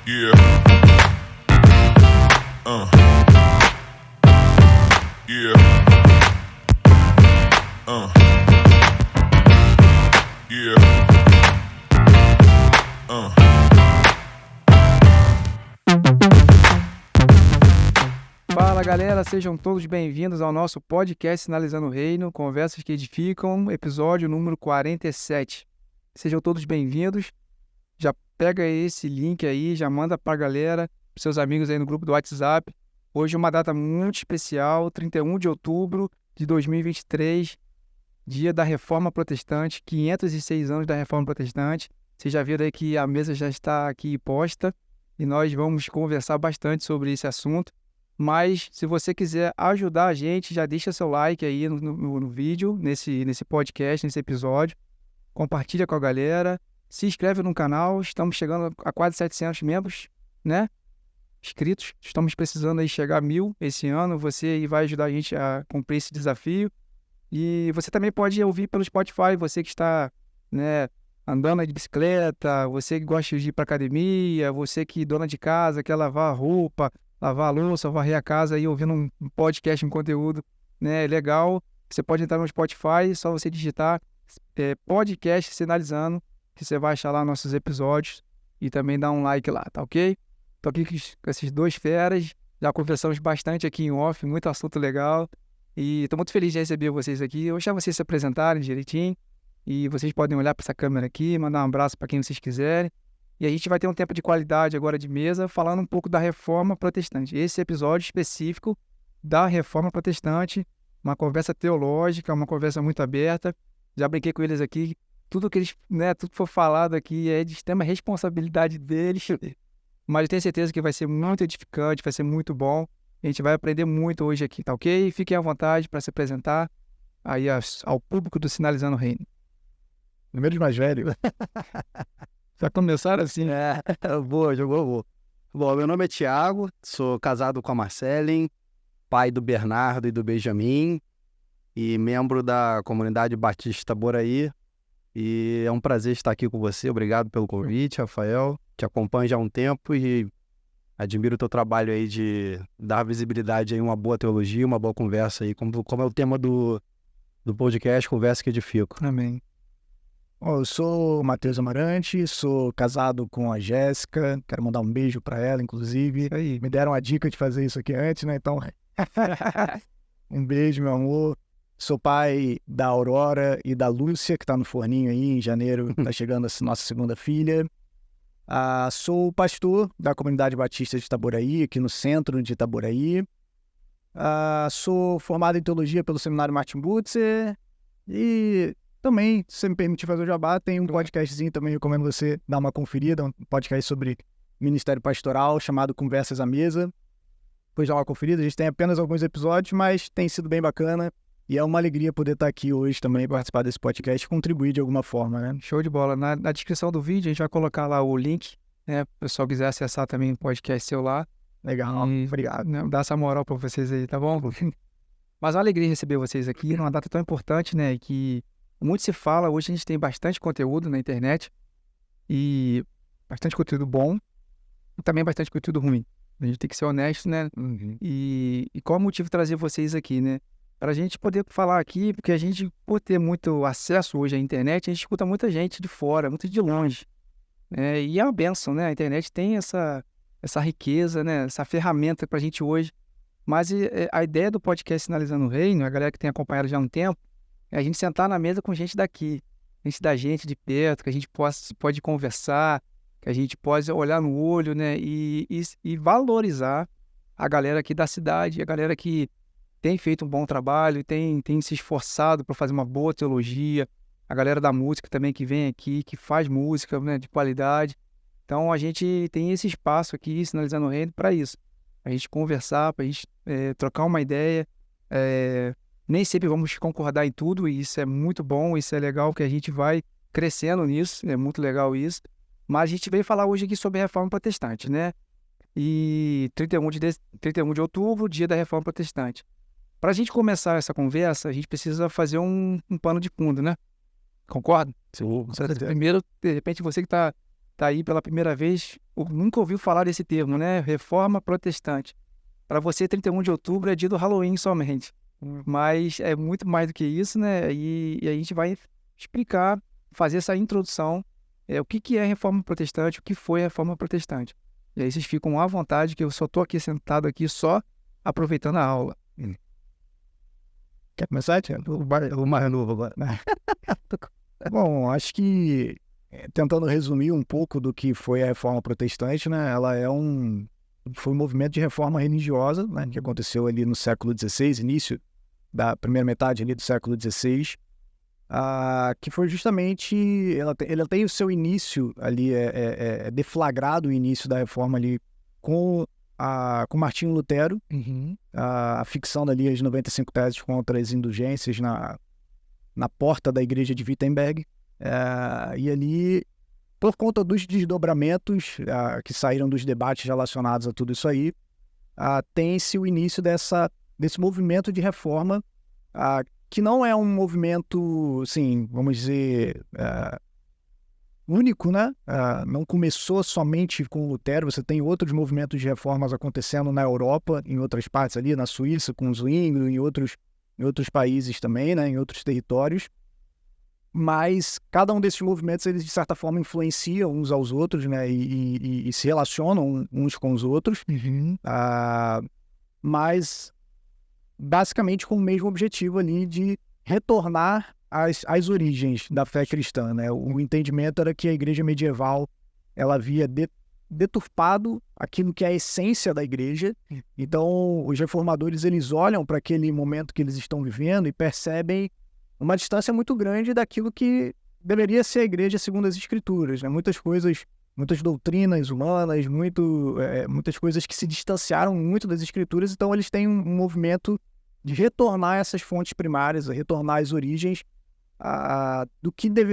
Yeah. Yeah. Yeah. Fala galera, sejam todos bem-vindos ao nosso podcast Sinalizando o Reino, Conversas que Edificam, episódio número 47. Sejam todos bem-vindos, já pega esse link aí, já manda pra galera, pros seus amigos aí no grupo do WhatsApp. Hoje é uma data muito especial, 31 de outubro de 2023, dia da Reforma Protestante, 506 anos da Reforma Protestante. Vocês já viram aí que a mesa já está aqui posta e nós vamos conversar bastante sobre esse assunto. Mas se você quiser ajudar a gente, já deixa seu like aí no vídeo, nesse podcast, nesse episódio. Compartilha com a galera, se inscreve no canal, estamos chegando a quase 700 membros, né? Inscritos, estamos precisando aí chegar a 1000 esse ano, você aí vai ajudar a gente a cumprir esse desafio. E você também pode ouvir pelo Spotify, você que está, né, andando aí de bicicleta, você que gosta de ir para academia, você que é dona de casa, quer lavar a roupa, lavar a louça, varrer a casa aí ouvindo um podcast, um conteúdo, né, legal. Você pode entrar no Spotify, só você digitar podcast Sinalizando, que você vai achar lá nossos episódios e também dar um like lá, tá ok? Tô aqui com esses dois feras, já conversamos bastante aqui em off, muito assunto legal e tô muito feliz de receber vocês aqui. Eu vou deixar vocês se apresentarem direitinho e vocês podem olhar para essa câmera aqui, mandar um abraço para quem vocês quiserem. E a gente vai ter um tempo de qualidade agora de mesa, falando um pouco da Reforma Protestante. Esse episódio específico da Reforma Protestante, uma conversa teológica, uma conversa muito aberta. Já brinquei com eles aqui, tudo que eles, né, tudo que for falado aqui é de extrema responsabilidade deles, mas eu tenho certeza que vai ser muito edificante, vai ser muito bom. A gente vai aprender muito hoje aqui, tá ok? Fiquem à vontade para se apresentar aí ao público do Sinalizando o Reino. Número de mais velho. Já começaram assim, né? Boa, jogou, boa. Bom, meu nome é Thiago, sou casado com a Marcelen, pai do Bernardo e do Benjamin e membro da comunidade Batista Boraí. E é um prazer estar aqui com você. Obrigado pelo convite, Rafael. Te acompanho já há um tempo e admiro o teu trabalho aí de dar visibilidade aí, uma boa teologia, uma boa conversa aí, como é o tema do podcast Conversa que Edifico. Amém. Eu sou o Matheus Amarante, sou casado com a Jéssica, quero mandar um beijo pra ela, inclusive. Aí. Me deram a dica de fazer isso aqui antes, né? Então, um beijo, meu amor. Sou pai da Aurora e da Lúcia, que tá no forninho aí, em janeiro, tá chegando a nossa segunda filha. Sou pastor da comunidade batista de Itaboraí, aqui no centro de Itaboraí. Sou formado em teologia pelo seminário Martin Butzer e também, se você me permitir fazer o jabá, tem um podcastzinho também, recomendo você dar uma conferida, um podcast sobre ministério pastoral chamado Conversas à Mesa. Depois dá uma conferida, a gente tem apenas alguns episódios, mas tem sido bem bacana e é uma alegria poder estar aqui hoje também, participar desse podcast e contribuir de alguma forma, né? Show de bola. Na descrição do vídeo a gente vai colocar lá o link, né? Se o pessoal quiser acessar também o podcast seu lá. Legal, obrigado. Né, dá essa moral pra vocês aí, tá bom? Mas é uma alegria receber vocês aqui numa data tão importante, né? Que muito se fala, hoje a gente tem bastante conteúdo na internet e bastante conteúdo bom e também bastante conteúdo ruim. A gente tem que ser honesto, né? E qual é o motivo de trazer vocês aqui, né? Para a gente poder falar aqui, porque a gente, por ter muito acesso hoje à internet, a gente escuta muita gente de fora, muito de longe. Né? E é uma bênção, né? A internet tem essa riqueza, né? Essa ferramenta para a gente hoje. Mas a ideia do podcast Sinalizando o Reino, a galera que tem acompanhado já há um tempo, é a gente sentar na mesa com gente daqui, gente de perto, que a gente pode conversar, que a gente pode olhar no olho, né? E valorizar a galera aqui da cidade, a galera que tem feito um bom trabalho, tem se esforçado para fazer uma boa teologia, a galera da música também que vem aqui, que faz música, né, de qualidade. Então a gente tem esse espaço aqui, Sinalizando o Reino, para isso. A gente conversar, para a gente trocar uma ideia. Nem sempre vamos concordar em tudo, e isso é muito bom, isso é legal, que a gente vai crescendo nisso, é muito legal isso. Mas a gente veio falar hoje aqui sobre a Reforma Protestante, né? E 31 de outubro, dia da Reforma Protestante. Para a gente começar essa conversa, a gente precisa fazer um pano de fundo, né? Concorda? Sim, com certeza. Primeiro, de repente, você que está tá aí pela primeira vez, nunca ouviu falar desse termo, né? Reforma protestante. Para você, 31 de outubro é dia do Halloween somente. Mas é muito mais do que isso, né? E a gente vai explicar, fazer essa introdução, o que é reforma protestante, o que foi a reforma protestante. E aí vocês ficam à vontade, que eu só estou aqui sentado aqui só aproveitando a aula. Quer começar, Tiago? O mais novo agora. Bom, acho que, tentando resumir um pouco do que foi a Reforma Protestante, né, ela foi um movimento de reforma religiosa, né, que aconteceu ali no século XVI, início da primeira metade ali do século XVI, que foi justamente, ela tem o seu início ali, deflagrado o início da reforma ali com Martinho Lutero, a ficção dali, as 95 teses contra as indulgências na porta da igreja de Wittenberg, e ali, por conta dos desdobramentos que saíram dos debates relacionados a tudo isso aí, tem-se o início desse movimento de reforma, que não é um movimento, assim, vamos dizer, único, né? Não começou somente com Lutero, você tem outros movimentos de reformas acontecendo na Europa, em outras partes ali, na Suíça, com Zwingli, em outros países também, né? Em outros territórios. Mas cada um desses movimentos, eles de certa forma influenciam uns aos outros, né? E se relacionam uns com os outros, mas basicamente com o mesmo objetivo ali de retornar às origens da fé cristã, né? O entendimento era que a igreja medieval ela havia deturpado aquilo que é a essência da igreja. Então, os reformadores eles olham para aquele momento que eles estão vivendo e percebem uma distância muito grande daquilo que deveria ser a igreja segundo as escrituras, né? Muitas coisas, muitas doutrinas humanas, muitas coisas que se distanciaram muito das escrituras. Então, eles têm um movimento de retornar essas fontes primárias, a retornar às origens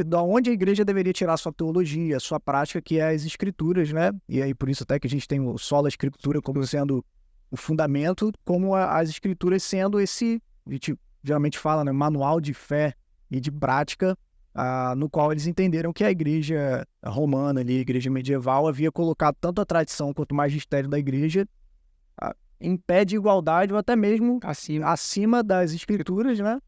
da onde a igreja deveria tirar sua teologia, sua prática, que é as escrituras, né? E aí por isso até que a gente tem o sola escritura como sendo o fundamento, como as escrituras sendo esse, a gente geralmente fala, né, manual de fé e de prática, no qual eles entenderam que a igreja romana ali, a igreja medieval, havia colocado tanto a tradição quanto o magistério da igreja em pé de igualdade ou até mesmo acima das escrituras, né?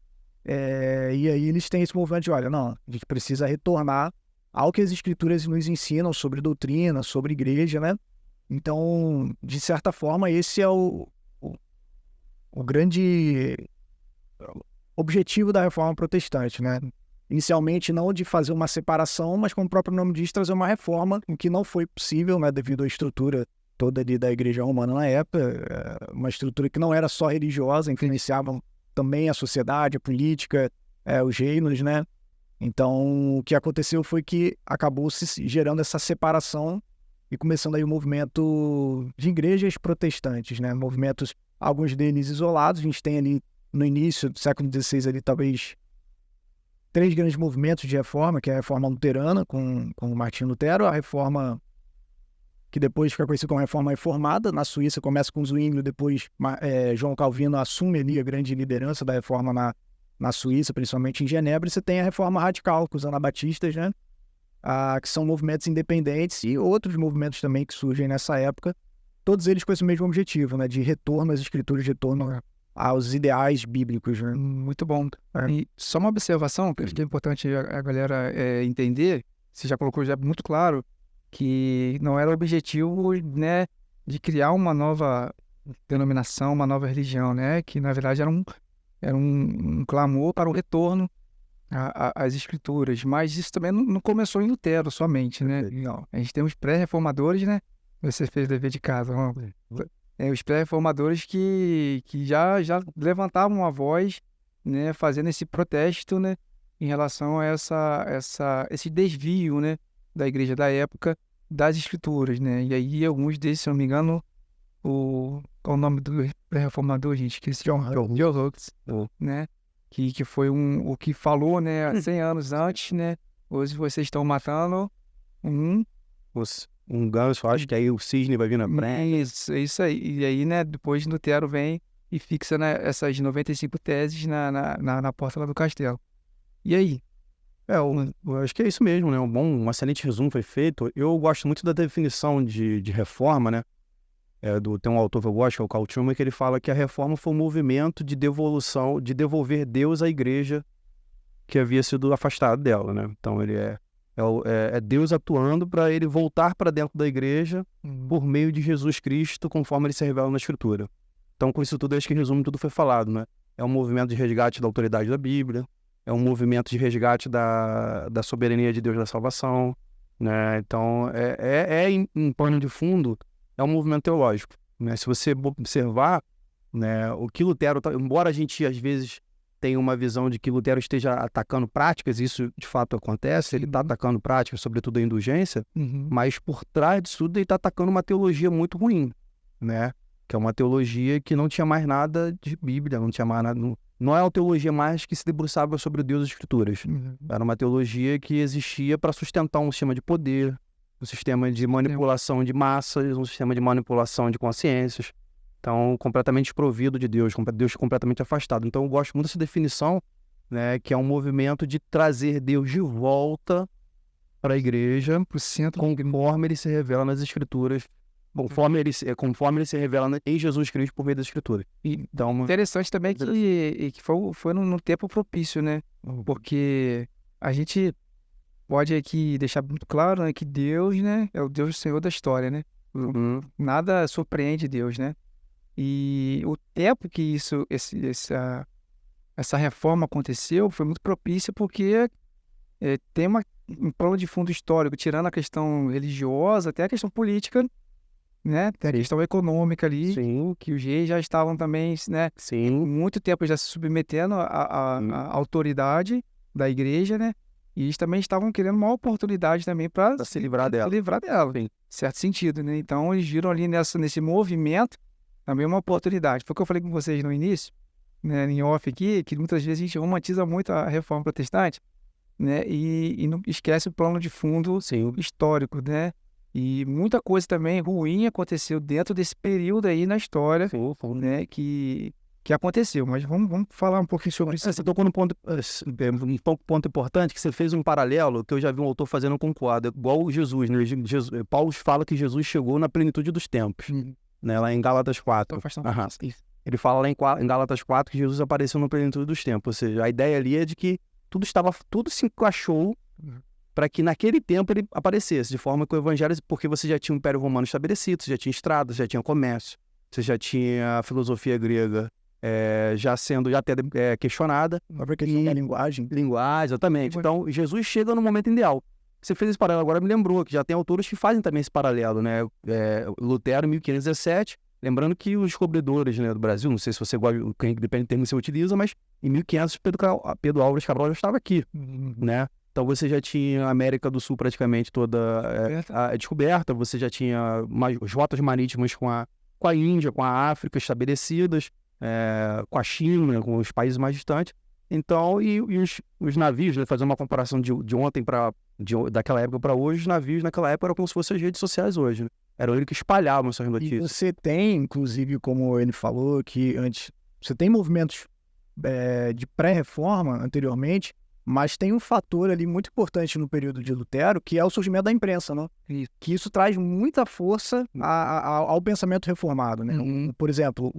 E aí eles têm esse movimento de, olha, não, a gente precisa retornar ao que as escrituras nos ensinam sobre doutrina, sobre igreja, né? Então, de certa forma, esse é o grande objetivo da reforma protestante, né? Inicialmente não de fazer uma separação, mas como o próprio nome diz, trazer uma reforma, o que não foi possível, né, devido à estrutura toda ali da igreja romana na época, uma estrutura que não era só religiosa, influenciava também a sociedade, a política, os reinos, né? Então, o que aconteceu foi que acabou se gerando essa separação e começando aí o movimento de igrejas protestantes, né? Movimentos, alguns deles isolados. A gente tem ali no início do século XVI ali talvez 3 grandes movimentos de reforma, que é a reforma luterana com Martinho Lutero, a reforma que depois fica conhecida como Reforma Reformada. Na Suíça começa com Zwingli, depois João Calvino assume ali a grande liderança da reforma na Suíça, principalmente em Genebra. E você tem a Reforma Radical com os anabatistas, né? Que são movimentos independentes e outros movimentos também que surgem nessa época, todos eles com esse mesmo objetivo, né? De retorno às escrituras, de retorno aos ideais bíblicos, né? Muito bom. E só uma observação, que acho que é importante a galera entender, você já colocou já muito claro, que não era o objetivo, né, de criar uma nova denominação, uma nova religião, né, que na verdade era um clamor para o retorno às escrituras, mas isso também não começou em Lutero somente, né? Não. A gente tem os pré-reformadores, né? Você fez o dever de casa, os pré-reformadores que já levantavam a voz, né, fazendo esse protesto, né, em relação a esse desvio, né, da igreja da época das escrituras, né? E aí alguns deles, se não me engano, qual o nome do pré-reformador, gente? Esqueci. John Hux, né? Que foi o que falou, né, 100 anos antes, né? Hoje vocês estão matando um ganso, acho que aí o cisne vai vir na frente. Isso aí. E aí, né, depois Lutero vem e fixa, né, essas 95 teses na porta lá do castelo. E aí? Eu acho que é isso mesmo, né? Um excelente resumo foi feito. Eu gosto muito da definição de reforma, né? Tem um autor que eu gosto, que é o Carl Trueman, que ele fala que a reforma foi um movimento de devolução, de devolver Deus à igreja que havia sido afastado dela, né? Então ele é Deus atuando para ele voltar para dentro da igreja por meio de Jesus Cristo, conforme ele se revela na Escritura. Então, com isso tudo, acho que resume tudo foi falado, né? É um movimento de resgate da autoridade da Bíblia, é um movimento de resgate da soberania de Deus da salvação, né? Então, em pano de fundo, é um movimento teológico, né? Se você observar, né, o que Lutero, embora a gente às vezes tenha uma visão de que Lutero esteja atacando práticas, isso de fato acontece, ele está atacando práticas, sobretudo a indulgência, mas por trás disso tudo ele está atacando uma teologia muito ruim, né? Que é uma teologia que não tinha mais nada de Bíblia, não tinha mais nada, não é uma teologia mais que se debruçava sobre o Deus das Escrituras. Era uma teologia que existia para sustentar um sistema de poder, um sistema de manipulação de massas, um sistema de manipulação de consciências. Então, completamente desprovido de Deus, Deus completamente afastado. Então, eu gosto muito dessa definição, né, que é um movimento de trazer Deus de volta para a igreja, Pro centro. conforme ele se revela nas Escrituras, conforme ele se revela em Jesus Cristo por meio das Escrituras. Então, Interessante também que foi num tempo propício, né? Porque a gente pode aqui deixar muito claro, né, que Deus, né, é o Deus Senhor da história, né? Nada surpreende Deus, né? E o tempo que essa reforma aconteceu foi muito propício porque tem um plano de fundo histórico, tirando a questão religiosa, até a questão política, né? Tem a questão econômica ali, sim, que os reis já estavam também, né, sim, muito tempo já se submetendo à autoridade da igreja, né? E eles também estavam querendo uma oportunidade também para se livrar dela. Sim. Certo sentido, né? Então eles viram ali nesse movimento também uma oportunidade. Foi o que eu falei com vocês no início, né, em off aqui, que muitas vezes a gente romantiza muito a reforma protestante, né? E não esquece o plano de fundo histórico, né? E muita coisa também ruim aconteceu dentro desse período aí na história, né? Que aconteceu. Mas vamos falar um pouquinho sobre isso. Você tocou num ponto importante, que você fez um paralelo que eu já vi um autor fazendo com quadro, igual Jesus, né? Paulo fala que Jesus chegou na plenitude dos tempos, né? Lá em Gálatas 4. Ele fala lá em Gálatas 4 que Jesus apareceu na plenitude dos tempos. Ou seja, a ideia ali é de que tudo se encaixou para que naquele tempo ele aparecesse, de forma que o evangelho, porque você já tinha o Império Romano estabelecido, você já tinha estradas, já tinha comércio, você já tinha a filosofia grega já sendo até questionada. A questão da linguagem. Linguagem, exatamente. Então, Jesus chega no momento ideal. Você fez esse paralelo, agora me lembrou que já tem autores que fazem também esse paralelo, né? Lutero, em 1517, lembrando que os descobridores, né, do Brasil, não sei se você gosta, depende do termo que você utiliza, mas em 1500 Pedro Álvares Cabral já estava aqui, né? Então você já tinha a América do Sul praticamente toda descoberta, você já tinha as rotas marítimas com a Índia, com a África estabelecidas, com a China, com os países mais distantes. Então, e os navios, né, fazer uma comparação de ontem daquela época para hoje, os navios naquela época eram como se fossem as redes sociais hoje, né? Eram eles que espalhavam essas notícias. E você tem, inclusive, como ele falou, que antes você tem movimentos de pré-reforma anteriormente, mas tem um fator ali muito importante no período de Lutero, que é o surgimento da imprensa, né? Que isso traz muita força ao pensamento reformado, né? Por exemplo,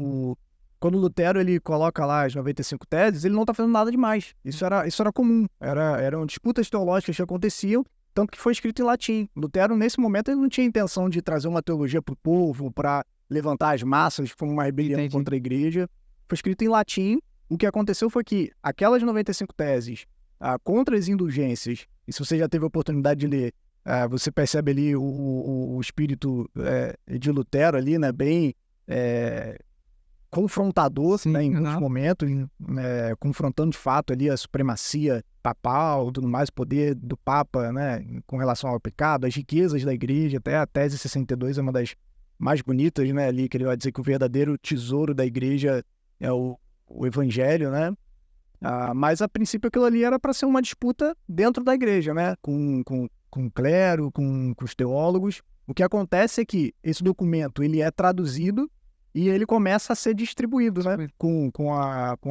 quando Lutero ele coloca lá as 95 teses, ele não está fazendo nada demais. Isso era comum. Eram disputas teológicas que aconteciam, tanto que foi escrito em latim. Lutero, nesse momento, ele não tinha intenção de trazer uma teologia para o povo, para levantar as massas, como uma rebelião contra a igreja. Foi escrito em latim. O que aconteceu foi que aquelas 95 teses contra as indulgências, e se você já teve a oportunidade de ler, você percebe ali o espírito de Lutero ali, né, bem confrontador, né, em muitos momentos, confrontando de fato ali a supremacia papal, tudo mais, o poder do Papa, né, com relação ao pecado, as riquezas da igreja. Até a tese 62 é uma das mais bonitas, né, ali, que ele vai dizer que o verdadeiro tesouro da igreja é o evangelho, né? Mas a princípio aquilo ali era para ser uma disputa dentro da igreja, né? Com o clero, com os teólogos. O que acontece é que esse documento ele é traduzido e ele começa a ser distribuído, né? Com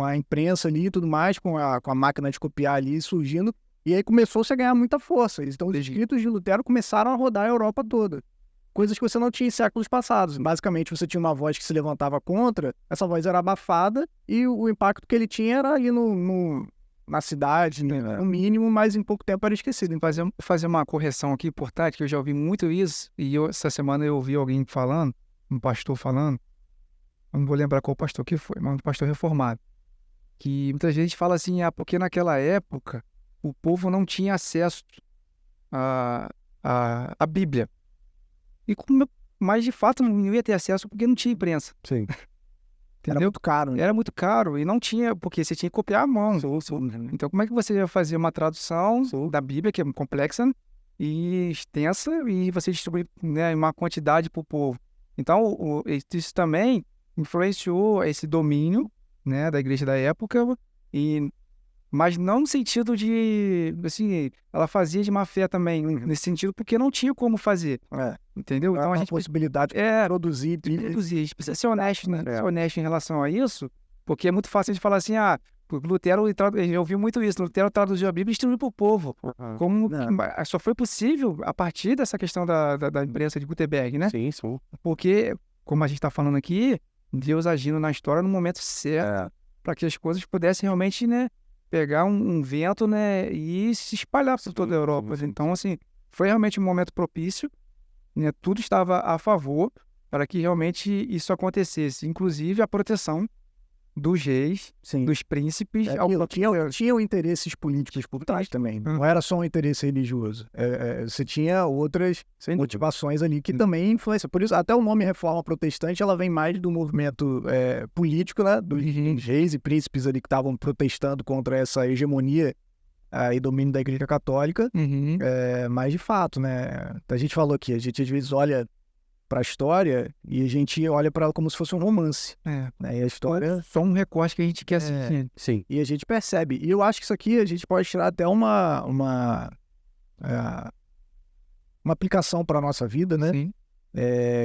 a imprensa ali e tudo mais, com a máquina de copiar ali surgindo. E aí começou-se a ganhar muita força. Então os escritos de Lutero começaram a rodar a Europa toda. Coisas que você não tinha em séculos passados. Basicamente, você tinha uma voz que se levantava contra, essa voz era abafada e o impacto que ele tinha era ali na cidade, no mínimo, mas em pouco tempo era esquecido. Então, Fazer uma correção aqui importante, que eu já ouvi muito isso, e essa semana eu ouvi alguém falando, um pastor falando, eu não vou lembrar qual pastor que foi, mas um pastor reformado, que muita gente fala assim, porque naquela época o povo não tinha acesso à Bíblia. Mas de fato não ia ter acesso porque não tinha imprensa. Sim. era Entendeu? muito caro. Né? Era muito caro e não tinha, porque você tinha que copiar à mão. Então, como é que você ia fazer uma tradução da Bíblia, que é complexa e extensa, e você distribuir, né, uma quantidade para o povo? Então, isso também influenciou esse domínio, né, da igreja da época, mas não no sentido de, assim, ela fazia de má fé também, nesse sentido, porque não tinha como fazer, entendeu? Então, a gente possibilidade de produzir. a gente precisa ser honesto, né? Ser honesto em relação a isso, porque é muito fácil de falar assim, Lutero, eu ouvi muito isso, Lutero traduziu a Bíblia e distribuiu para o povo. Só foi possível a partir dessa questão da imprensa de Gutenberg, né? Sim, sim. Porque, como a gente está falando aqui, Deus agindo na história no momento certo, para que as coisas pudessem realmente, né, pegar um vento, né, e se espalhar por toda a Europa. Então, assim, foi realmente um momento propício, né, tudo estava a favor para que realmente isso acontecesse, inclusive a proteção dos reis, dos príncipes. Tinham interesses políticos por trás também, não era só um interesse religioso. Você tinha outras motivações ali que também influenciam. Por isso, até o nome Reforma Protestante, ela vem mais do movimento político, né, dos reis e príncipes ali que estavam protestando contra essa hegemonia e domínio da Igreja Católica. Mas, de fato, né, a gente falou aqui, a gente às vezes olha para a história e a gente olha para ela como se fosse um romance. Né? E a história... Só um recorte que a gente quer assistir. Sim. E a gente percebe. E eu acho que isso aqui a gente pode tirar até uma aplicação para a nossa vida, né? Sim.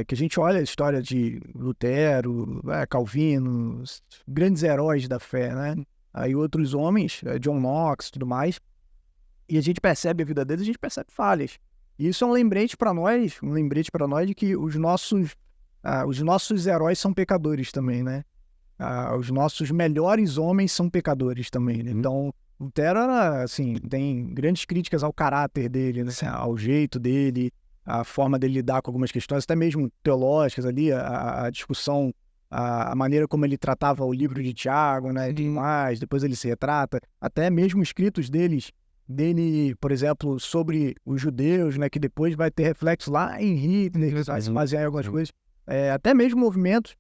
Que a gente olha a história de Lutero, Calvino, grandes heróis da fé, né? Aí outros homens, John Knox e tudo mais, e a gente percebe a vida deles, a gente percebe falhas. E isso é um lembrete para nós de que os nossos heróis são pecadores também, né? Os nossos melhores homens são pecadores também, né? Então, Lutero era, assim, tem grandes críticas ao caráter dele, né? Ao jeito dele, a forma dele lidar com algumas questões, até mesmo teológicas ali, a discussão, a maneira como ele tratava o livro de Tiago, né? E tudo mais, depois ele se retrata, até mesmo escritos dele, por exemplo, sobre os judeus, né, que depois vai ter reflexo lá em Hitler, que vai se basear em algumas coisas. Até mesmo movimentos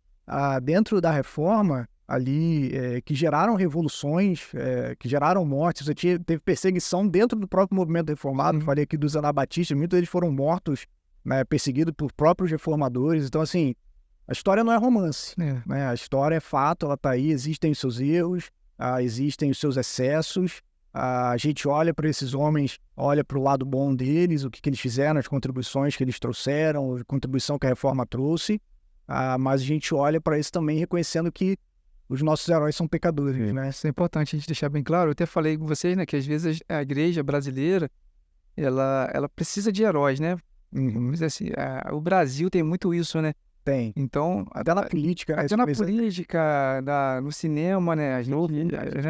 dentro da Reforma, ali, que geraram revoluções, que geraram mortes. Você teve perseguição dentro do próprio movimento reformado. Falei aqui dos anabatistas, muitos deles foram mortos, né, perseguidos por próprios reformadores. Então, assim, a história não é romance. Né? A história é fato, ela está aí, existem os seus erros, existem os seus excessos. A gente olha para esses homens, olha para o lado bom deles, o que eles fizeram, as contribuições que eles trouxeram, a contribuição que a Reforma trouxe, mas a gente olha para isso também reconhecendo que os nossos heróis são pecadores, né? Isso é importante a gente deixar bem claro. Eu até falei com vocês, né, que às vezes a igreja brasileira, ela precisa de heróis, né? Vamos dizer assim, o Brasil tem muito isso, né? Tem. Então, até na política. Até na política, no cinema, né? A gente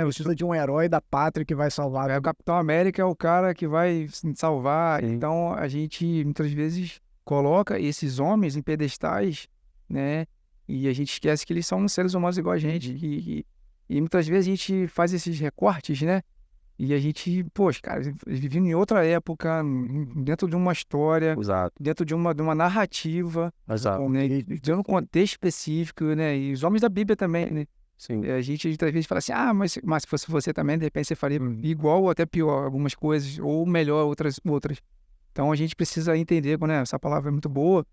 precisa de um herói da pátria que vai salvar. O Capitão América é o cara que vai salvar. Sim. Então, a gente, muitas vezes, coloca esses homens em pedestais, né? E a gente esquece que eles são seres humanos igual a gente. E muitas vezes a gente faz esses recortes, né? E a gente, poxa, cara, vivendo em outra época, dentro de uma história, dentro de uma narrativa, né, dentro de um contexto específico, né? E os homens da Bíblia também, né? Sim. A gente às vezes fala assim, mas se fosse você também, de repente você faria igual ou até pior algumas coisas, ou melhor outras. Então a gente precisa entender, né? Essa palavra é muito boa,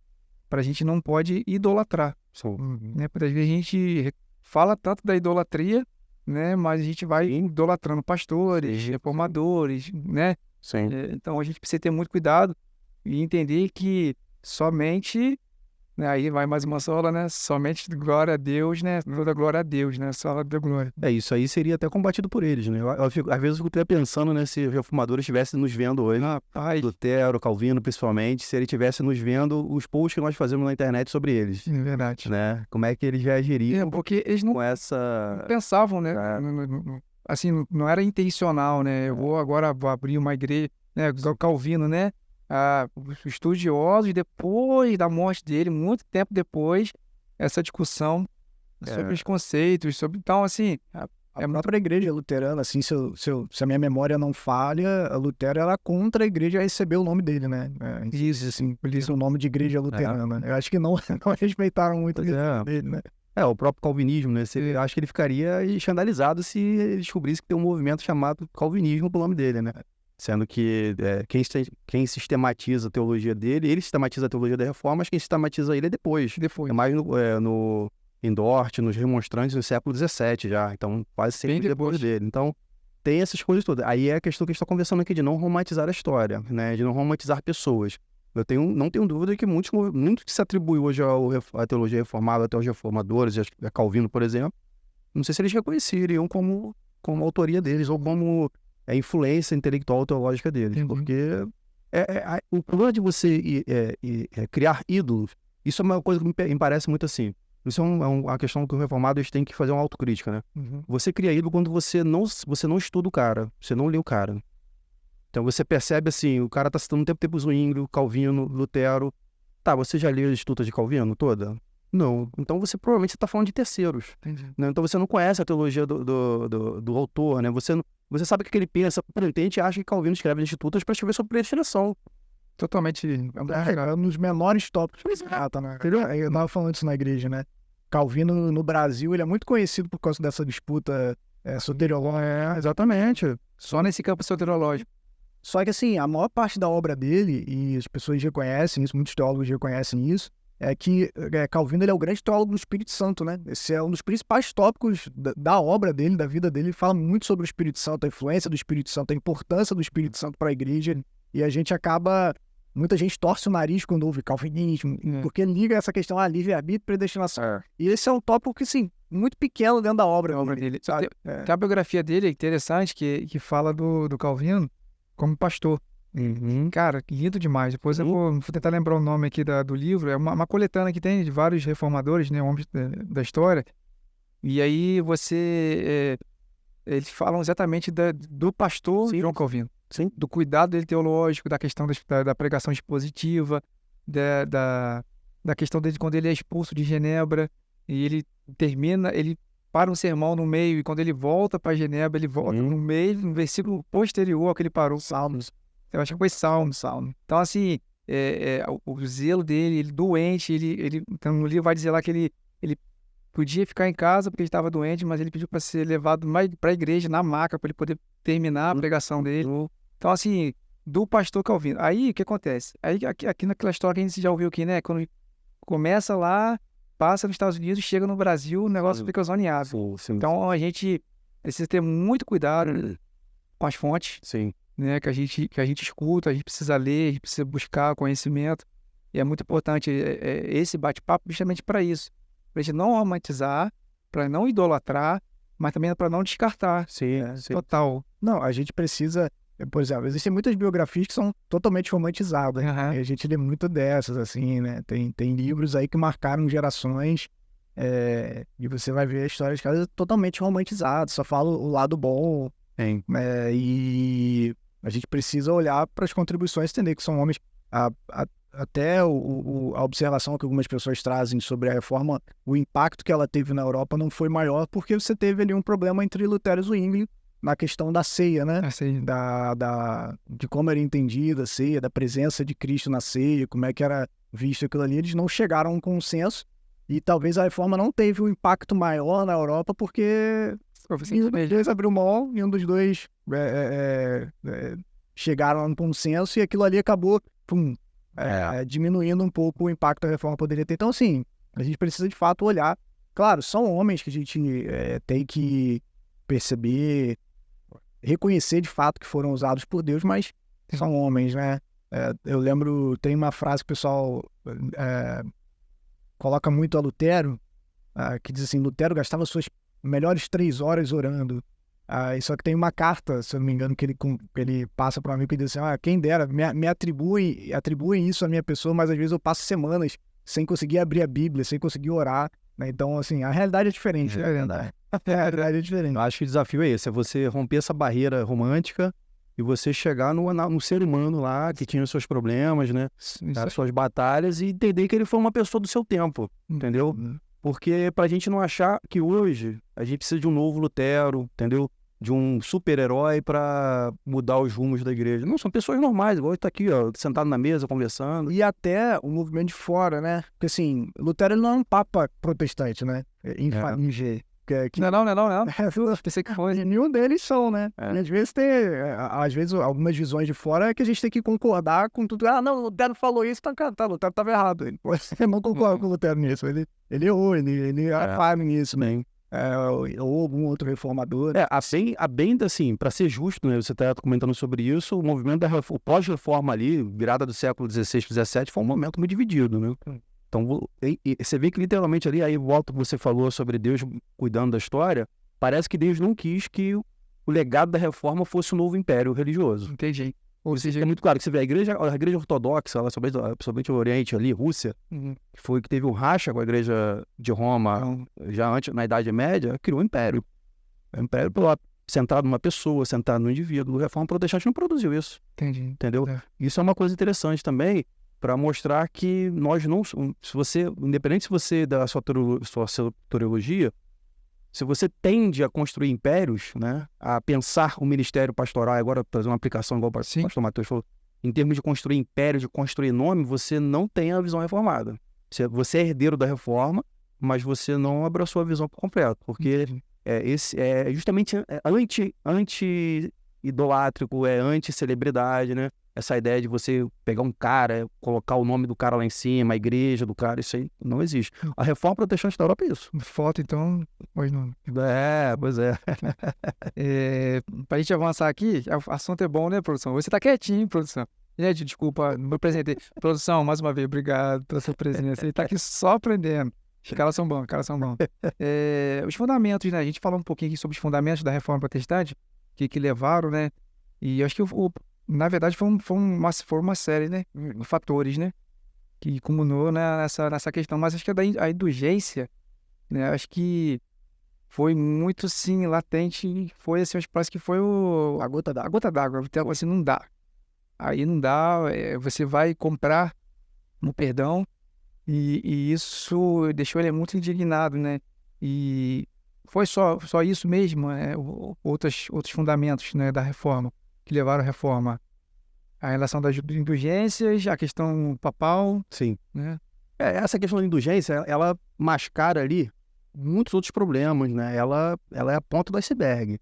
para a gente não pode idolatrar. Né? Porque às vezes a gente fala tanto da idolatria, né? Mas a gente vai idolatrando pastores, reformadores, né? Sim. Então a gente precisa ter muito cuidado e entender que somente, né? Aí vai mais uma sola, né? Somente glória a Deus, né? Toda glória a Deus, né? Sola da glória. Isso aí seria até combatido por eles, né? Às vezes eu fico até pensando, né, se os reformadores estivessem nos vendo hoje, Rapaz, Lutero, Calvino principalmente, se ele estivesse nos vendo os posts que nós fazemos na internet sobre eles, é verdade. né? Como é que eles reagiriam Porque eles não com essa... pensavam, né? É. Assim, não era intencional, né? Eu vou abrir uma igreja, né? O Calvino, né? Os estudiosos, depois da morte dele, muito tempo depois, essa discussão sobre os conceitos, sobre... Então, assim, A própria igreja luterana, assim, se a minha memória não falha, a Lutero era contra a igreja receber o nome dele, né? isso, Assim, por isso o nome de igreja luterana. Eu acho que não respeitaram muito Pois o dele, né? o próprio calvinismo, né? Eu acho que ele ficaria escandalizado se ele descobrisse que tem um movimento chamado calvinismo pelo nome dele, né? Sendo que quem sistematiza a teologia dele, ele sistematiza a teologia da reforma, mas quem sistematiza ele é depois. É mais em Dort, nos remonstrantes no século XVII já, então quase sempre depois dele. Então tem essas coisas todas. Aí é a questão que a gente está conversando aqui de não romantizar a história, né? De não romantizar pessoas. Não tenho dúvida que muito que se atribui hoje à teologia reformada, até aos reformadores, a Calvino, por exemplo, não sei se eles reconheceriam como autoria deles ou como influência intelectual teológica deles, porque o problema de você criar ídolos, isso é uma coisa que me parece muito assim. Isso é uma questão que os reformados têm que fazer uma autocrítica, né? Você cria ídolo quando você não estuda o cara, você não lê o cara. Então você percebe assim, o cara tá citando o tempo Zwingli, Calvino, Lutero. Tá, você já leu a Instituta de Calvino toda? Não. Então você provavelmente está falando de terceiros. Né? Então você não conhece a teologia do autor, né? Você sabe o que ele pensa. Por exemplo, a gente acha que Calvino escreve Institutas para escrever sobre predestinação. Totalmente. É um dos menores tópicos que se trata, né? Eu tava falando isso na igreja, né? Calvino, no Brasil, ele é muito conhecido por causa dessa disputa soteriológica. Exatamente. Só nesse campo soteriológico. Só que, assim, a maior parte da obra dele, e as pessoas reconhecem isso, muitos teólogos reconhecem isso, é que Calvino ele é o grande teólogo do Espírito Santo, né? Esse é um dos principais tópicos da obra dele, da vida dele. Ele fala muito sobre o Espírito Santo, a influência do Espírito Santo, a importância do Espírito Santo para a igreja. E a gente acaba... Muita gente torce o nariz quando ouve calvinismo, porque liga essa questão a livre-arbítrio e predestinação. E esse é um tópico que, assim, muito pequeno dentro da obra dele. Sabe? Tem a biografia dele interessante que fala do Calvino como pastor. Cara, lindo demais. Depois eu vou tentar lembrar o nome aqui do livro. É uma coletânea que tem de vários reformadores, né, homens da história. E aí eles falam exatamente do pastor João Calvino. Sim. Do cuidado dele teológico, da questão da pregação expositiva, da questão dele quando ele é expulso de Genebra e ele para um sermão no meio e quando ele volta para Genebra, ele volta no meio, no versículo posterior ao que ele parou. Salmos. Eu acho que foi Salmo. Então, assim, o zelo dele, ele doente, então, no livro vai dizer lá que ele podia ficar em casa porque ele estava doente, mas ele pediu para ser levado para a igreja, na maca, para ele poder terminar a pregação dele. Então, assim, do pastor Calvino. Aí, o que acontece? Aí, aqui naquela história que a gente já ouviu aqui, né? Quando começa lá, passa nos Estados Unidos, chega no Brasil, o negócio fica zoneado. Sim. Então, a gente precisa ter muito cuidado com as fontes, né? Que a gente escuta, a gente precisa ler, a gente precisa buscar conhecimento. E é muito importante esse bate-papo justamente para isso. Para a gente não romantizar, para não idolatrar, mas também para não descartar. Sim. Total. Não, a gente precisa... Por exemplo, existem muitas biografias que são totalmente romantizadas. E a gente lê muito dessas, assim, né? Tem livros aí que marcaram gerações e você vai ver histórias de caras totalmente romantizadas, só fala o lado bom. E a gente precisa olhar para as contribuições, entender que são homens... Até a observação que algumas pessoas trazem sobre a reforma, o impacto que ela teve na Europa não foi maior porque você teve ali um problema entre Lutero e Zwingli na questão da ceia, né? De como era entendida a ceia, da presença de Cristo na ceia, como é que era visto aquilo ali. Eles não chegaram a um consenso e talvez a reforma não teve um impacto maior na Europa porque um dos dois abriu mão e um dos dois chegaram a um consenso e aquilo ali acabou diminuindo um pouco o impacto que a reforma poderia ter. Então, assim, a gente precisa de fato olhar. Claro, são homens que a gente tem que perceber, reconhecer de fato que foram usados por Deus, mas são homens, né? Eu lembro, tem uma frase que o pessoal coloca muito a Lutero, que diz assim, Lutero gastava suas melhores 3 horas orando. E só que tem uma carta, se eu não me engano, que ele passa para um amigo e diz assim, quem dera, me atribuem isso à minha pessoa, mas às vezes eu passo semanas sem conseguir abrir a Bíblia, sem conseguir orar, né? Então, assim, a realidade é diferente. É verdade. A realidade é diferente. Eu acho que o desafio é esse, é você romper essa barreira romântica e você chegar no ser humano lá, que tinha os seus problemas, né? As suas batalhas, e entender que ele foi uma pessoa do seu tempo, entendeu? Porque pra gente não achar que hoje a gente precisa de um novo Lutero, entendeu? De um super-herói pra mudar os rumos da igreja. Não, são pessoas normais, igual tá aqui, ó, sentado na mesa, conversando. E até o movimento de fora, né? Porque assim, Lutero ele não é um papa protestante, né? Em G. Não. Pensei que foi. Nenhum deles são, né? Às vezes algumas visões de fora é que a gente tem que concordar com tudo. Não, o Lutero falou isso, Lutero estava errado. Eu não concordo com o Lutero nisso. Ele errou, ele é falho nisso, né? Ou algum outro reformador. Assim, para ser justo, né? Você está comentando sobre isso, o movimento o pós-reforma ali, virada do século XVI para XVII, foi um momento muito dividido, né? Então, você vê que literalmente ali, aí volta o que você falou sobre Deus cuidando da história, parece que Deus não quis que o legado da reforma fosse um novo império religioso. Entendi. Ou seja, é muito claro que você vê a igreja ortodoxa, ela, somente o Oriente ali, Rússia, que foi que teve um racha com a igreja de Roma, já antes, na Idade Média, criou um império. Um império centrado numa pessoa, centrado no indivíduo. A reforma protestante não produziu isso. Entendi. Entendeu? Isso é uma coisa interessante também, para mostrar que nós não... Se você, independente se você da sua soteriologia, se você tende a construir impérios, né, a pensar o ministério pastoral, agora fazer uma aplicação igual o pastor Matheus falou, em termos de construir império, de construir nome, você não tem a visão reformada. Você é herdeiro da reforma, mas você não abraçou a visão por completo, porque esse é justamente anti-idolátrico, é anti-celebridade, né? Essa ideia de você pegar um cara, colocar o nome do cara lá em cima, a igreja do cara, isso aí não existe. A reforma protestante da Europa é isso. Foto, então, hoje não. Pois é. Pra gente avançar aqui, o assunto é bom, né, produção? Você tá quietinho, produção. Gente, desculpa, não me apresentei. Produção, mais uma vez, obrigado pela sua presença. Ele tá aqui só aprendendo. Os caras são bons. Os fundamentos, né? A gente falou um pouquinho aqui sobre os fundamentos da reforma protestante, que levaram, né? E eu acho que na verdade, foi uma série, né, de fatores, né, que culminou nessa questão. Mas acho que a indulgência, né, acho que foi muito, sim, latente. Foi, assim, parece que foi a gota d'água. Então, assim, não dá. Aí não dá, você vai comprar um perdão e isso deixou ele muito indignado, né. E foi só isso mesmo, outros fundamentos, né, da reforma, que levaram à reforma. A relação das indulgências, a questão papal. Sim. Né? Essa questão da indulgência, ela mascara ali muitos outros problemas, né? Ela é a ponta do iceberg.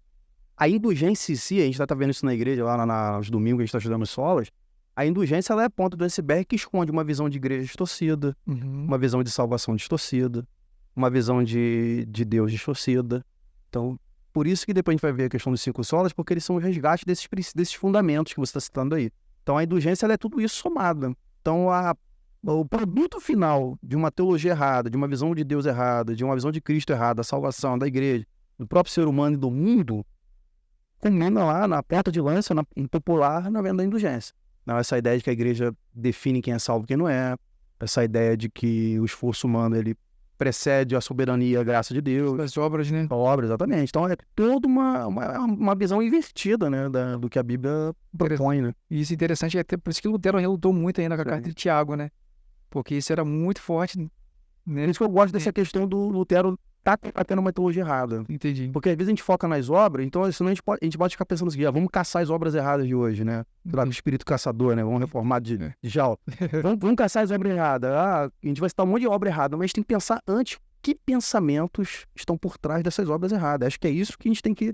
A indulgência em si, a gente está vendo isso na igreja, lá nos domingos, a gente está estudando as solas, a indulgência ela é a ponta do iceberg que esconde uma visão de igreja distorcida, uma visão de salvação distorcida, uma visão de Deus distorcida. Então, por isso que depois a gente vai ver a questão dos 5 solas, porque eles são o resgate desses fundamentos que você está citando aí. Então, a indulgência ela é tudo isso somado. Então, o produto final de uma teologia errada, de uma visão de Deus errada, de uma visão de Cristo errada, da salvação, da igreja, do próprio ser humano e do mundo, culmina lá na porta de lança, em popular, na venda da indulgência. Não, essa ideia de que a igreja define quem é salvo e quem não é, essa ideia de que o esforço humano ele precede a soberania e a graça de Deus. As obras, né? Obras, exatamente. Então é toda uma visão invertida, né, do que a Bíblia propõe, né? E isso é interessante, até por isso que Lutero relutou muito ainda com a carta de Tiago, né? Porque isso era muito forte. Né? Por isso que eu gosto dessa questão do Lutero tá tendo uma teologia errada. Entendi. Porque às vezes a gente foca nas obras, então senão a gente pode ficar pensando assim, vamos caçar as obras erradas de hoje, né? Lá do espírito caçador, né? Vamos reformar de Jal. vamos caçar as obras erradas. A gente vai citar um monte de obra errada, mas a gente tem que pensar antes que pensamentos estão por trás dessas obras erradas. Acho que é isso que a gente tem que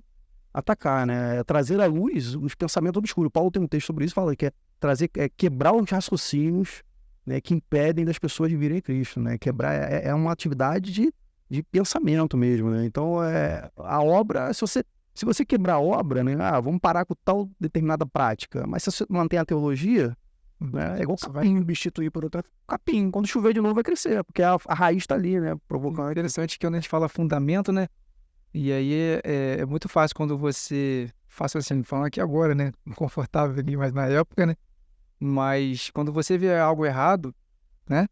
atacar, né? Trazer à luz os pensamentos obscuros. Paulo tem um texto sobre isso, fala que quebrar os raciocínios, né, que impedem das pessoas de virem a Cristo, né? Quebrar é uma atividade de pensamento mesmo, né? Então, a obra, se você quebrar a obra, né? Vamos parar com tal determinada prática, mas se você mantém a teologia, né? É igual Você vai substituir por outra. capim. Quando chover de novo vai crescer, porque a raiz está ali, né? O Provocando. interessante é que quando a gente fala fundamento, né? E aí é muito fácil quando você, faço assim, falando aqui agora, né? Confortável ali, mas na época, né? Mas quando você vê algo errado, né?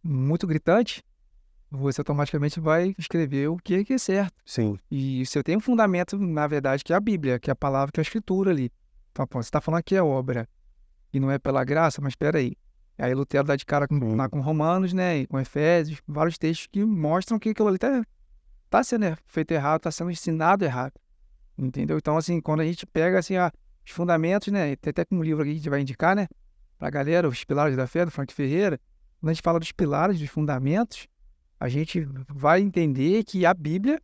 Muito gritante, você automaticamente vai escrever o que é certo. Sim. E você tem um fundamento, na verdade, que é a Bíblia, que é a palavra, que é a Escritura ali. Então, pô, você está falando que é obra e não é pela graça, mas espera aí. Aí Lutero dá de cara lá com Romanos, né? E com Efésios, vários textos que mostram que aquilo ali tá sendo feito errado, está sendo ensinado errado. Entendeu? Então, assim, quando a gente pega assim, os fundamentos, né? Tem até um livro aqui que a gente vai indicar, né? Pra galera, Os Pilares da Fé, do Frank Ferreira. Quando a gente fala dos pilares, dos fundamentos, a gente vai entender que a Bíblia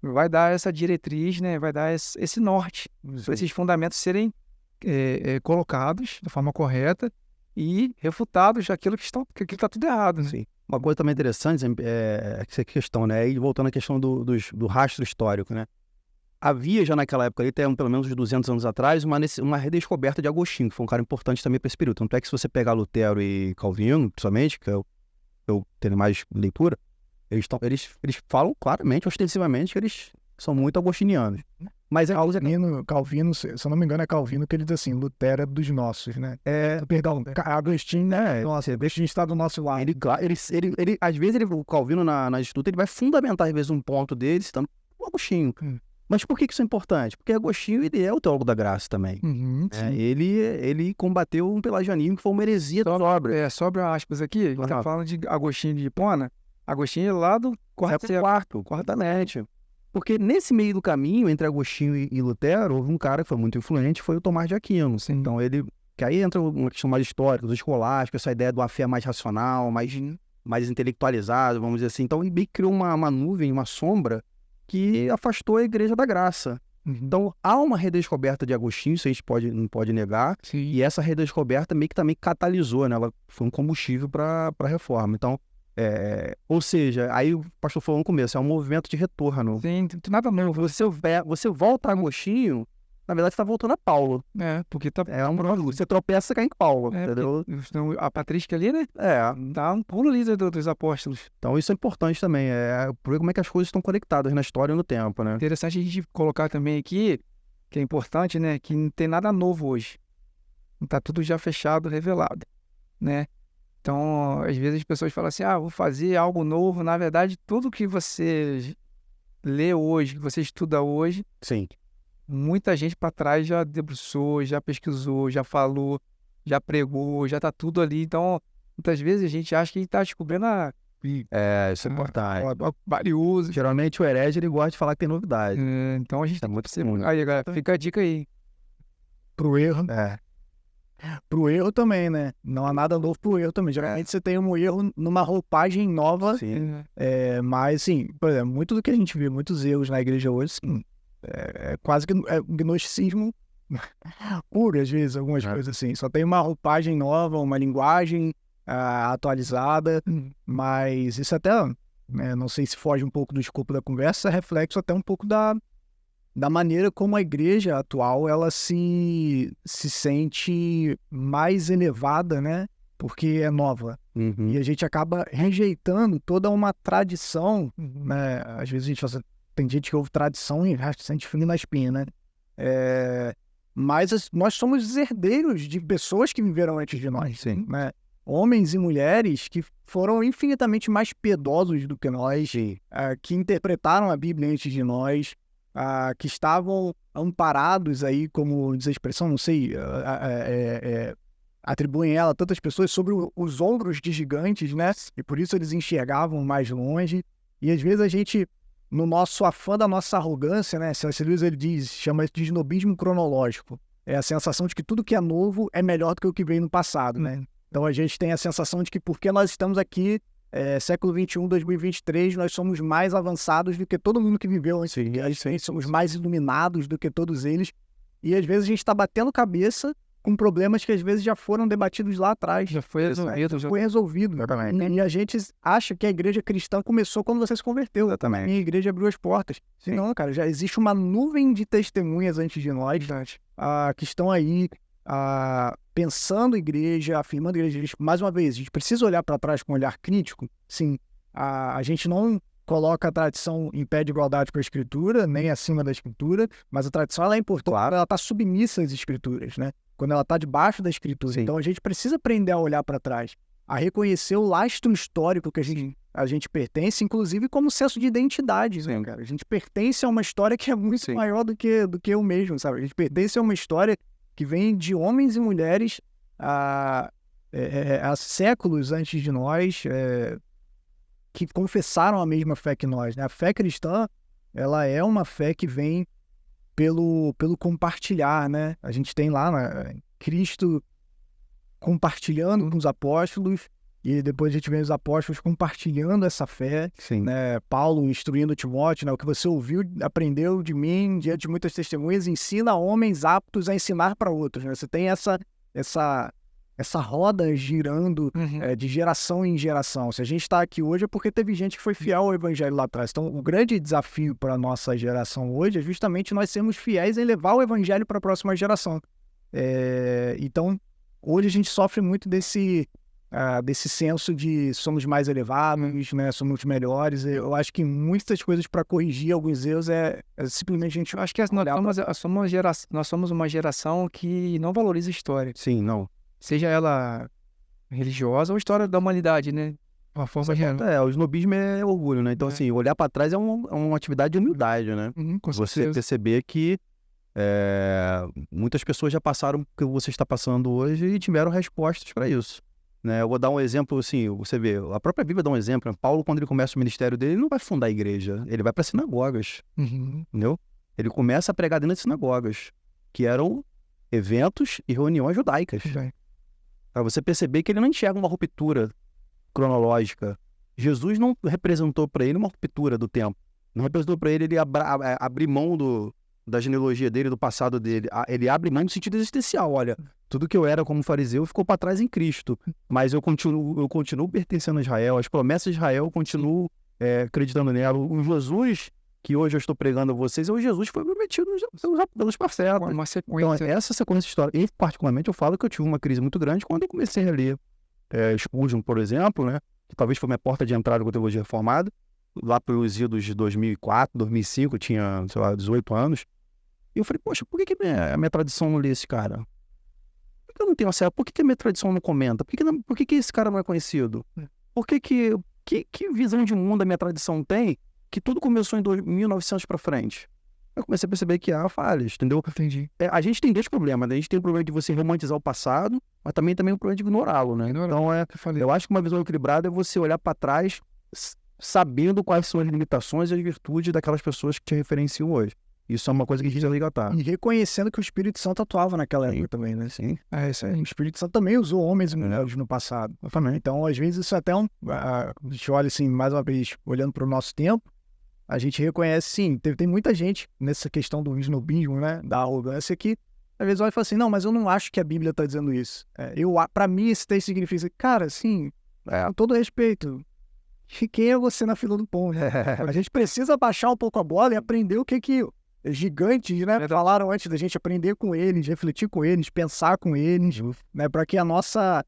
vai dar essa diretriz, né? Vai dar esse norte para esses fundamentos serem colocados da forma correta e refutados aquilo que está tudo errado, né? Sim. Uma coisa também interessante é essa questão, né? E voltando à questão do rastro histórico, né? Havia já naquela época, ali, até pelo menos uns 200 anos atrás, uma redescoberta de Agostinho, que foi um cara importante também para esse período. Tanto é que se você pegar Lutero e Calvino, principalmente, que eu tenho mais leitura, eles falam claramente, ostensivamente, que eles são muito agostinianos. Mas Calvino, se eu não me engano, é Calvino que ele diz assim: Lutero é dos nossos, né? Perdão, Agostinho, né? Nossa, Agostinho está do nosso lado. às vezes, o Calvino, na estudo, ele vai fundamentar, às vezes, um ponto dele, citando o Agostinho. Mas por que isso é importante? Porque Agostinho, ele é o teólogo da graça também. Ele combateu um pelagianismo que foi uma heresia da obra. Sobre aspas aqui, a gente tá falando de Agostinho de Hipona. Agostinho é lá do Quartamente. Porque nesse meio do caminho, entre Agostinho e Lutero, houve um cara que foi muito influente, foi o Tomás de Aquino. Então que aí entra uma questão mais histórica, dos escolásticos, essa ideia de uma fé mais racional, mais intelectualizada, vamos dizer assim. Então ele meio que criou uma nuvem, uma sombra, que afastou a Igreja da Graça. Então, há uma redescoberta de Agostinho, isso a gente não pode negar, e essa redescoberta meio que também catalisou, né? Ela foi um combustível para a reforma. Então, ou seja, aí o pastor falou no começo, é um movimento de retorno. Sim, nada novo. Você volta a Agostinho, na verdade você está voltando a Paulo. Porque você tropeça, você cai em Paulo, entendeu? Então, a patrística ali, né? Dá um pulo ali dos apóstolos. Então isso é importante também, ver como é que as coisas estão conectadas na história e no tempo, né? Interessante a gente colocar também aqui, que é importante, né? Que não tem nada novo hoje. Tá tudo já fechado, revelado, né? Então, às vezes as pessoas falam assim, vou fazer algo novo. Na verdade, tudo que você lê hoje, que você estuda hoje, sim, muita gente para trás já debruçou, já pesquisou, já falou, já pregou, já tá tudo ali. Então, muitas vezes a gente acha que está descobrindo isso é importante. Valioso. Geralmente o herege, ele gosta de falar que tem novidade. Então a gente tem muito que... Aí, galera, fica a dica aí. Pro erro. Pro erro também, né? Não há nada novo pro erro também. Geralmente você tem um erro numa roupagem nova. Sim. Mas, assim, por exemplo, muito do que a gente vê, muitos erros na igreja hoje, assim, quase que um gnosticismo puro, às vezes, algumas coisas assim. Só tem uma roupagem nova, uma linguagem atualizada, mas isso até, não sei se foge um pouco do escopo da conversa, é reflexo até um pouco da maneira como a igreja atual ela se sente mais elevada, né? Porque é nova. E a gente acaba rejeitando toda uma tradição, né? Às vezes a gente fala, tem gente que ouve tradição e sente frio na espinha, né? Mas nós somos herdeiros de pessoas que viveram antes de nós, né? Homens e mulheres que foram infinitamente mais piedosos do que nós, que interpretaram a Bíblia antes de nós, que estavam amparados aí, como diz a expressão, não sei, atribuem ela a tantas pessoas sobre os ombros de gigantes, né? E por isso eles enxergavam mais longe. E às vezes a gente, no nosso afã da nossa arrogância, né? C.S. Lewis, ele chama isso de snobismo cronológico. É a sensação de que tudo que é novo é melhor do que o que veio no passado, né? Então a gente tem a sensação de que porque nós estamos aqui, século XXI, 2023, nós somos mais avançados do que todo mundo que viveu antes. Somos mais iluminados do que todos eles. E às vezes a gente está batendo cabeça com problemas que às vezes já foram debatidos lá atrás. Já foi resolvido. Foi resolvido. E a gente acha que a igreja cristã começou quando você se converteu. E a igreja abriu as portas. Não, cara, já existe uma nuvem de testemunhas antes de nós que estão aí pensando igreja, afirmando igreja. Mais uma vez, a gente precisa olhar para trás com um olhar crítico. Sim, a gente não coloca a tradição em pé de igualdade com a escritura, nem acima da escritura, mas a tradição ela é importante, ela está submissa às escrituras, né? Quando ela está debaixo da escritura. Sim. Então a gente precisa aprender a olhar para trás, a reconhecer o lastro histórico que a gente pertence, inclusive como senso de identidade, né, cara? A gente pertence a uma história que é muito maior do que eu mesmo, sabe? A gente pertence a uma história que vem de homens e mulheres há séculos antes de nós, que confessaram a mesma fé que nós, né? A fé cristã, ela é uma fé que vem pelo compartilhar, né? A gente tem lá Cristo compartilhando com os apóstolos, e depois a gente vê os apóstolos compartilhando essa fé, né? Paulo instruindo Timóteo, né? O que você ouviu, aprendeu de mim, diante de muitas testemunhas, ensina homens aptos a ensinar para outros, né? Você tem essa roda girando de geração em geração. Se a gente está aqui hoje é porque teve gente que foi fiel ao evangelho lá atrás. Então, o grande desafio para a nossa geração hoje é justamente nós sermos fiéis em levar o evangelho para a próxima geração. Então, hoje a gente sofre muito desse senso de somos mais elevados, né? Somos melhores. Eu acho que muitas coisas para corrigir alguns erros é simplesmente a gente... Eu acho que nós somos uma geração que não valoriza a história. Sim, não. Seja ela religiosa ou história da humanidade, né? Uma forma geral. O snobismo é orgulho, né? Então, assim, olhar para trás é uma atividade de humildade, né? Com Você certeza. perceber que muitas pessoas já passaram o que você está passando hoje e tiveram respostas para isso, né? Eu vou dar um exemplo, assim, você vê, a própria Bíblia dá um exemplo, né? Paulo, quando ele começa o ministério dele, ele não vai fundar a igreja, ele vai para sinagogas, entendeu? Ele começa a pregar dentro de sinagogas, que eram eventos e reuniões judaicas. Para você perceber que ele não enxerga uma ruptura cronológica. Jesus não representou para ele uma ruptura do tempo. Não representou para ele abrir mão da genealogia dele, do passado dele. Ele abre mão no sentido existencial. Olha, tudo que eu era como fariseu ficou para trás em Cristo. Mas eu continuo pertencendo a Israel. As promessas de Israel eu continuo acreditando nela. O Jesus que hoje eu estou pregando a vocês é o Jesus que foi prometido pelos parceiros. Uma sequência. Então, essa sequência histórica, e particularmente eu falo que eu tive uma crise muito grande quando eu comecei a ler Spurgeon, por exemplo, né, que talvez foi minha porta de entrada com a teologia reformada, lá pelos idos de 2004, 2005, eu tinha, sei lá, 18 anos, e eu falei, poxa, por que a minha tradição não lê esse cara? Por que eu não tenho acesso? Por que a minha tradição não comenta? Por que esse cara não é conhecido? Por que visão de mundo a minha tradição tem que tudo começou em 1900 para frente? Eu comecei a perceber que há falhas, entendeu? Entendi. A gente tem dois problemas, né? A gente tem o problema de você romantizar o passado, mas também o problema de ignorá-lo, né? Então, eu acho que uma visão equilibrada é você olhar para trás sabendo quais são as limitações e as virtudes daquelas pessoas que te referenciam hoje. Isso é uma coisa que a gente tem que resgatar. E reconhecendo que o Espírito Santo atuava naquela época também, né? Sim. Isso aí. O Espírito Santo também usou homens e mulheres no passado. Então, às vezes, isso é até a gente olha assim, mais uma vez, olhando para o nosso tempo, a gente reconhece, sim, tem muita gente nessa questão do snobismo, né, da arrogância, que às vezes olha e fala assim, não, mas eu não acho que a Bíblia está dizendo isso. Para mim esse texto significa, cara, assim, com todo respeito, quem é você na fila do pão? A gente precisa baixar um pouco a bola e aprender o que gigantes, né, falaram antes da gente, aprender com eles, refletir com eles, pensar com eles, né, para que a nossa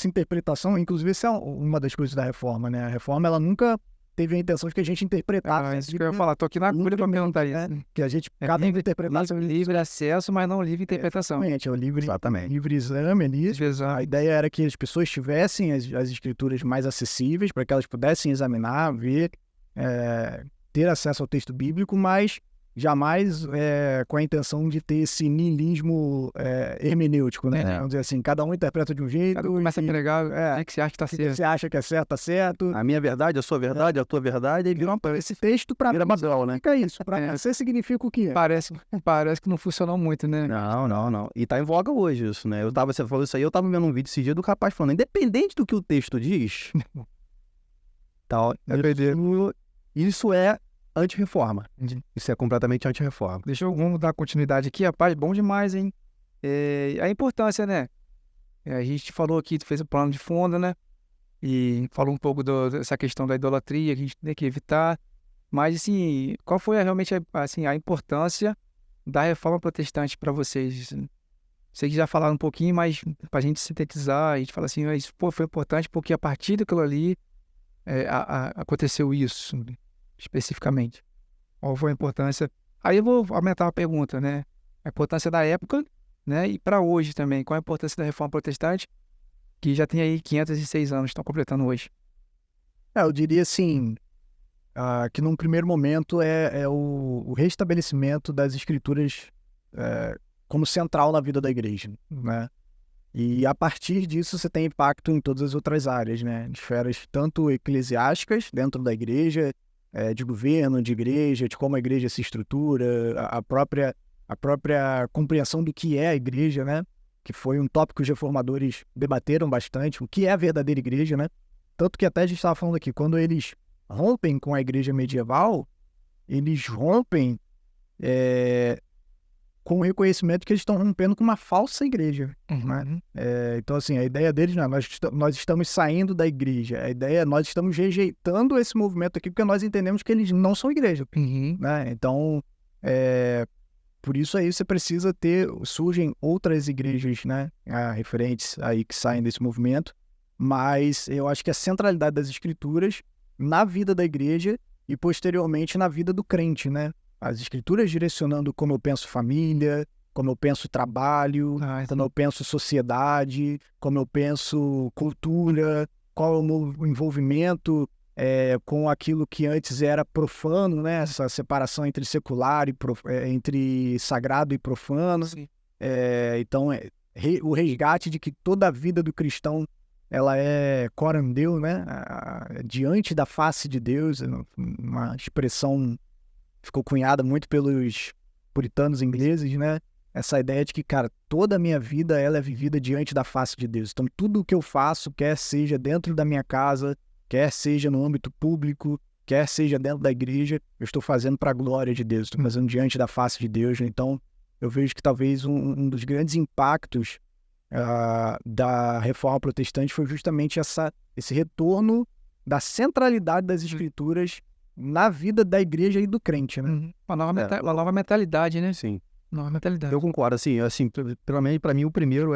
interpretação, inclusive essa é uma das coisas da reforma, né, a reforma ela nunca teve a intenção de que a gente interpretasse. Isso que eu ia falar, tô aqui na agulha para perguntar isso. Né? Que a gente, cada um interpretasse. Livre acesso, mas não livre interpretação. Exatamente, é o livre exame ali. A ideia era que as pessoas tivessem as escrituras mais acessíveis, para que elas pudessem examinar, ver, ter acesso ao texto bíblico, mas jamais com a intenção de ter esse niilismo hermenêutico, né? Vamos dizer assim, cada um interpreta de um jeito. Cada um começa a pregar o que você acha que está certo. Você acha que é certo, tá certo. A minha verdade, a sua verdade, a tua verdade, e vira esse texto para vira Babel, né? Fica isso. Para você significa o quê? Parece que não funcionou muito, né? Não. E tá em voga hoje isso, né? Você falou isso aí, eu tava vendo um vídeo esse dia do rapaz falando, independente do que o texto diz, isso é anti-reforma. Isso é completamente anti-reforma. Vamos dar continuidade aqui, rapaz, bom demais, hein? A importância, né? A gente falou aqui, fez o plano de fundo, né? E falou um pouco dessa questão da idolatria, que a gente tem que evitar. Mas, assim, qual foi realmente a importância da reforma protestante para vocês? Sei que já falaram um pouquinho, mas para a gente sintetizar, a gente fala assim, isso foi importante porque a partir daquilo ali aconteceu isso, especificamente. Qual foi a importância? Aí eu vou aumentar a pergunta, né? A importância da época, né? E para hoje também. Qual a importância da Reforma Protestante, que já tem aí 506 anos, estão completando hoje? Eu diria assim, que num primeiro momento é o restabelecimento das escrituras como central na vida da igreja, né? E a partir disso você tem impacto em todas as outras áreas, né? Esferas tanto eclesiásticas dentro da igreja, de governo, de igreja, de como a igreja se estrutura, a própria compreensão do que é a igreja, né? Que foi um tópico que os reformadores debateram bastante, o que é a verdadeira igreja, né? Tanto que até a gente estava falando aqui, quando eles rompem com a igreja medieval, eles rompem com o reconhecimento que eles estão rompendo com uma falsa igreja. Né? Então, assim, a ideia deles não é nós estamos saindo da igreja. A ideia é nós estamos rejeitando esse movimento aqui porque nós entendemos que eles não são igreja. Né? Então, por isso aí você precisa surgem outras igrejas, né, referentes aí que saem desse movimento, mas eu acho que a centralidade das escrituras na vida da igreja e posteriormente na vida do crente, né? As escrituras direcionando como eu penso família, como eu penso trabalho, como eu penso sociedade, como eu penso cultura, qual é o meu envolvimento com aquilo que antes era profano, né? Essa separação entre secular e entre sagrado e profano. Então, o resgate de que toda a vida do cristão ela é coram Deo, né? Diante da face de Deus, uma expressão ficou cunhada muito pelos puritanos ingleses, né? Essa ideia de que, cara, toda a minha vida ela é vivida diante da face de Deus. Então, tudo o que eu faço, quer seja dentro da minha casa, quer seja no âmbito público, quer seja dentro da igreja, eu estou fazendo para a glória de Deus, estou fazendo diante da face de Deus. Então, eu vejo que talvez um dos grandes impactos da Reforma Protestante foi justamente esse retorno da centralidade das Escrituras na vida da igreja e do crente, né? Uma nova mentalidade, né? Sim. Nova mentalidade. Eu concordo, assim, para mim o primeiro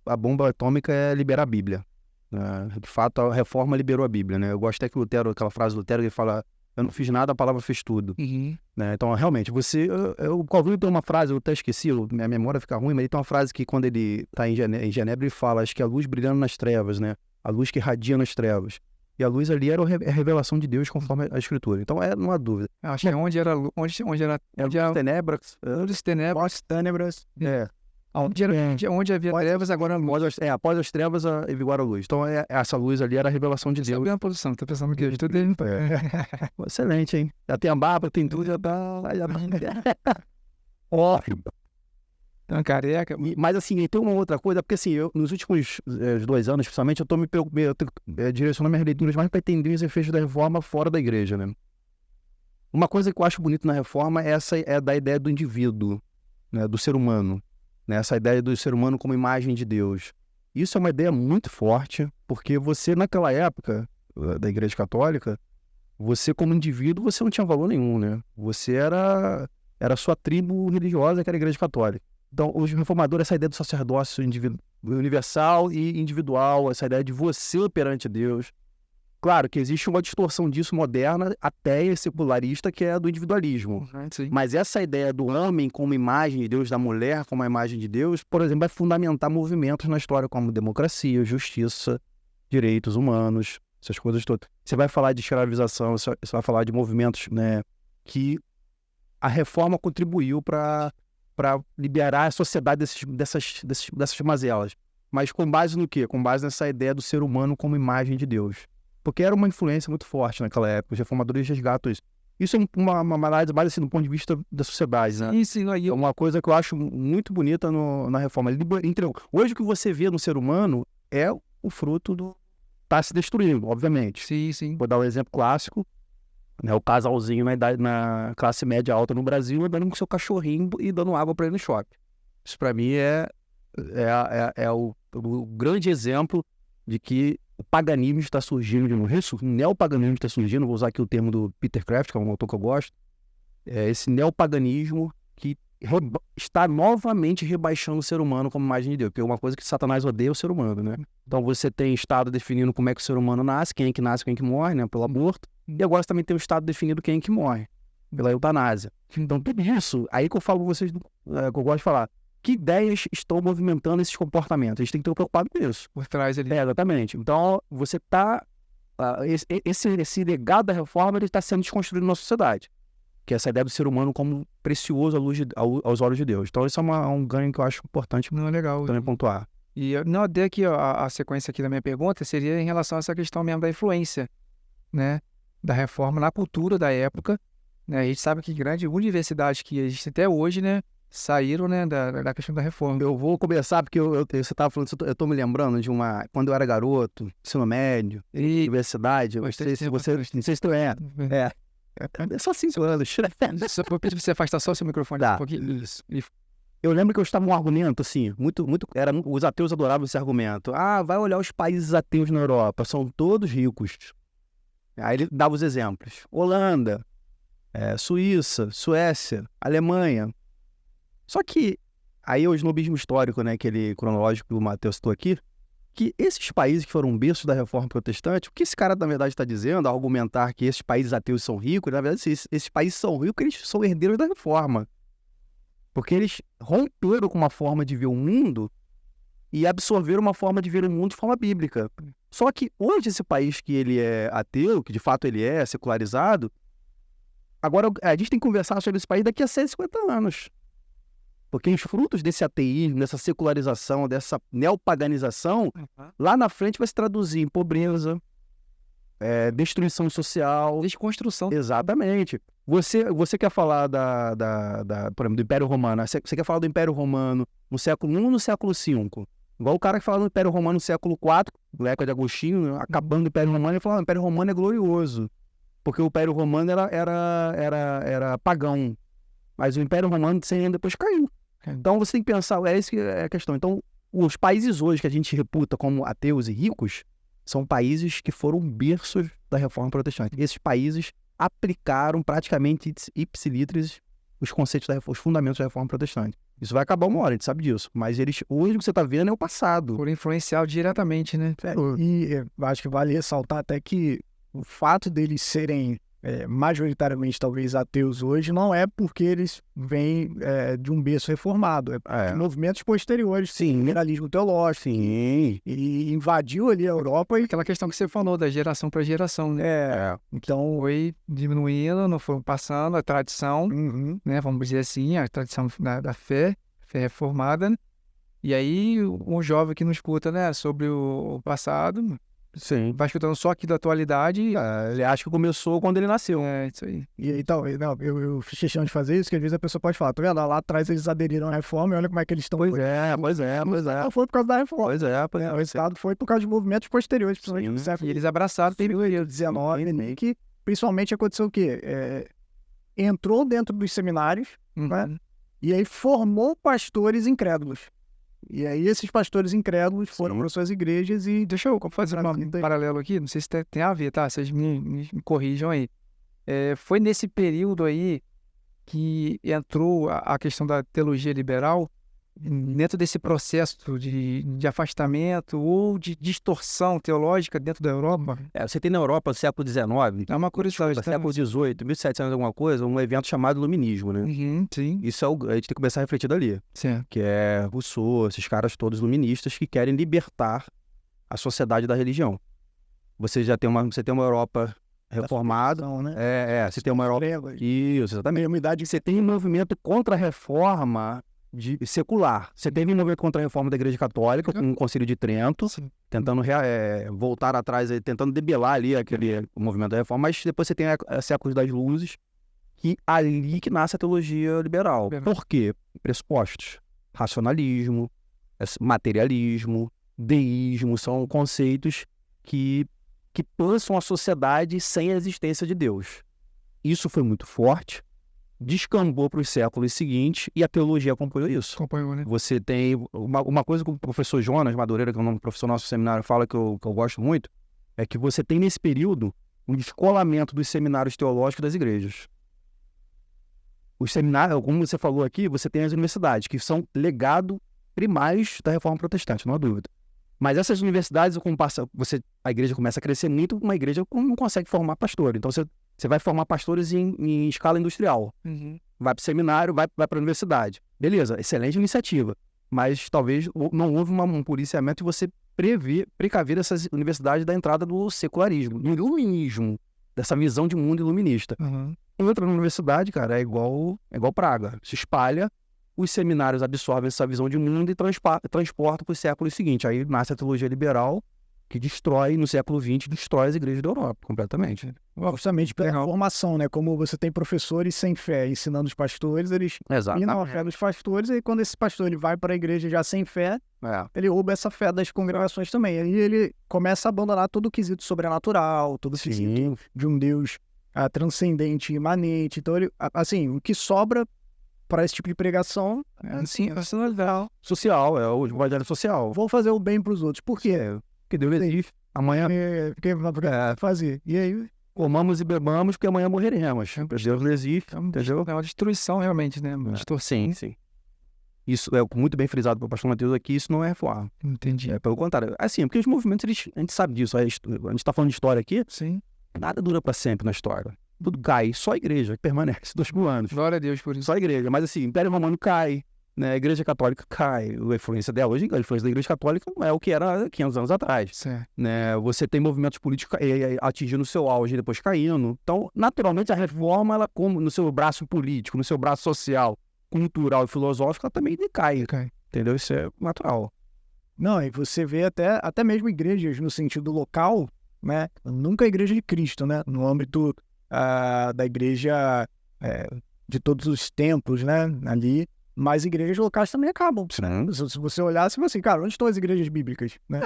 a bomba atômica é liberar a Bíblia. De fato, a reforma liberou a Bíblia, né? Eu gosto até que Lutero, aquela frase do Lutero, ele fala, eu não fiz nada, a palavra fez tudo. Né? Então, realmente, o Calvino tem uma frase, eu até esqueci, minha memória fica ruim, mas ele tem uma frase que quando ele está em Genebra, ele fala, acho que a luz brilhando nas trevas, né? A luz que irradia nas trevas. E a luz ali era a revelação de Deus conforme a Escritura. Então, não há dúvida. Eu acho que onde era tenebras. Tenebras. Onde havia trevas, agora a luz. Após as trevas, vigora a luz. Então, essa luz ali era a revelação de Deus. Sabe a posição, tô pensando que tudo dele. Excelente, hein? Já tem a Bárbara, tem tudo, já tá... Então, careca. Mas assim, tem uma outra coisa, porque assim, eu, nos últimos 2 anos, principalmente, eu tô direcionando minhas leituras mais para entender os efeitos da reforma fora da igreja, né? Uma coisa que eu acho bonito na reforma é da ideia do indivíduo, né? Do ser humano, né? Essa ideia do ser humano como imagem de Deus. Isso é uma ideia muito forte, porque você, naquela época da igreja católica, você como indivíduo, você não tinha valor nenhum, né? Você era a sua tribo religiosa, que era a igreja católica. Então, os reformadores, essa ideia do sacerdócio universal e individual, essa ideia de você perante Deus. Claro que existe uma distorção disso moderna, ateia secularista, que é a do individualismo. Mas essa ideia do homem como imagem de Deus, da mulher como a imagem de Deus, por exemplo, vai fundamentar movimentos na história como democracia, justiça, direitos humanos, essas coisas todas. Você vai falar de escravização, você vai falar de movimentos, né, que a reforma contribuiu para liberar a sociedade dessas mazelas. Mas com base no quê? Com base nessa ideia do ser humano como imagem de Deus. Porque era uma influência muito forte naquela época. Os reformadores resgatam isso. Isso é uma análise mais assim, do ponto de vista da sociedade, né? É uma coisa que eu acho muito bonita na reforma. Hoje o que você vê no ser humano é o fruto do... Está se destruindo, obviamente. Sim. Vou dar um exemplo clássico. Né, o casalzinho na classe média alta no Brasil andando com seu cachorrinho e dando água para ele no shopping. Isso para mim é o grande exemplo de que o paganismo está surgindo de novo. O neopaganismo está surgindo, vou usar aqui o termo do Peter Kraft, que é um autor que eu gosto. Esse neopaganismo que está novamente rebaixando o ser humano como imagem de Deus, porque é uma coisa que Satanás odeia o ser humano, né? Então você tem Estado definindo como é que o ser humano nasce, quem é que nasce, quem é que morre, né? Pelo aborto. E agora você também tem o Estado definindo quem é que morre, pela eutanásia. Então tudo isso, aí que eu falo com vocês, que eu gosto de falar, que ideias estão movimentando esses comportamentos? A gente tem que estar preocupado com isso. Por trás ali. Exatamente. Então você está... esse legado da reforma ele está sendo desconstruído na sociedade, que é essa ideia do ser humano como precioso aos olhos de Deus. Então isso é um ganho que eu acho importante Não, legal. também pontuar. E não, até aqui ó, a sequência aqui da minha pergunta seria em relação a essa questão mesmo da influência, né, da reforma na cultura da época, né? A gente sabe que grandes universidades que existem até hoje, né, saíram, né, da questão da reforma. Eu vou começar porque você estava falando, eu estou me lembrando de quando eu era garoto, ensino médio, universidade, não sei se tu é. É só 5 anos. Só vou pedir pra você afastar só o seu microfone Tá. um pouquinho. Isso. Eu lembro que eu estava um argumento, assim, os ateus adoravam esse argumento. Vai olhar os países ateus na Europa, são todos ricos. Aí ele dava os exemplos. Holanda, Suíça, Suécia, Alemanha. Só que, aí o snobismo histórico, né, aquele cronológico que o Matheus citou aqui, que esses países que foram berços da Reforma Protestante, o que esse cara, na verdade, está dizendo, ao argumentar que esses países ateus são ricos, na verdade, esses países são ricos, eles são herdeiros da Reforma. Porque eles romperam com uma forma de ver o mundo e absorveram uma forma de ver o mundo de forma bíblica. Só que hoje esse país que ele é ateu, que de fato ele é secularizado, agora a gente tem que conversar sobre esse país daqui a 150 anos. Porque os frutos desse ateísmo, dessa secularização, dessa neopaganização, lá na frente vai se traduzir em pobreza, destruição social. Desconstrução. Exatamente. Você quer falar por exemplo, do Império Romano, você quer falar do Império Romano no século I ou no século V? Igual o cara que fala do Império Romano no século IV, na época de Agostinho, acabando o Império Romano, ele fala, o Império Romano é glorioso, porque o Império Romano era pagão, mas o Império Romano depois caiu. Então você tem que pensar, isso que é a questão. Então, os países hoje que a gente reputa como ateus e ricos são países que foram berços da Reforma Protestante. Esses países aplicaram praticamente ipsilitris os conceitos os fundamentos da Reforma Protestante. Isso vai acabar uma hora, a gente sabe disso. Mas hoje o que você está vendo é o passado. Por influenciar diretamente, né? E acho que vale ressaltar até que o fato deles serem majoritariamente talvez ateus hoje não é porque eles vêm de um berço reformado, de movimentos posteriores, Sim. liberalismo teológico, Sim. e invadiu ali a Europa e Aquela questão que você falou, da geração para geração, né? então Foi diminuindo, não foi passando a tradição, né? Vamos dizer assim, a tradição da fé reformada, né? E aí, um jovem que não escuta, né, sobre o passado, Sim. vai escutando só aqui da atualidade. Ele acha que começou quando ele nasceu. É, isso aí. E então, eu fiz questão de fazer isso, que às vezes a pessoa pode falar, tá vendo? Lá atrás eles aderiram à reforma e olha como é que eles estão. Pois é. Não foi por causa da reforma. Pois é. O resultado foi por causa de movimentos posteriores, principalmente no século E eles abraçaram o período XIX, que principalmente aconteceu o quê? Entrou dentro dos seminários, né? E aí formou pastores incrédulos. E aí esses pastores incrédulos foram para suas igrejas e... Deixa eu fazer um paralelo aqui, não sei se tem a ver, tá? Vocês me corrijam aí. Foi nesse período aí que entrou a questão da teologia liberal, dentro desse processo de afastamento ou de distorção teológica dentro da Europa. Você tem na Europa, no século XIX, É uma curiosidade. no século XVIII, 1700 alguma coisa, um evento chamado Iluminismo, né? Sim. Isso a gente tem que começar a refletir dali. Certo. Que é Rousseau, esses caras todos iluministas que querem libertar a sociedade da religião. Você tem uma Europa reformada, né? você tem uma Europa... Isso, exatamente. Você tem um movimento contra a reforma secular. Você teve um movimento contra a reforma da Igreja Católica, com o Concílio de Trento, tentando voltar atrás, tentando debelar ali o movimento da reforma, mas depois você tem a Séculos das Luzes, ali que nasce a teologia liberal. Por quê? Pressupostos. Racionalismo, materialismo, deísmo, são conceitos que pensam a sociedade sem a existência de Deus. Isso foi muito forte, descambou para os séculos seguintes e a teologia acompanhou isso. Acompanhou, né? Você tem uma coisa que o professor Jonas Madureira, que é um professor do nosso seminário, fala que eu gosto muito, é que você tem nesse período um descolamento dos seminários teológicos das igrejas. Os seminários, como você falou aqui, você tem as universidades, que são legado primários da Reforma Protestante, não há dúvida. Mas essas universidades, a igreja começa a crescer muito, uma igreja não consegue formar pastor. Então, você vai formar pastores em escala industrial. Vai para o seminário, vai para a universidade. Beleza, excelente iniciativa. Mas talvez não houve um policiamento de você precaver essas universidades da entrada do secularismo, do iluminismo, dessa visão de mundo iluminista. Entra na universidade, cara, é igual praga. Se espalha, os seminários absorvem essa visão de mundo e transportam para o século seguinte. Aí nasce a teologia liberal, que destrói, no século XX, destrói as igrejas da Europa completamente. Justamente pela formação, né? Como você tem professores sem fé ensinando os pastores, eles minam a fé dos pastores, e quando esse pastor ele vai para a igreja já sem fé, ele rouba essa fé das congregações também. Aí ele começa a abandonar todo o quesito sobrenatural, todo o quesito de um Deus transcendente, imanente. Então, assim, o que sobra para esse tipo de pregação social, é o evangelho social. Vou fazer o bem para os outros. Por quê? Porque Deus existe. Amanhã fazer. E aí? Comamos e bebamos, porque amanhã morreremos. Deus não existe, entendeu? É uma destruição, realmente, né? Sim. Isso é muito bem frisado pelo pastor Mateus aqui, isso não é reforma. Entendi. É pelo contrário. Assim, porque os movimentos, a gente sabe disso. A gente está falando de história aqui. Sim. Nada dura para sempre na história. Tudo cai. Só a igreja que permanece 2000 anos. Glória a Deus por isso. Só a igreja. Mas assim, o Império Romano cai. Né? A Igreja Católica cai. A influência dela hoje, a influência da Igreja Católica não é o que era 500 anos atrás. Certo. Né? Você tem movimentos políticos atingindo o seu auge e depois caindo. Então, naturalmente, a reforma, ela, como no seu braço político, no seu braço social, cultural e filosófico, ela também decai. Entendeu? Isso é natural. Não, e você vê até mesmo igrejas no sentido local, né? Nunca a Igreja de Cristo, né? No âmbito da igreja de todos os tempos, né? Ali. Mas igrejas locais também acabam. Se você olhar, você vai assim, cara, onde estão as igrejas bíblicas? Né?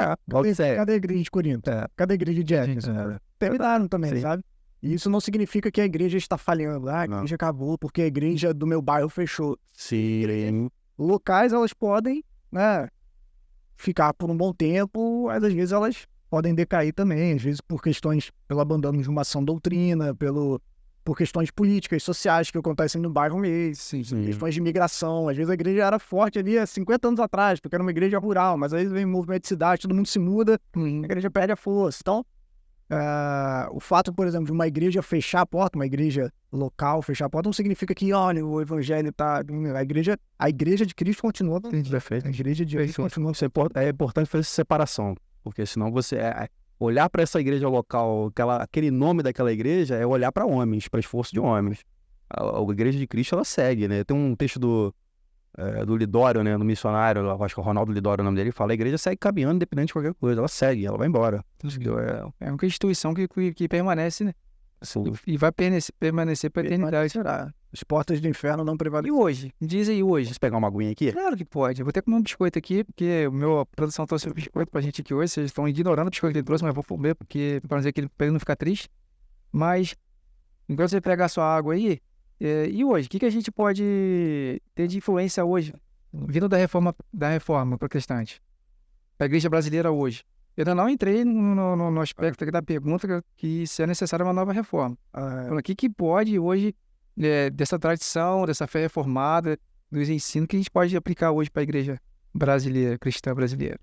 Cadê a igreja de Corinto? Cadê a igreja de Éfeso? Terminaram também, sabe? E isso não significa que a igreja está falhando. A igreja acabou porque a igreja do meu bairro fechou. Sim. Locais, elas podem, né, ficar por um bom tempo, mas às vezes elas podem decair também. Às vezes pelo abandono de uma sã doutrina, por questões políticas, sociais que acontecem no bairro mesmo, questões de imigração. Às vezes a igreja era forte ali há 50 anos atrás, porque era uma igreja rural, mas aí vem o movimento de cidade, todo mundo se muda, a igreja perde a força. Então, o fato, por exemplo, de uma igreja fechar a porta, uma igreja local fechar a porta, não significa que, olha, o evangelho está... A igreja de Cristo continua... Perfeito. A igreja de Cristo continua... É importante fazer essa separação, porque senão você... olhar para essa igreja local, aquele nome daquela igreja é olhar para homens, para esforço de homens. A igreja de Cristo, ela segue, né? Tem um texto do Lidório, né? Do missionário, acho que é o Ronaldo Lidório, o nome dele, fala: a igreja segue caminhando independente de qualquer coisa. Ela segue, ela vai embora. É uma instituição que permanece, né? E vai permanecer para a eternidade. As portas do inferno não prevalecem. E hoje? Diz aí hoje. Posso pegar uma aguinha aqui? Claro que pode. Eu vou até comer um biscoito aqui, porque a produção trouxe um biscoito pra gente aqui hoje. Vocês estão ignorando o biscoito que ele trouxe, mas eu vou comer, porque para não dizer que ele não ficar triste. Mas, enquanto você pegar a sua água aí, e hoje? O que a gente pode ter de influência hoje, vindo da reforma protestante, para a igreja brasileira hoje? Eu ainda não entrei no aspecto aqui da pergunta que se é necessária uma nova reforma. O que pode hoje, dessa tradição, dessa fé reformada, dos ensinos, que a gente pode aplicar hoje para a igreja brasileira, cristã brasileira?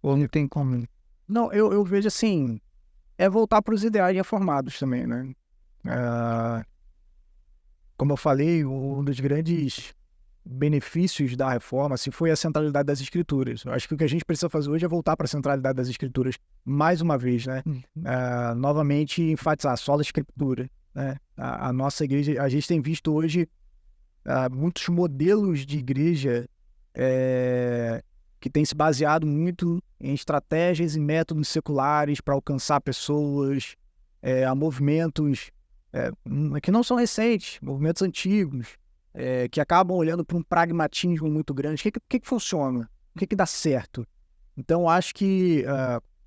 Ou não tem como? Não, eu vejo assim, voltar para os ideais reformados também, né? Como eu falei, um dos grandes benefícios da reforma assim, foi a centralidade das escrituras. Eu acho que o que a gente precisa fazer hoje é voltar para a centralidade das escrituras mais uma vez, né? Novamente enfatizar só a escritura, né? A nossa igreja, a gente tem visto hoje muitos modelos de igreja que têm se baseado muito em estratégias e métodos seculares para alcançar pessoas, a movimentos que não são recentes, movimentos antigos, que acabam olhando para um pragmatismo muito grande. O que funciona? O que dá certo? Então, acho que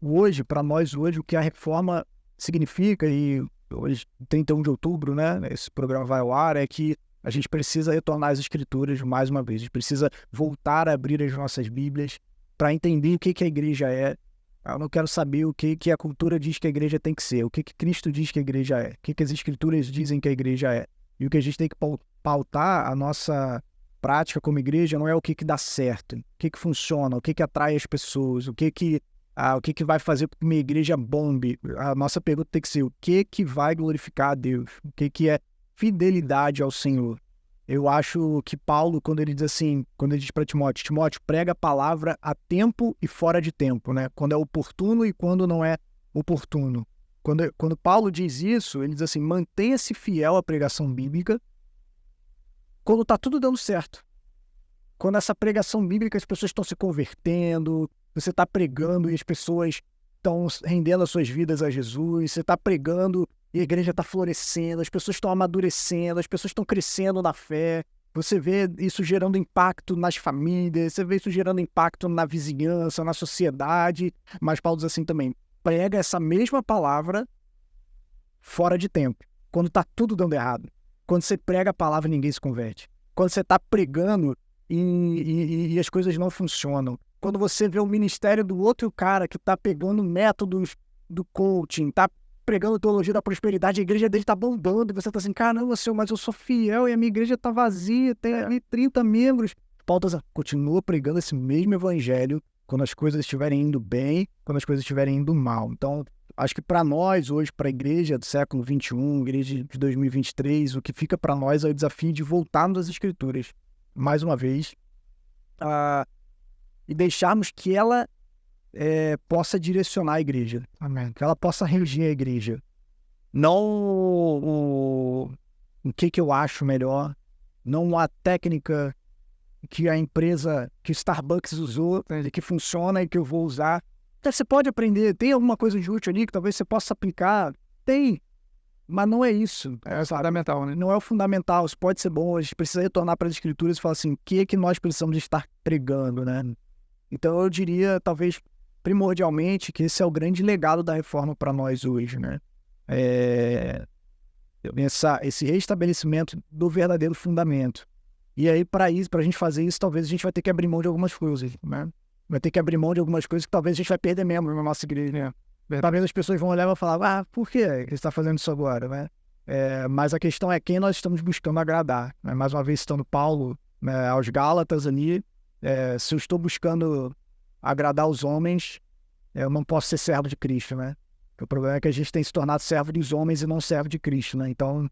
hoje, para nós hoje, o que a reforma significa, e hoje, 31 de outubro, né, esse programa vai ao ar, é que a gente precisa retornar às escrituras mais uma vez. A gente precisa voltar a abrir as nossas Bíblias para entender o que a igreja é. Eu não quero saber o que a cultura diz que a igreja tem que ser, o que Cristo diz que a igreja é, o que as escrituras dizem que a igreja é. E o que a gente tem que pautar a nossa prática como igreja não é o que dá certo, o que funciona, o que atrai as pessoas, o que vai fazer com que uma igreja bombe. A nossa pergunta tem que ser o que vai glorificar a Deus, o que é fidelidade ao Senhor. Eu acho que Paulo, quando ele diz para Timóteo, prega a palavra a tempo e fora de tempo, né? Quando é oportuno e quando não é oportuno. Quando Paulo diz isso, ele diz assim, mantenha-se fiel à pregação bíblica quando está tudo dando certo. Quando essa pregação bíblica as pessoas estão se convertendo, você está pregando e as pessoas estão rendendo as suas vidas a Jesus, você está pregando e a igreja está florescendo, as pessoas estão amadurecendo, as pessoas estão crescendo na fé, você vê isso gerando impacto nas famílias, você vê isso gerando impacto na vizinhança, na sociedade, mas Paulo diz assim também, prega essa mesma palavra fora de tempo, quando está tudo dando errado. Quando você prega a palavra, ninguém se converte. Quando você está pregando e as coisas não funcionam. Quando você vê o ministério do outro cara que está pegando métodos do coaching, está pregando teologia da prosperidade, a igreja dele está bombando, e você está assim, caramba, Senhor, mas eu sou fiel e a minha igreja está vazia, tem ali 30 membros. Paulo continua pregando esse mesmo evangelho quando as coisas estiverem indo bem, quando as coisas estiverem indo mal. Então, acho que para nós hoje, para a igreja do século XXI, igreja de 2023, o que fica para nós é o desafio de voltarmos às Escrituras, mais uma vez, e deixarmos que ela possa direcionar a igreja. Amém. Que ela possa reger a igreja. Não o que eu acho melhor, não a técnica que a empresa, que o Starbucks usou, que funciona e que eu vou usar. Então, você pode aprender, tem alguma coisa de útil ali que talvez você possa aplicar, tem, mas não é isso. É fundamental, né? Não é o fundamental, isso pode ser bom, a gente precisa retornar para as Escrituras e falar assim, o que é que nós precisamos estar pregando, né? Então eu diria, talvez, primordialmente, que esse é o grande legado da reforma para nós hoje, né? Esse restabelecimento do verdadeiro fundamento. E aí, para a gente fazer isso, talvez a gente vai ter que abrir mão de algumas coisas, né? Vai ter que abrir mão de algumas coisas que talvez a gente vai perder mesmo na nossa igreja, né? Talvez as pessoas vão olhar e vão falar, por que você está fazendo isso agora, né? Mas a questão é quem nós estamos buscando agradar, né? Mais uma vez citando Paulo, né, aos Gálatas ali, se eu estou buscando agradar os homens, eu não posso ser servo de Cristo, né? O problema é que a gente tem se tornado servo dos homens e não servo de Cristo, né? Então,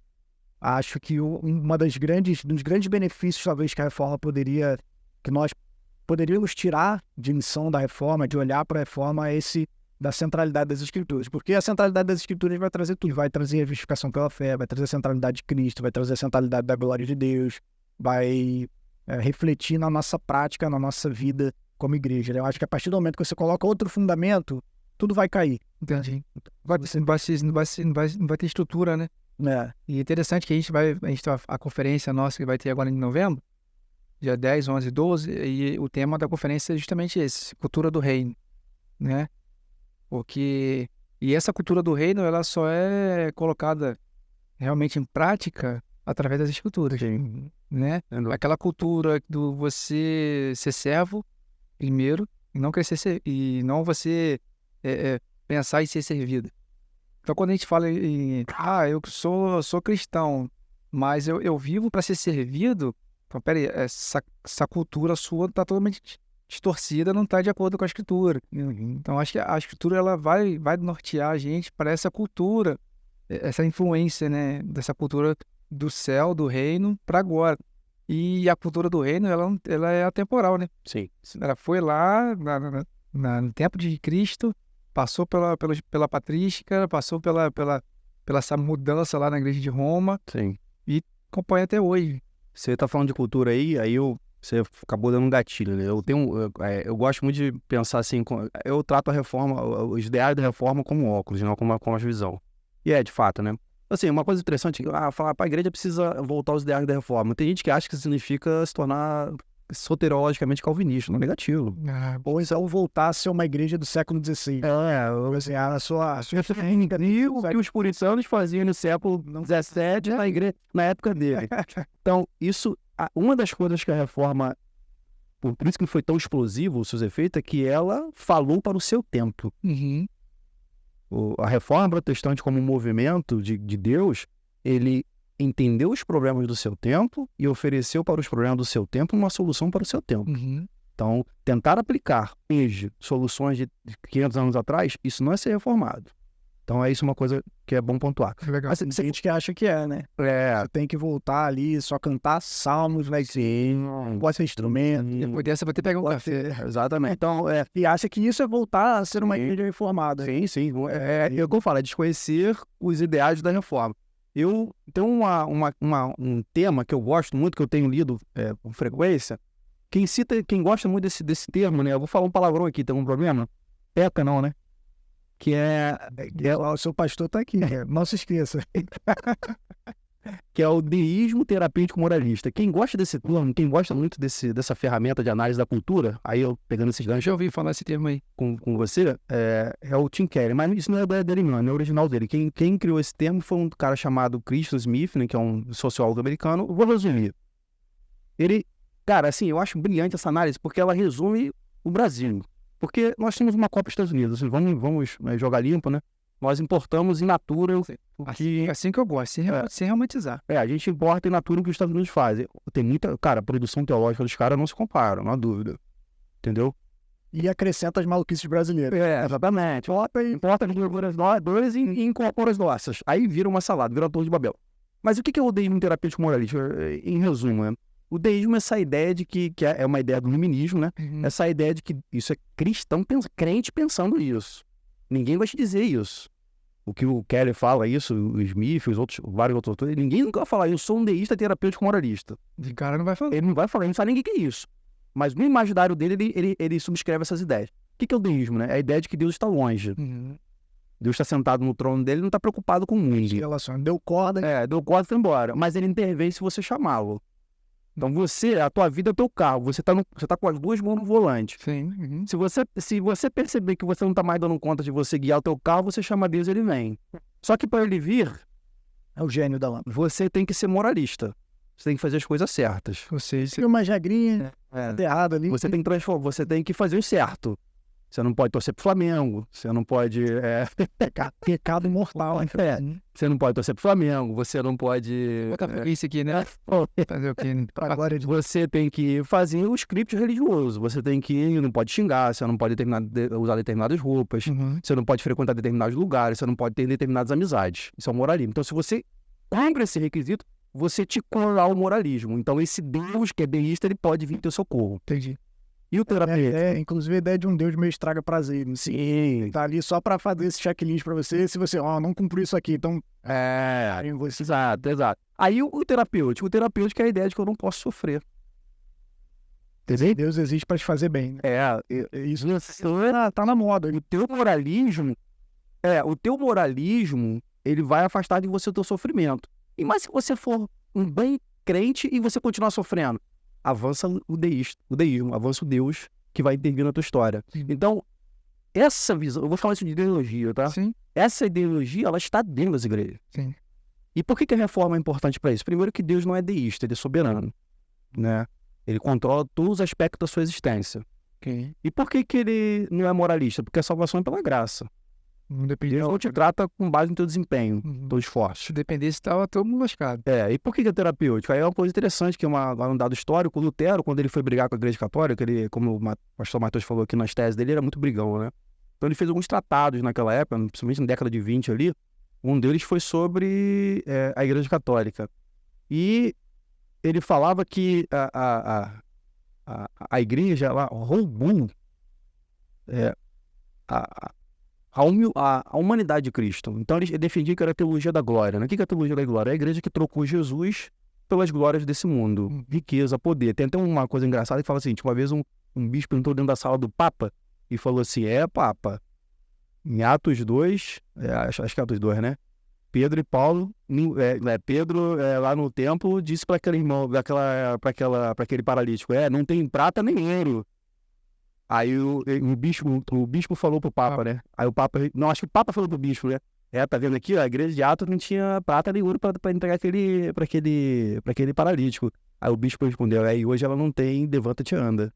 acho que dos grandes benefícios, talvez, que a reforma que nós poderíamos tirar de lição da reforma, de olhar para a reforma, é esse da centralidade das Escrituras. Porque a centralidade das Escrituras vai trazer tudo. Vai trazer a justificação pela fé, vai trazer a centralidade de Cristo, vai trazer a centralidade da glória de Deus, vai refletir na nossa prática, na nossa vida como igreja. Eu acho que a partir do momento que você coloca outro fundamento, tudo vai cair. Entendi. Não vai ter estrutura, né? E é interessante que a gente tem a conferência nossa que vai ter agora em novembro, dia 10, 11 e 12, e o tema da conferência é justamente esse, cultura do reino, né? E essa cultura do reino, ela só é colocada realmente em prática através das escrituras, né? Aquela cultura do você ser servo primeiro, e não crescer e não você pensar em ser servido. Então, quando a gente fala eu sou cristão, mas eu vivo para ser servido, então, peraí, essa cultura sua está totalmente distorcida, não está de acordo com a Escritura. Então, acho que a Escritura ela vai nortear a gente para essa cultura, essa influência, né, dessa cultura do céu, do reino, para agora. E a cultura do reino, ela é atemporal, né? Sim. Ela foi lá no tempo de Cristo, passou pela patrística, passou pela essa mudança lá na igreja de Roma. Sim. E acompanha até hoje. Você tá falando de cultura aí você acabou dando um gatilho, né? Eu gosto muito de pensar assim, eu trato a reforma, os ideais da reforma como óculos, não como a visão. E de fato, né? Assim, uma coisa interessante, falar para a igreja precisa voltar aos ideais da reforma. Tem gente que acha que significa se tornar soteriologicamente calvinista, não é negativo. Ou então voltar a ser uma igreja do século XVI. O que os puritanos faziam no século XVII na época dele. Então, uma das coisas que a reforma, por isso que foi tão explosivo os seus efeitos, é que ela falou para o seu tempo. A reforma protestante como movimento de Deus, ele entendeu os problemas do seu tempo e ofereceu para os problemas do seu tempo uma solução para o seu tempo. Uhum. Então, tentar aplicar hoje soluções de 500 anos atrás, isso não é ser reformado. Então, é isso uma coisa que é bom pontuar. Legal. Mas Tem gente que acha que é, né? é, Tem que voltar ali, só cantar salmos, vai ser. Pode ser instrumento. Depois dessa, vou ter que pegar um Pode café. ser. exatamente. Então, e acha que isso é voltar a ser uma igreja reformada. Sim, sim. É o que eu falo, é desconhecer os ideais da reforma. Eu tenho um tema que eu gosto muito, que eu tenho lido com frequência. Quem gosta muito desse termo, né? Eu vou falar um palavrão aqui, tem algum problema? Peca não, né? Que O seu pastor tá aqui, não se esqueça. que é o deísmo terapêutico moralista. Quem gosta desse termo, quem gosta muito dessa ferramenta de análise da cultura, aí eu pegando esses ganchos Já ouvi falar esse termo aí. com você, é o Tim Keller, mas isso não é dele não, é original dele. Quem criou esse termo foi um cara chamado Christopher Smith, né, que é um sociólogo americano. Eu vou resumir. Ele, cara, assim, eu acho brilhante essa análise, porque ela resume o Brasil. Porque nós temos uma Copa dos Estados Unidos, assim, vamos jogar limpo, né? Nós importamos in natura o que... Assim que eu gosto, sem romantizar. a gente importa in natura o que os Estados Unidos fazem. Tem muita... Cara, a produção teológica dos caras não se compara, não há dúvida. Entendeu? E acrescenta as maluquices brasileiras. Exatamente. Importa as gorduras dois e incorpora as nossas. Aí vira uma salada, vira a Torre de Babel. Mas o que é o deísmo terapêutico moralista? Em resumo, né? O deísmo é essa ideia de que é uma ideia do iluminismo, né? Essa ideia de que isso é cristão, crente pensando isso. Ninguém vai te dizer isso. O que o Keller fala isso, o Smith, vários outros autores, ninguém nunca vai falar, eu sou um deísta terapêutico moralista. O cara não vai falar. Ele não vai falar, ele não sabe nem o que é isso. Mas no imaginário dele, ele subscreve essas ideias. O que é o deísmo, né? É a ideia de que Deus está longe. Deus está sentado no trono dele e não está preocupado com o mundo. Relação. Deu corda. Deu corda e foi embora. Mas ele intervém se você chamá-lo. Então a tua vida é o teu carro. Você tá com as duas mãos no volante. Sim. Se você perceber que você não está mais dando conta de você guiar o teu carro, você chama Deus e ele vem. Só que para ele vir, É o gênio da lâmpada. você tem que ser moralista. Você tem que fazer as coisas certas. Ou seja, Tem uma regrinha errada ali. Você tem que transformar, você tem que fazer o certo. Você não pode torcer pro Flamengo, você não pode... Pecado mortal. Você não pode torcer pro Flamengo, você não pode... botar isso aqui, né? Fazer o quê? Pra glória de Você tem que fazer o script religioso. Você tem que... Não pode xingar, você não pode usar determinadas roupas, você não pode frequentar determinados lugares, você não pode ter determinadas amizades. Isso é o moralismo. Então, se você cumpre esse requisito, você te cola ao moralismo. Então, esse Deus que é deísta, ele pode vir ter socorro. Entendi. E o terapeuta? Inclusive a ideia de um Deus meio estraga prazer. Sim. Tá ali só pra fazer esse checklist pra você. Se você, não cumpriu isso aqui, então... você... Exato. Aí o terapêutico é a ideia de que eu não posso sofrer. Entendeu? Deus existe pra te fazer bem. Né? Isso Tá na moda. o teu moralismo, ele vai afastar de você o teu sofrimento. E mas se você for um bem crente e você continuar sofrendo, avança o deísmo, avança o Deus que vai intervir na tua história. Então, essa visão, eu vou falar isso de ideologia, tá? Sim. Essa ideologia, ela está dentro das igrejas. Sim. E por que a reforma é importante para isso? Primeiro que Deus não é deísta, ele é soberano, né? Ele controla todos os aspectos da sua existência. Ok. E por que ele não é moralista? Porque a salvação é pela graça. Não depende. Deus não te trata com base no teu desempenho, teu esforço. Se dependesse, estava todo mundo lascado. E por que é terapêutico? Aí é uma coisa interessante, que é um dado histórico. O Lutero, quando ele foi brigar com a Igreja Católica, ele, como o pastor Matheus falou aqui nas teses dele, era muito brigão, né? Então ele fez alguns tratados naquela época, principalmente na década de 20 ali. Um deles foi sobre a Igreja Católica. E ele falava que a Igreja, ela roubou a humanidade de Cristo. Então ele defendia que era a teologia da glória, né? O que é a teologia da glória? É a igreja que trocou Jesus pelas glórias desse mundo. Riqueza, poder. Tem até uma coisa engraçada que fala assim, uma vez um bispo entrou dentro da sala do Papa e falou assim, Papa, em Atos 2, acho que é Atos 2, né? Pedro e Paulo, Pedro lá no templo disse para aquele irmão, para aquele paralítico, não tem prata nem ouro. Aí o bispo falou pro Papa, né? Aí o Papa, não, acho que o Papa falou pro bispo, né? Tá vendo aqui, a igreja de Atos não tinha prata nem ouro para entregar para aquele paralítico. Aí o bispo respondeu, e hoje ela não tem, levanta-te e anda.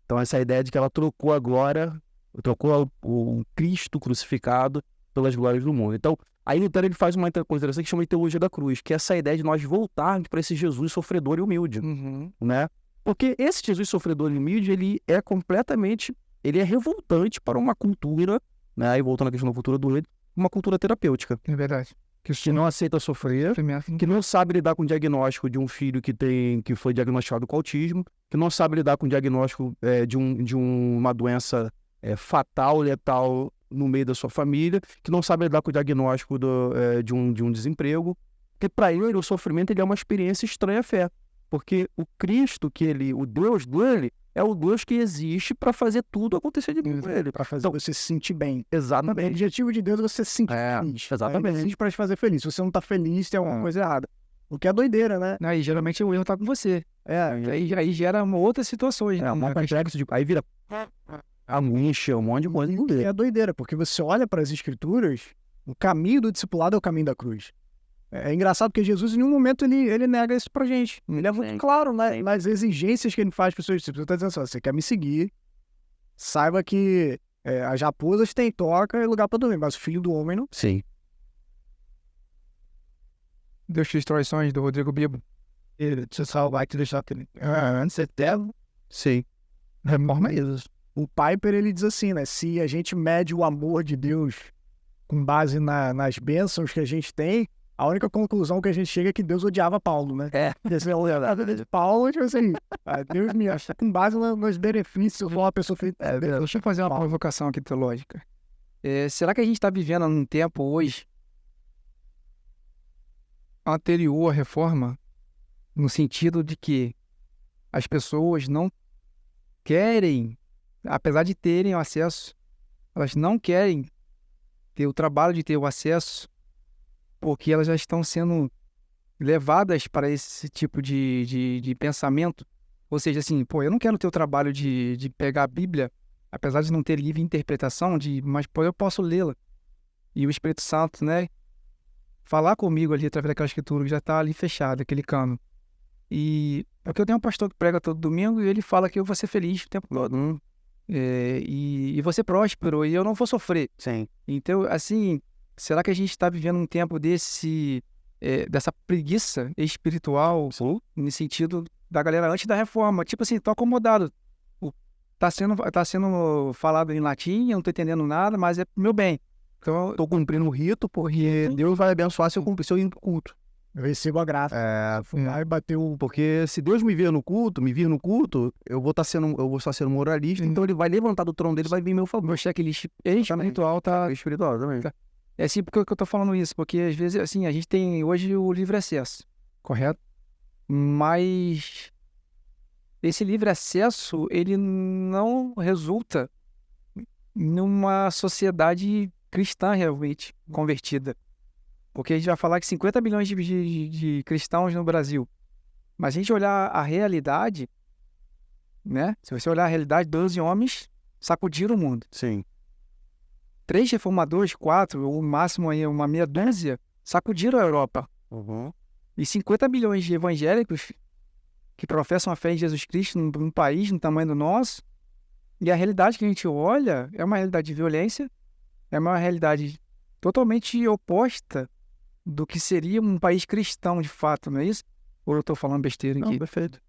Então essa ideia de que ela trocou a glória, trocou o Cristo crucificado pelas glórias do mundo. Então, Aí Lutero ele faz uma coisa interessante que chama de teologia da cruz, que é essa ideia de nós voltarmos para esse Jesus sofredor e humilde, Uhum. né? Porque esse Jesus sofredor e humilde, ele é revoltante para uma cultura, né? Aí voltando à questão da cultura do rei, uma cultura terapêutica, É verdade. que não aceita sofrer, que não sabe lidar com o diagnóstico de um filho que foi diagnosticado com autismo, que não sabe lidar com o diagnóstico de uma doença fatal, letal no meio da sua família, que não sabe lidar com o diagnóstico de um desemprego, porque para ele o sofrimento ele é uma experiência estranha à fé, porque o Cristo o Deus dele é o Deus que existe para fazer tudo acontecer de bem com ele. Para fazer Então, você se sentir bem. O exatamente. objetivo de Deus é você se sentir feliz. Exatamente. Ele existe para te fazer feliz. Se você não tá feliz, tem alguma coisa errada. O que é doideira, né? Aí geralmente o erro tá com você. Aí gera outras situações. É, uma complexo de... Aí vira angústia, um monte de coisa. E é doideira, porque você olha para as escrituras, o caminho do discipulado é o caminho da cruz. É engraçado porque Jesus, em nenhum momento, ele nega isso pra gente. Ele é muito claro, né? Nas exigências que ele faz para os seus discípulos. Ele tá dizendo assim, você quer me seguir, saiba que as raposas têm toca e lugar para dormir, mas o filho do homem não. Sim. Deus te destrói sonhos, do Rodrigo Bibo. Você só vai te deixar antes eterno. Sim. Reforma isso. O Piper, ele diz assim, né? Se a gente mede o amor de Deus com base nas bênçãos que a gente tem, a única conclusão que a gente chega é que Deus odiava Paulo, né? Esse é o Paulo, tipo assim, Deus me acha com base nos benefícios, uma pessoa feliz. Deixa eu fazer uma provocação aqui teológica. Será que a gente está vivendo num tempo hoje anterior à reforma, no sentido de que as pessoas não querem, apesar de terem o acesso, elas não querem ter o trabalho de ter o acesso, porque elas já estão sendo levadas para esse tipo de pensamento. Ou seja, assim, eu não quero ter o trabalho de pegar a Bíblia, apesar de não ter livre interpretação, mas eu posso lê-la. E o Espírito Santo, né, falar comigo ali através daquela escritura que já está ali fechada, aquele cano. E porque eu tenho um pastor que prega todo domingo e ele fala que eu vou ser feliz o tempo todo. E vou ser próspero e eu não vou sofrer. Sim. Então, assim, será que a gente está vivendo um tempo dessa preguiça espiritual, no sentido da galera antes da reforma? Tipo assim, tô acomodado. Tá sendo falado em latim, eu não tô entendendo nada, mas é pro meu bem. Então, Tô cumprindo o rito porque Deus vai abençoar se eu cumprir seu culto. Eu recebo a graça. Fui lá e bateu. Porque se Deus me vir no culto, eu vou estar sendo moralista, então ele vai levantar do trono dele e vai vir em meu favor. meu checklist espiritual tá... Espiritual também. Tá. É assim porque eu tô falando isso, porque às vezes, assim, a gente tem hoje o livre acesso, correto? Mas esse livre acesso, ele não resulta numa sociedade cristã realmente convertida. Porque a gente vai falar que 50 milhões de cristãos no Brasil. Mas se a gente olhar a realidade, né? Se você olhar a realidade, 12 homens sacudiram o mundo. Sim. 3 reformadores, 4, ou no máximo aí uma meia dúzia, sacudiram a Europa. Uhum. E 50 milhões de evangélicos que professam a fé em Jesus Cristo num país no tamanho do nosso. E a realidade que a gente olha é uma realidade de violência, é uma realidade totalmente oposta do que seria um país cristão de fato, não é isso? Ou eu estou falando besteira aqui? Não, perfeito.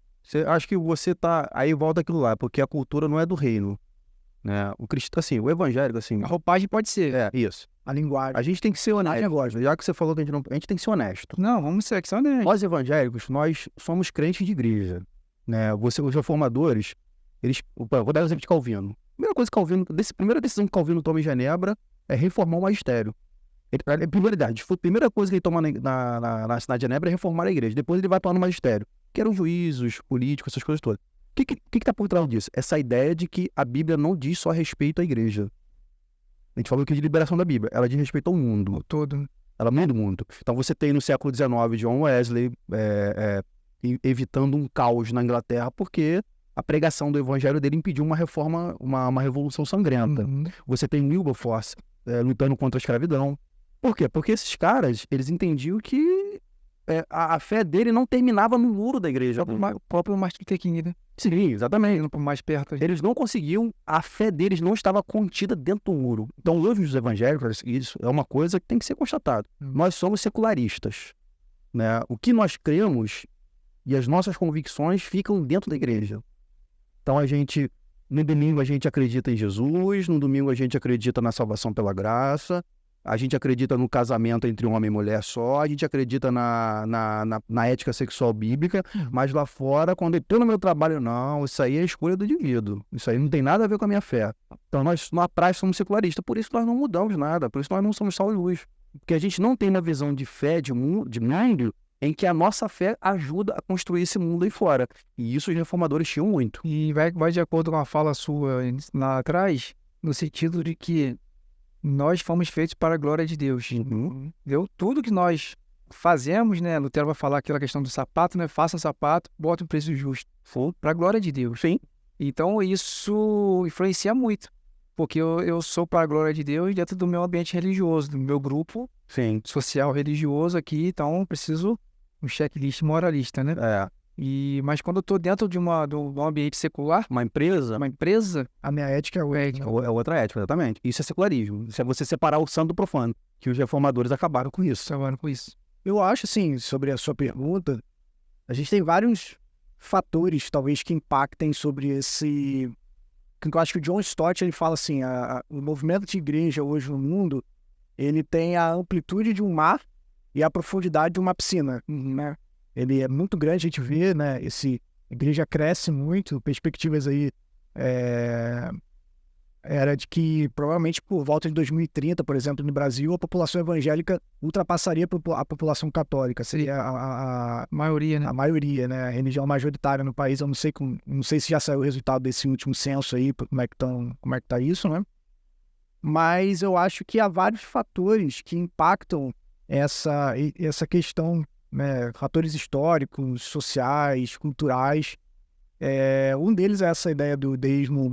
Acho que você tá... Aí volta aquilo lá, porque a cultura não é do reino. Né? O cristão, assim, o evangélico, assim... A roupagem pode ser. Isso. A linguagem. A gente tem que ser honesto agora. Já que você falou que a gente tem que ser honesto. Não, vamos ser que honestos. Nós evangélicos, nós somos crentes de igreja. Né? Os reformadores, vou dar um exemplo de Calvino. Primeira decisão que Calvino toma em Genebra é reformar o magistério. A primeira coisa que ele toma na cidade de Genebra é reformar a igreja. Depois ele vai para o magistério, que eram juízos, políticos, essas coisas todas. O que está por trás disso? Essa ideia de que a Bíblia não diz só respeito à igreja. A gente falou que de liberação da Bíblia, ela diz respeito ao mundo. O todo. Ela muda o mundo. Então você tem no século XIX John Wesley evitando um caos na Inglaterra porque a pregação do evangelho dele impediu uma reforma, uma revolução sangrenta. Uhum. Você tem Wilberforce lutando contra a escravidão. Por quê? Porque esses caras, eles entendiam que a fé dele não terminava no muro da igreja. O próprio Martin Luther King, né? Sim, exatamente. Indo mais perto. Eles não conseguiam, a fé deles não estava contida dentro do muro. Então, os livros evangélicos, isso é uma coisa que tem que ser constatado. Nós somos secularistas, né? O que nós cremos e as nossas convicções ficam dentro da igreja. Então, no domingo a gente acredita em Jesus, no domingo a gente acredita na salvação pela graça, a gente acredita no casamento entre um homem e mulher só, a gente acredita na ética sexual bíblica, mas lá fora, quando eu estou no meu trabalho, não, isso aí é a escolha do indivíduo, isso aí não tem nada a ver com a minha fé. Então nós, na prática, somos secularistas, por isso nós não mudamos nada, por isso nós não somos sal e luz, porque a gente não tem uma visão de fé, de mundo, em que a nossa fé ajuda a construir esse mundo aí fora. E isso os reformadores tinham muito. E vai de acordo com a fala sua lá atrás, no sentido de que nós fomos feitos para a glória de Deus. Entendeu? Tudo que nós fazemos, né? Lutero vai falar aquela questão do sapato, né? Faça sapato, bota um preço justo. Para a glória de Deus. Sim. Então isso influencia muito. Porque eu sou para a glória de Deus dentro do meu ambiente religioso, do meu grupo social religioso aqui. Então preciso um checklist moralista, né? Mas quando eu estou dentro de um ambiente secular, uma empresa, a minha ética é outra. É outra ética, exatamente. Isso é secularismo. Isso é você separar o santo do profano, que os reformadores acabaram com isso. Eu acho, assim, sobre a sua pergunta, a gente tem vários fatores, talvez, que impactem sobre esse... Eu acho que o John Stott, ele fala assim, o movimento de igreja hoje no mundo, ele tem a amplitude de um mar e a profundidade de uma piscina, né? Ele é muito grande, a gente vê, né? A igreja cresce muito, perspectivas aí era de que provavelmente por volta de 2030, por exemplo, no Brasil, a população evangélica ultrapassaria a população católica, seria a maioria, né? A maioria, né? A religião majoritária no país. Eu não sei se já saiu o resultado desse último censo aí, como é que tá isso, né? Mas eu acho que há vários fatores que impactam essa questão, né, fatores históricos, sociais, culturais. Um deles é essa ideia do deísmo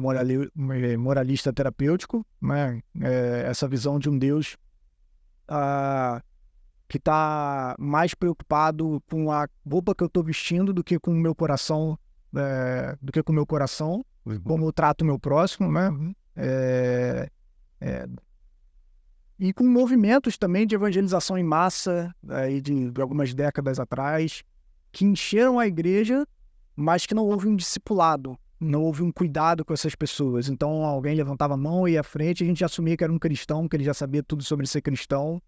moralista terapêutico, né? Essa visão de um Deus que está mais preocupado com a roupa que eu estou vestindo do que com o meu coração, como eu trato o meu próximo, né? E com movimentos também de evangelização em massa, aí de algumas décadas atrás, que encheram a igreja, mas que não houve um discipulado, não houve um cuidado com essas pessoas. Então alguém levantava a mão e ia à frente, a gente assumia que era um cristão, que ele já sabia tudo sobre ser cristão.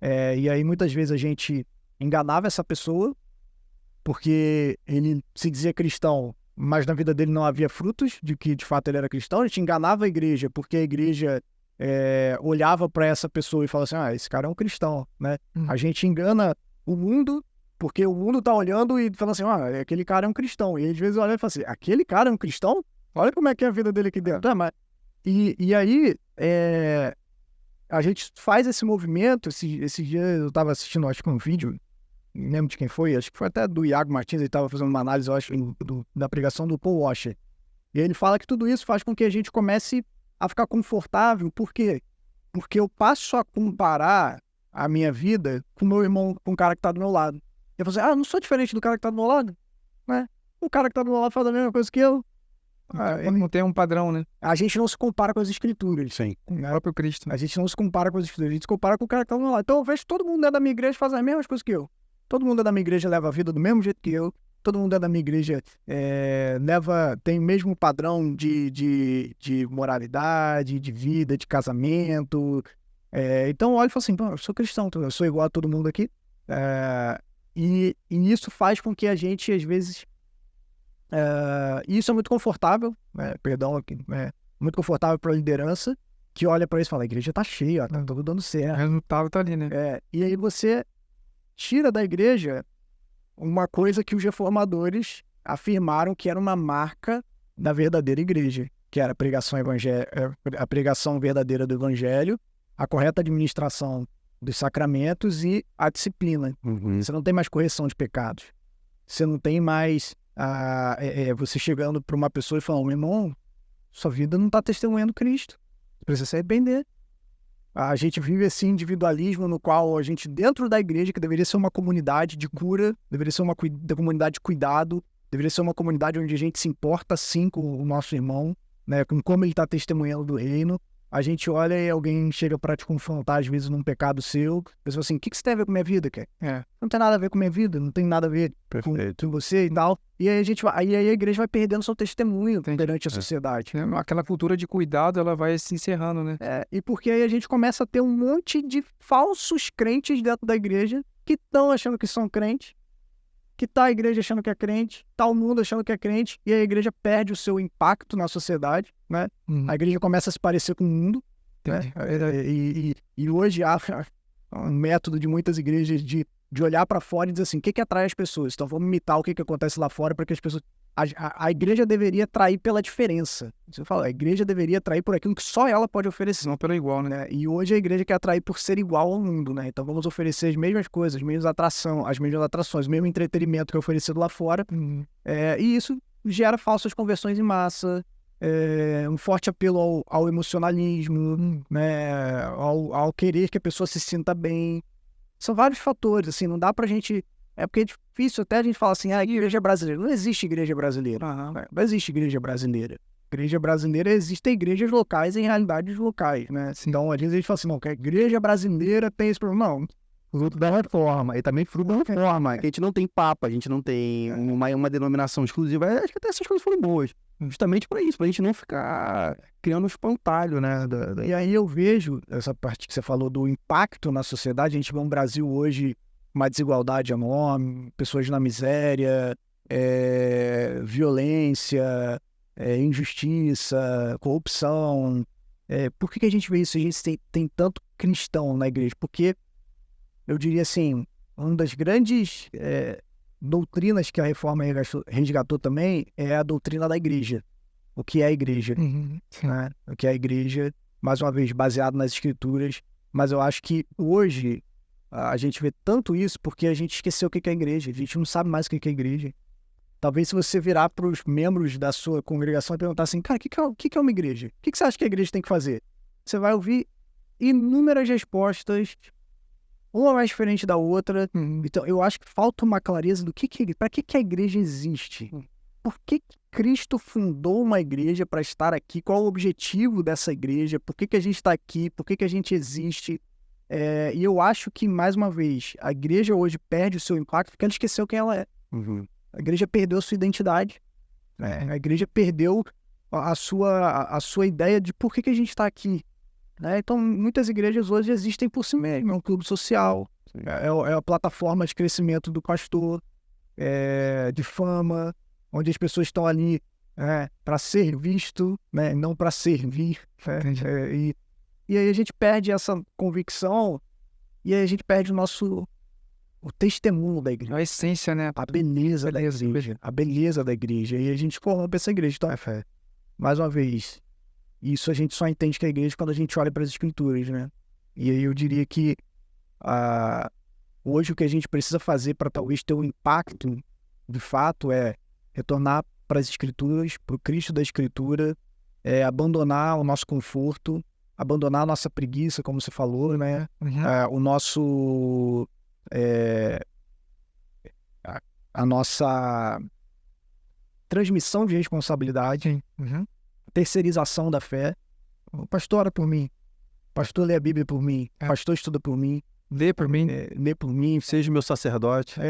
E aí muitas vezes a gente enganava essa pessoa, porque ele se dizia cristão, mas na vida dele não havia frutos de que de fato ele era cristão. A gente enganava a igreja, porque a igreja olhava para essa pessoa e falava assim, esse cara é um cristão, né? A gente engana o mundo, porque o mundo tá olhando e falando assim, aquele cara é um cristão. E às vezes olha e fala assim, aquele cara é um cristão? Olha como é que é a vida dele aqui dentro. E aí, a gente faz esse movimento. Esse dia eu tava assistindo, acho que um vídeo, não lembro de quem foi, acho que foi até do Iago Martins, ele tava fazendo uma análise, eu acho, da pregação do Paul Washer. E ele fala que tudo isso faz com que a gente comece a ficar confortável. Por quê? Porque eu passo a comparar a minha vida com o meu irmão, com o cara que tá do meu lado. Eu falo assim, eu não sou diferente do cara que tá do meu lado, né? O cara que tá do meu lado faz a mesma coisa que eu. Não tem um padrão, né? A gente não se compara com as escrituras. Sim. Com o próprio Cristo. A gente não se compara com as escrituras, a gente se compara com o cara que tá do meu lado. Então eu vejo que todo mundo é da minha igreja faz as mesmas coisas que eu. Todo mundo é da minha igreja leva a vida do mesmo jeito que eu. Todo mundo é da minha igreja tem o mesmo padrão de moralidade, de vida, de casamento. Então eu olho e falo assim, eu sou cristão, eu sou igual a todo mundo aqui. E isso faz com que a gente, às vezes... isso é muito confortável, muito confortável para a liderança, que olha para isso e fala, a igreja tá cheia, tá tudo dando certo. O resultado tá ali, né? E aí você tira da igreja uma coisa que os reformadores afirmaram que era uma marca da verdadeira igreja, que era a pregação verdadeira do evangelho, a correta administração dos sacramentos e a disciplina. Você não tem mais correção de pecados. Você não tem mais você chegando para uma pessoa e falando, meu irmão, sua vida não está testemunhando Cristo. Você precisa se arrepender. A gente vive esse individualismo no qual a gente, dentro da igreja, que deveria ser uma comunidade de cura, deveria ser uma comunidade de cuidado, deveria ser uma comunidade onde a gente se importa, sim, com o nosso irmão, né, com como ele está testemunhando do reino. A gente olha e alguém chega para te confrontar, às vezes, num pecado seu. Pessoa assim, o que você tem a ver com a minha vida, cara? Não tem nada a ver com a minha vida, não tem nada a ver com você e tal. E aí, aí a igreja vai perdendo seu testemunho perante a sociedade. Aquela cultura de cuidado, ela vai se encerrando, né? E porque aí a gente começa a ter um monte de falsos crentes dentro da igreja que estão achando que são crentes, que tá a igreja achando que é crente, tá o mundo achando que é crente, e a igreja perde o seu impacto na sociedade, né? A igreja começa a se parecer com o mundo, né? E hoje há um método de muitas igrejas de olhar para fora e dizer assim, o que atrai as pessoas? Então vamos imitar o que acontece lá fora para que as pessoas... A igreja deveria atrair pela diferença. Você fala, a igreja deveria atrair por aquilo que só ela pode oferecer. Não pelo igual, né? E hoje a igreja quer atrair por ser igual ao mundo, né? Então vamos oferecer as mesmas coisas, as mesmas atrações, o mesmo entretenimento que é oferecido lá fora. E isso gera falsas conversões em massa, um forte apelo ao emocionalismo, né? Ao querer que a pessoa se sinta bem. São vários fatores, assim, não dá pra gente... porque é difícil até a gente falar assim, a igreja brasileira. Não existe igreja brasileira. Não existe igreja brasileira. Igreja brasileira, existem igrejas locais em realidades locais, né? Então, às vezes a gente fala assim, não, que a igreja brasileira tem esse problema. Não, Fruto da reforma, e também fruto da reforma, que a gente não tem papa, a gente não tem uma denominação exclusiva. Acho que até essas coisas foram boas, justamente para isso, pra gente não ficar criando um espantalho, né? E aí eu vejo essa parte que você falou do impacto na sociedade. A gente vê um Brasil hoje, uma desigualdade enorme, pessoas na miséria, violência, injustiça, corrupção. Por que a gente vê isso? A gente tem tanto cristão na igreja? Porque eu diria assim, uma das grandes doutrinas que a reforma resgatou também é a doutrina da igreja. O que é a igreja? Né? O que é a igreja, mais uma vez, baseado nas escrituras. Mas eu acho que hoje a gente vê tanto isso porque a gente esqueceu o que é a igreja. A gente não sabe mais o que é a igreja. Talvez se você virar para os membros da sua congregação e perguntar assim, cara, o que é uma igreja? O que você acha que a igreja tem que fazer? Você vai ouvir inúmeras respostas, uma mais diferente da outra. Então, eu acho que falta uma clareza do para que a igreja existe. Por que Cristo fundou uma igreja para estar aqui? Qual o objetivo dessa igreja? Por que a gente está aqui? Por que a gente existe? E eu acho que, mais uma vez, a igreja hoje perde o seu impacto porque ela esqueceu quem ela é. A igreja perdeu a sua identidade. A igreja perdeu a sua ideia de por que a gente está aqui. Então, muitas igrejas hoje existem por si mesmo. É um clube social, é a plataforma de crescimento do pastor, de fama, onde as pessoas estão ali para ser visto, né? Não para servir. E aí a gente perde essa convicção e aí a gente perde o testemunho da igreja. A essência, né? A beleza da igreja. A beleza da igreja. E a gente corrompe essa igreja. Então, mais uma vez, isso a gente só entende que é a igreja quando a gente olha para as escrituras, né? E aí eu diria que hoje o que a gente precisa fazer para talvez ter um impacto, de fato, é retornar para as escrituras, para o Cristo da escritura, abandonar o nosso conforto, abandonar a nossa preguiça, como você falou, né? O nosso... a nossa transmissão de responsabilidade, terceirização da fé. O pastor ora por mim, o pastor lê a Bíblia por mim, o pastor estuda por mim, Lê por mim. lê por mim. Seja meu sacerdote.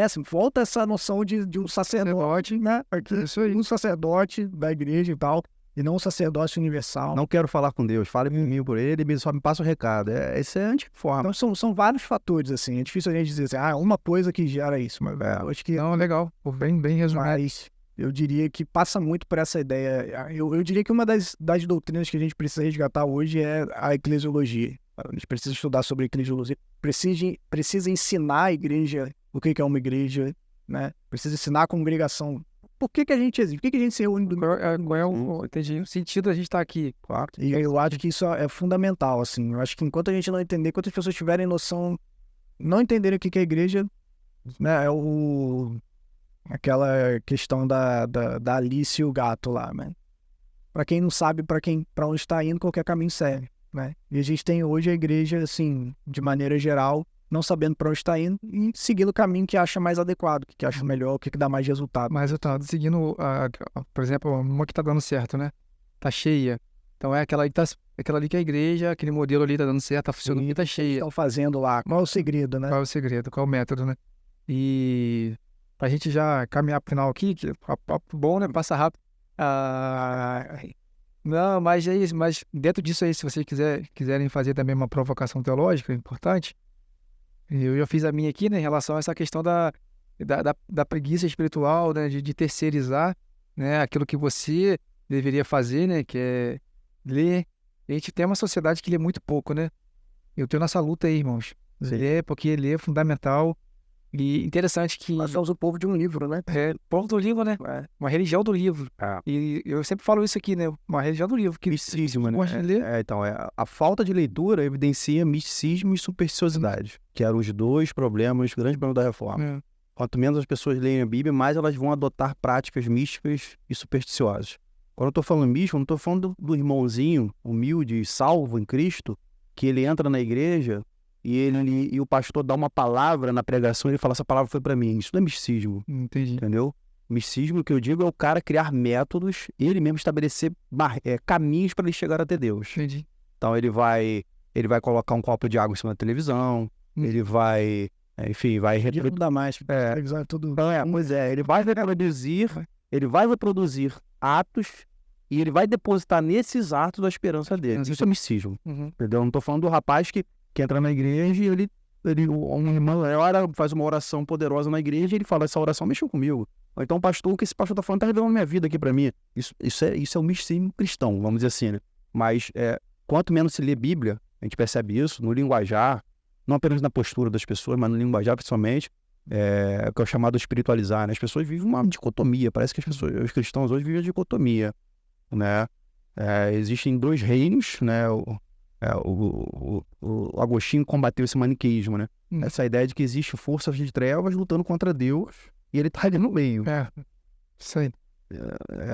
Assim, volta essa noção de um sacerdote, né? Isso aí. Um sacerdote da igreja e tal, e não um sacerdote universal. Não quero falar com Deus, fale comigo por ele, só me passa o recado. Isso é antiforma. Então são vários fatores, assim. É difícil a gente dizer assim, uma coisa que gera isso, mas eu acho que... Não, legal. Bem resumido. Mas eu diria que passa muito por essa ideia. Eu diria que uma das doutrinas que a gente precisa resgatar hoje é a eclesiologia. A gente precisa estudar sobre eclesiologia. Precisa ensinar a igreja o que é uma igreja, né? Precisa ensinar a congregação. Por que a gente existe? Por que a gente se reúne do... Qual é o sentido da gente estar aqui? Claro. E eu acho que isso é fundamental, assim. Eu acho que enquanto a gente não entender, enquanto as pessoas tiverem noção, não entenderem o que é a igreja, né? Aquela questão da Alice e o gato lá, né? Pra quem não sabe pra onde está indo, qualquer caminho serve. né? E a gente tem hoje a igreja, assim, de maneira geral, não sabendo para onde está indo e seguindo o caminho que acha mais adequado, o que acha melhor, o que dá mais resultado. Mas eu tava seguindo, por exemplo, uma que tá dando certo, né? Tá cheia. Então é aquela ali que é a igreja, aquele modelo ali tá dando certo, tá funcionando e tá cheia. Estão fazendo lá. Qual é o segredo, né? Qual é o segredo? Qual é o método, né? E pra gente já caminhar pro final aqui, que papo bom, né? Passa rápido. Não, mas é isso. Mas dentro disso aí, se vocês quiserem fazer também uma provocação teológica importante, eu já fiz a minha aqui, né? Em relação a essa questão da preguiça espiritual, né? De terceirizar, né? Aquilo que você deveria fazer, né? Que é ler. A gente tem uma sociedade que lê muito pouco, né? Eu tenho nessa luta aí, irmãos. Ler, porque ler é fundamental. E interessante que... Nós somos o povo de um livro, né? É, povo do livro, né? Uma religião do livro. E eu sempre falo isso aqui, né? Uma religião do livro. Que Misticismo, né? gosta de ler. Então, a falta de leitura evidencia misticismo e supersticiosidade, que eram os dois problemas, os grandes problemas da reforma. É. Quanto menos as pessoas leem a Bíblia, mais elas vão adotar práticas místicas e supersticiosas. Quando eu estou falando místico, eu não estou falando do irmãozinho humilde e salvo em Cristo, que ele entra na igreja e o pastor dá uma palavra na pregação e ele fala, essa palavra foi para mim. Isso não é misticismo, Entendi. entendeu? Misticismo, que eu digo, é o cara criar métodos, ele mesmo estabelecer caminhos para ele chegar até Deus. Entendi. Então ele vai colocar um copo de água em cima da televisão, ele vai, enfim, vai... Não dá mais. Televisão é tudo... Pois é, ele vai reproduzir atos e ele vai depositar nesses atos a esperança dele. Isso é misticismo, Uhum. entendeu? Eu não estou falando do rapaz que entra na igreja e uma irmã faz uma oração poderosa na igreja e ele fala, essa oração mexeu comigo. Ou então o que esse pastor está falando está revelando minha vida aqui para mim. Isso é um misticismo cristão, vamos dizer assim, né? Mas quanto menos se lê Bíblia, a gente percebe isso no linguajar, não apenas na postura das pessoas, mas no linguajar principalmente, que é o chamado espiritualizar, né? As pessoas vivem uma dicotomia, parece que os cristãos hoje vivem a dicotomia, né? Existem dois reinos, né? O Agostinho combateu esse maniqueísmo, né? Essa ideia de que existe forças de trevas lutando contra Deus e ele tá ali no meio. Isso aí.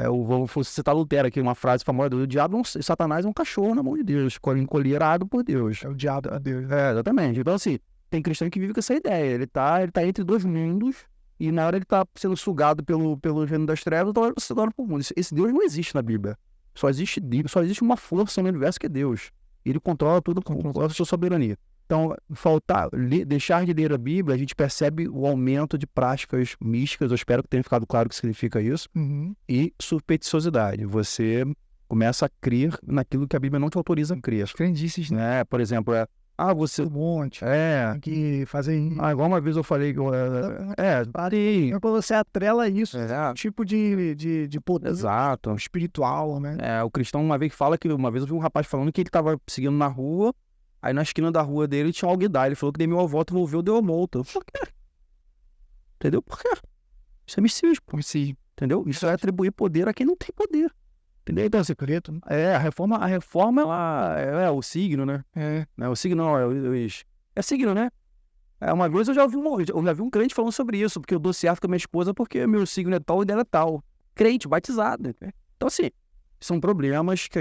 Vou citar Lutero aqui, uma frase famosa: o diabo, Satanás é um cachorro na mão de Deus, encolherado por Deus. É o diabo a Deus. Exatamente. Então, assim, tem cristão que vive com essa ideia. Ele tá entre dois mundos e na hora ele tá sendo sugado pelo reino das trevas, então ele se torna pro mundo. Esse Deus não existe na Bíblia. Só existe uma força no universo que é Deus. Ele controla tudo com a sua soberania. Então, deixar de ler a Bíblia, a gente percebe o aumento de práticas místicas, eu espero que tenha ficado claro o que significa isso, e supersticiosidade. Você começa a crer naquilo que a Bíblia não te autoriza a crer. Crendices, né? Por exemplo, você... Um monte. Tem que fazer... igual uma vez eu falei que... Parei. Quando você atrela isso, tipo de poder exato. espiritual, né? O cristão uma vez fala que... Uma vez eu vi um rapaz falando que ele estava seguindo na rua, aí na esquina da rua dele tinha um alguidar. Ele falou que deu uma volta, envolveu, deu uma multa. Por quê? Entendeu? Por quê? Isso é misticismo. Entendeu? Isso é atribuir poder a quem não tem poder. Entendeu? Então, secreto, né? A reforma, ela é o signo, né? O signo não, é signo, né? Uma vez eu já vi um crente falando sobre isso, porque eu dou certo com a minha esposa porque meu signo é tal e dela é tal. Crente, batizado. Né? Então, assim, são problemas que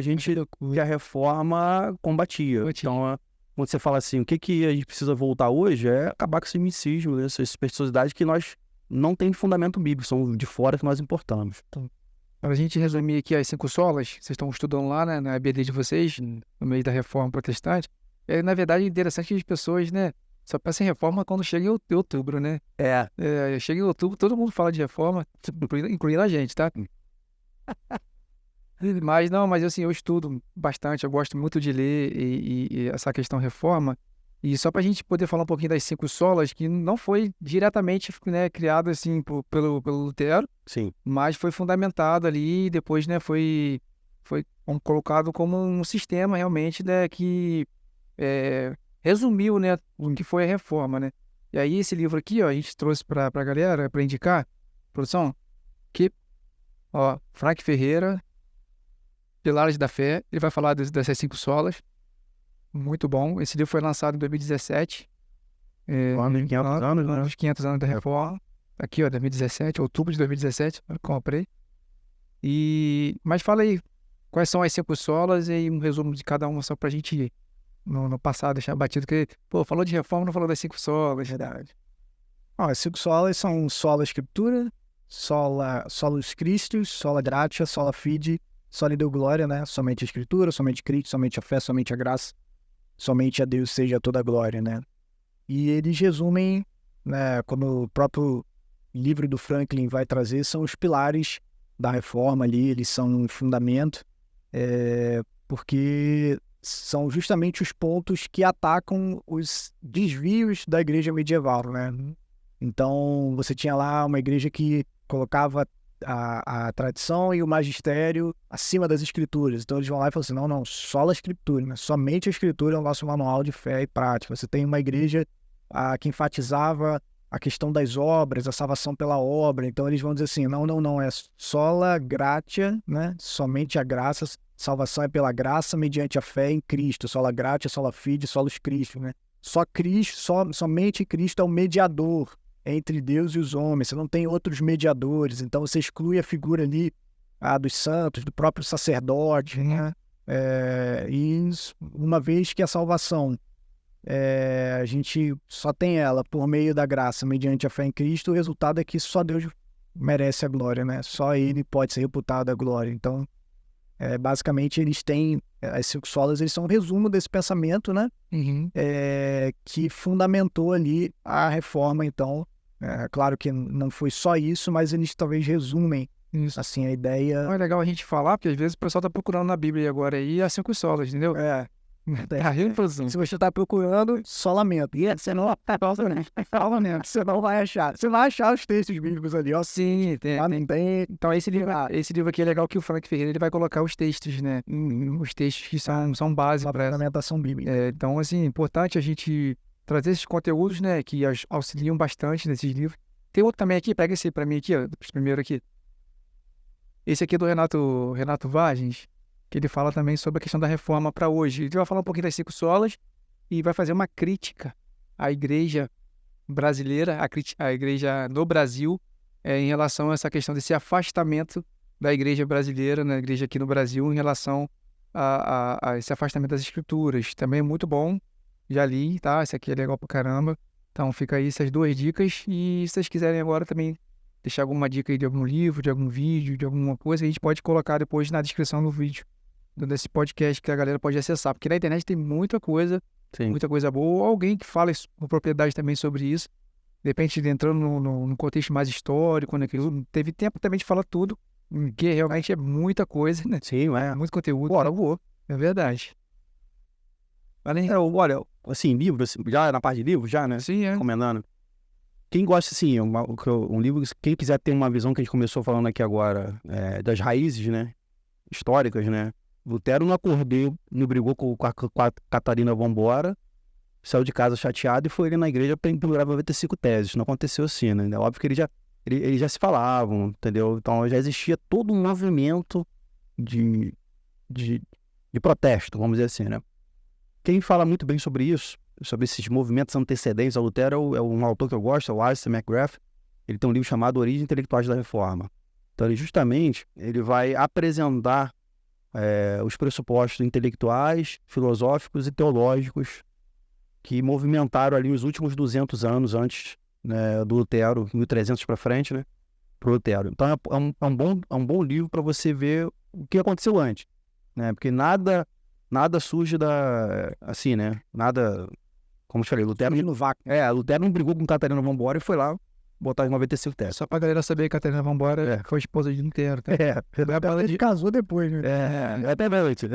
a reforma combatia. Então, quando você fala assim, o que a gente precisa voltar hoje é acabar com esse misticismo, essa supersticiosidade que nós não tem fundamento bíblico, são de fora que nós importamos. Então, para a gente resumir aqui as 5 solas, vocês estão estudando lá, né, na EBD de vocês, no meio da reforma protestante, na verdade é interessante que as pessoas, né, só pensam em reforma quando chega em outubro, né? Chega em outubro, todo mundo fala de reforma, incluindo a gente, tá? Mas assim, eu estudo bastante, eu gosto muito de ler e essa questão reforma. E só para a gente poder falar um pouquinho das 5 solas, que não foi diretamente, né, criado assim pelo Lutero, sim, mas foi fundamentado ali e depois, né, foi colocado como um sistema realmente, né, que resumiu, né, o que foi a reforma, né. E aí esse livro aqui, ó, a gente trouxe para a galera, para indicar, produção, que, ó, Frank Ferreira, Pilares da Fé, ele vai falar dessas 5 solas. Muito bom. Esse livro foi lançado em 2017. Quando 500 anos, né? Os 500 anos da reforma. Aqui, ó, 2017, outubro de 2017, eu comprei. Mas fala aí, quais são as 5 solas e um resumo de cada uma só pra gente no passado deixar batido, que, pô, falou de reforma, não falou das 5 solas. Verdade. As 5 solas são sola Scriptura, solus Christus, sola gratia, sola fide, sola Deo glória, né? Somente a Escritura, somente Cristo, somente a fé, somente a graça, somente a Deus seja toda a glória, né? E eles resumem, né, como o próprio livro do Franklin vai trazer, são os pilares da reforma ali, eles são um fundamento, porque são justamente os pontos que atacam os desvios da igreja medieval, né? Então, você tinha lá uma igreja que colocava a tradição e o magistério acima das escrituras. Então, eles vão lá e falam assim, não, só a escritura, né? Somente a escritura é o nosso manual de fé e prática. Você tem uma igreja que enfatizava a questão das obras, a salvação pela obra. Então, eles vão dizer assim, não, é sola gratia, né? Somente a graça, salvação é pela graça mediante a fé em Cristo. Sola gratia, sola fide, solus Christus, né? Só Cristo, somente Cristo é o mediador entre Deus e os homens, você não tem outros mediadores, então você exclui a figura ali dos santos, do próprio sacerdote, né? E uma vez que a salvação, a gente só tem ela por meio da graça, mediante a fé em Cristo, o resultado é que só Deus merece a glória, né? Só Ele pode ser reputado a glória. Então, basicamente, eles têm, as 5 solas, eles são um resumo desse pensamento, né? Que fundamentou ali a reforma, então. Claro que não foi só isso, mas eles talvez resumem, assim, a ideia. Não é legal a gente falar, porque às vezes o pessoal tá procurando na Bíblia agora aí as 5 solas, entendeu? Se você está procurando, só lamento. E você não você não vai achar. Você vai achar os textos bíblicos ali, ó. Sim, tem. Não tem. Então esse livro aqui é legal que o Frank Ferreira ele vai colocar os textos, né? Os textos que são base para essa fundamentação bíblica. Então, assim, é importante a gente trazer esses conteúdos, né? Que auxiliam bastante nesses livros. Tem outro também aqui, pega esse para mim aqui, ó, primeiro aqui. Esse aqui é do Renato Vargens, que ele fala também sobre a questão da reforma para hoje. Ele vai falar um pouquinho das 5 solas e vai fazer uma crítica à igreja brasileira, à igreja no Brasil, em relação a essa questão desse afastamento da igreja brasileira, na igreja aqui no Brasil, em relação a esse afastamento das escrituras. Também é muito bom, já li, tá? Esse aqui é legal pra caramba. Então fica aí essas 2 dicas e se vocês quiserem agora também deixar alguma dica aí de algum livro, de algum vídeo, de alguma coisa, a gente pode colocar depois na descrição do vídeo desse podcast que a galera pode acessar, porque na internet tem muita coisa, muita coisa boa, ou alguém que fala com propriedade também sobre isso, de repente entrando no contexto mais histórico, né, que teve tempo também de falar tudo, que realmente é muita coisa, né? Sim, muito conteúdo. Bora, vou. É verdade. Olha, assim, livro, assim, já na parte de livro, já, né? Sim, Recomendando. Quem gosta, assim, um livro, quem quiser ter uma visão que a gente começou falando aqui agora, das raízes, né? Históricas, né? Lutero não acordou, não brigou com a Catarina Vambora, saiu de casa chateado e foi ali na igreja para pendurar 95 teses. Não aconteceu assim, né? É óbvio que eles já se falavam, entendeu? Então já existia todo um movimento de protesto, vamos dizer assim, né? Quem fala muito bem sobre isso, sobre esses movimentos antecedentes ao Lutero, é um autor que eu gosto, é o Alistair McGrath. Ele tem um livro chamado Origens Intelectuais da Reforma. Então ele vai apresentar os pressupostos intelectuais, filosóficos e teológicos que movimentaram ali os últimos 200 anos antes, né, do Lutero, 1300 para frente, né, para o Lutero. Então é um bom livro para você ver o que aconteceu antes, né, porque nada surge assim, né, nada, como eu falei, Lutero não brigou com Catarina Vambora e foi lá botar as 95 teses. Só pra galera saber que a Catarina Vambora foi esposa de Lutero. Tá? Ele casou depois, né? Até realmente,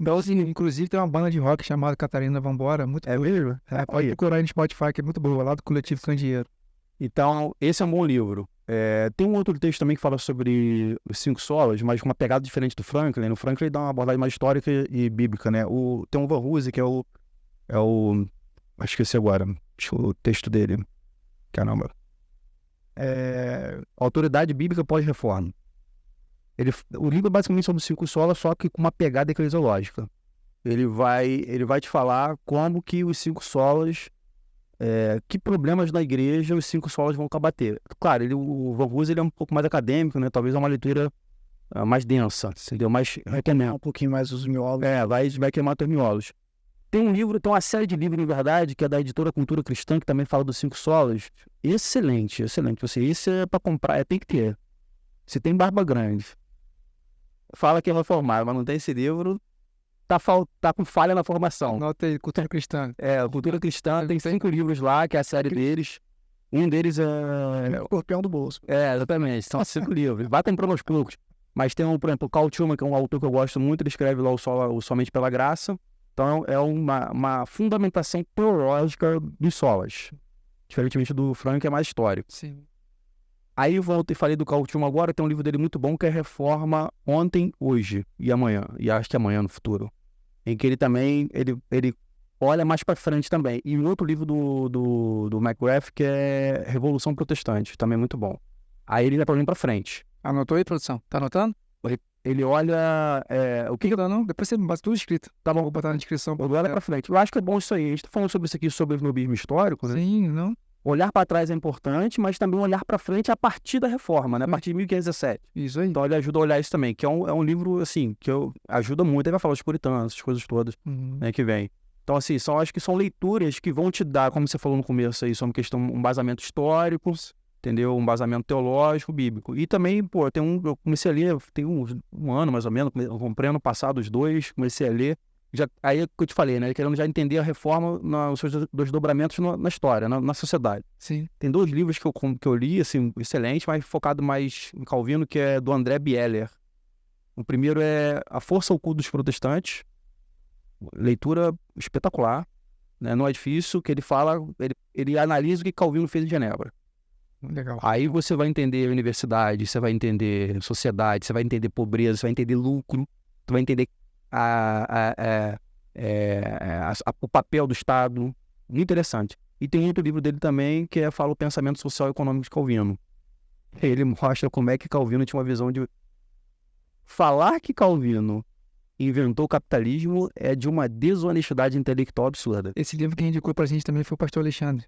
Então, assim, inclusive tem uma banda de rock chamada Catarina Vambora, muito boa. Mesmo? Pode procurar aí no Spotify, que é muito boa, lá do Coletivo Candeeiro. Então, esse é um bom livro. Tem um outro texto também que fala sobre os 5 solas, mas com uma pegada diferente do Franklin. No Franklin ele dá uma abordagem mais histórica e bíblica, né? Tem o Van Hooser, que é o esqueci agora o texto dele. Caramba. Autoridade Bíblica Pós-Reforma. O livro é basicamente sobre os 5 solas, só que com uma pegada eclesiológica. Ele vai te falar como que os 5 solas, que problemas na igreja os 5 solas vão combater. Claro, o Van Hooser ele é um pouco mais acadêmico, né? Talvez é uma leitura mais densa, entendeu? Mais recomendo. Um pouquinho mais os miolos. Vai queimar teus miolos. Tem uma série de livros, na verdade, que é da editora Cultura Cristã, que também fala dos 5 solas. Excelente. Esse é pra comprar, tem que ter. Se tem barba grande, fala que é reformado, mas não tem esse livro, tá com falha na formação. Anota aí, Cultura Cristã. A Cultura Cristã tem 5 livros lá, que é a série deles. Um deles É o escorpião do bolso. exatamente, são 5 livros. Vai temprando aos poucos. Mas tem, por exemplo, o Carl Trueman, que é um autor que eu gosto muito, ele escreve lá o Somente pela Graça. Então é uma fundamentação teológica dos solas. Diferentemente do Frank, que é mais histórico. Sim. Aí eu volto e falei do Carl Trueman agora, tem um livro dele muito bom que é Reforma Ontem, Hoje e Amanhã. E acho que amanhã no futuro. Em que ele também, ele olha mais para frente também. E outro livro do McGrath, que é Revolução Protestante, também muito bom. Aí ele vai para frente. Anotou aí, produção? Tá anotando? Ele olha o que Não, depois você bota tudo escrito. Tá bom, vou botar na descrição. ele olha para frente. Eu acho que é bom isso aí. A gente tá falando sobre isso aqui, sobre o snobismo histórico, né? Sim, não? Olhar para trás é importante, mas também olhar para frente a partir da reforma, né? A partir de 1517. Isso aí. Então ele ajuda a olhar isso também, que é um livro, assim, que ajuda muito. Ele vai falar dos puritanos, essas coisas todas, né, que vem. Então, assim, acho que são leituras que vão te dar, como você falou no começo aí, sobre um embasamento histórico, entendeu? Um embasamento teológico, bíblico. E também, eu comecei a ler, tem um ano mais ou menos, eu comprei ano passado os 2, comecei a ler. Aí é o que eu te falei, né? Querendo já entender a reforma, os seus desdobramentos na história, na sociedade. Sim. Tem 2 livros que eu li, assim, excelente, mas focado mais em Calvino, que é do André Bieler. O primeiro é A Força Oculta dos Protestantes. Leitura espetacular, né? Não é difícil, que ele fala, ele analisa o que Calvino fez em Genebra. Legal. Aí você vai entender a universidade, você vai entender sociedade, você vai entender pobreza, você vai entender lucro, você vai entender o papel do Estado. Muito interessante. E tem outro livro dele também que fala o pensamento social e econômico de Calvino. Ele mostra como é que Calvino tinha uma visão de falar que Calvino inventou o capitalismo é de uma desonestidade intelectual absurda. Esse livro que indicou pra gente também foi o pastor Alexandre.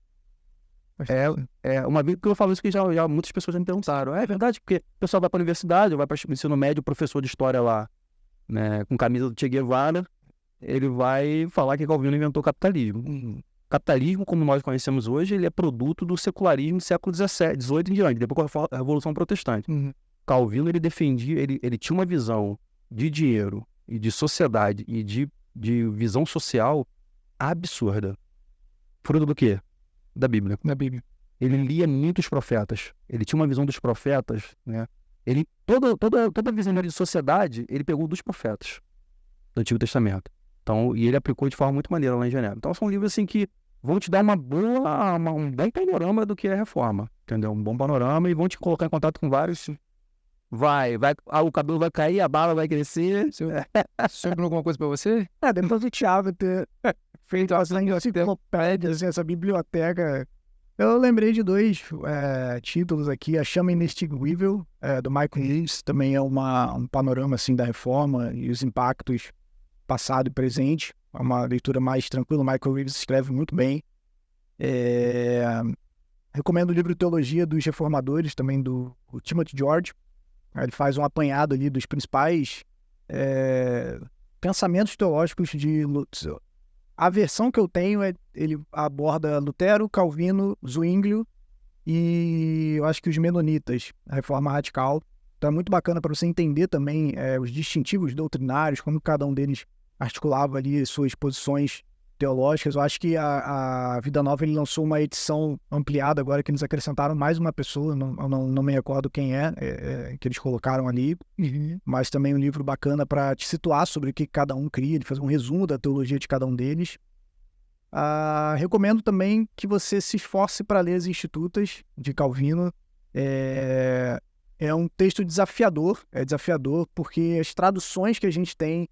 Uma vez que eu falo isso que já muitas pessoas já me perguntaram. É verdade, porque o pessoal vai para a universidade, vai para o ensino médio, o professor de história lá, né, com camisa do Che Guevara, ele vai falar que Calvino inventou o capitalismo. O capitalismo, como nós conhecemos hoje, ele é produto do secularismo do século XVII, XVIII em diante, depois com a Revolução Protestante. Calvino, ele defendia, ele tinha uma visão de dinheiro e de sociedade e de visão social absurda. Fruto do quê? Da Bíblia. Na Bíblia. Ele lia muitos profetas. Ele tinha uma visão dos profetas, né? Toda a visão de sociedade, ele pegou dos profetas do Antigo Testamento. Então, e ele aplicou de forma muito maneira lá em Genebra. Então, são livros assim que vão te dar um bom panorama do que é a reforma, entendeu? Um bom panorama e vão te colocar em contato com vários. O cabelo vai cair, a barba vai crescer. Sobrou alguma coisa pra você? Depois do Thiago ter feito as enciclopédias, assim, essa biblioteca. Eu lembrei de 2 títulos aqui. A Chama Inextinguível, do Michael Reeves, também é um panorama assim, da reforma e os impactos passado e presente. É uma leitura mais tranquila. O Michael Reeves escreve muito bem. Recomendo o livro Teologia dos Reformadores, também do Timothy George. Ele faz um apanhado ali dos principais pensamentos teológicos de Lutero. A versão que eu tenho ele aborda Lutero, Calvino, Zwinglio e eu acho que os Menonitas, a Reforma Radical. Então é muito bacana para você entender também os distintivos doutrinários, como cada um deles articulava ali suas posições teológicas. Eu acho que a Vida Nova ele lançou uma edição ampliada agora que eles acrescentaram mais uma pessoa, não me recordo quem que eles colocaram ali, mas também um livro bacana para te situar sobre o que cada um cria, ele faz um resumo da teologia de cada um deles. Recomendo também que você se esforce para ler as Institutas de Calvino. É um texto desafiador, porque as traduções que a gente tem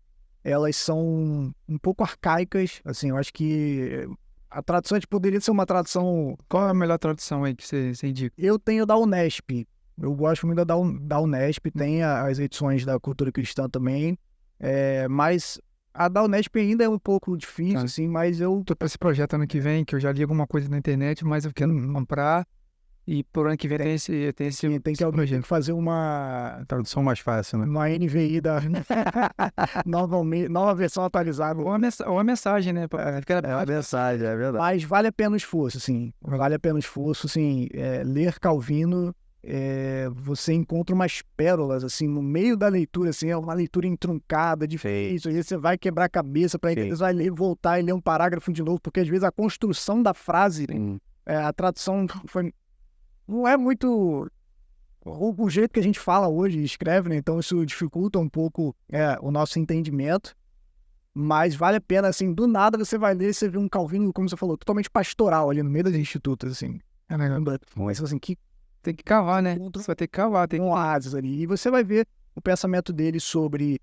elas são um pouco arcaicas, assim, eu acho que a tradução poderia ser uma tradução... Qual é a melhor tradução aí que você indica? Eu tenho da Unesp, eu gosto muito da Unesp, tem as edições da Cultura Cristã também, mas a da Unesp ainda é um pouco difícil, assim, mas eu... Tô para esse projeto ano que vem, que eu já li alguma coisa na internet, mas eu quero comprar E por ano que vem tem esse Tem que alguém tem que fazer uma Tradução mais fácil, né? NVI da nova versão atualizada. Ou uma mensagem, né? É a mensagem, é verdade. Mas vale a pena o esforço, assim. Vale a pena o esforço, assim. Ler Calvino, você encontra umas pérolas, assim, no meio da leitura, assim. É uma leitura entroncada, difícil. Aí você vai quebrar a cabeça para entender, você vai ler, voltar e ler um parágrafo de novo, porque às vezes a construção da frase, a tradução não é muito o jeito que a gente fala hoje e escreve, né? Então isso dificulta um pouco o nosso entendimento. Mas vale a pena, assim, do nada você vai ler, você vê um Calvino, como você falou, totalmente pastoral ali no meio das institutas, assim. Mas assim, que Tem que cavar, né? Você vai ter que cavar. tem um oásis ali. E você vai ver o pensamento dele sobre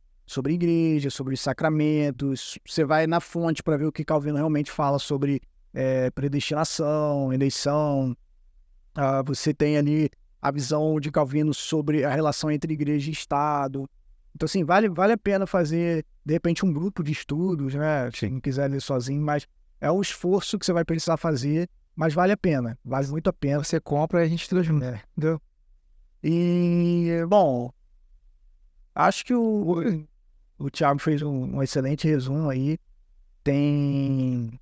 igreja, sobre sacramentos. Você vai na fonte para ver o que Calvino realmente fala sobre predestinação, eleição. Você tem ali a visão de Calvino sobre a relação entre igreja e Estado. Então, assim, vale a pena fazer, de repente, um grupo de estudos, né? Se não quiser ler sozinho, mas é um esforço que você vai precisar fazer, mas vale a pena, vale muito a pena. Você compra e a gente estuda junto. Entendeu? E, bom, acho que o Thiago fez um excelente resumo aí. Tem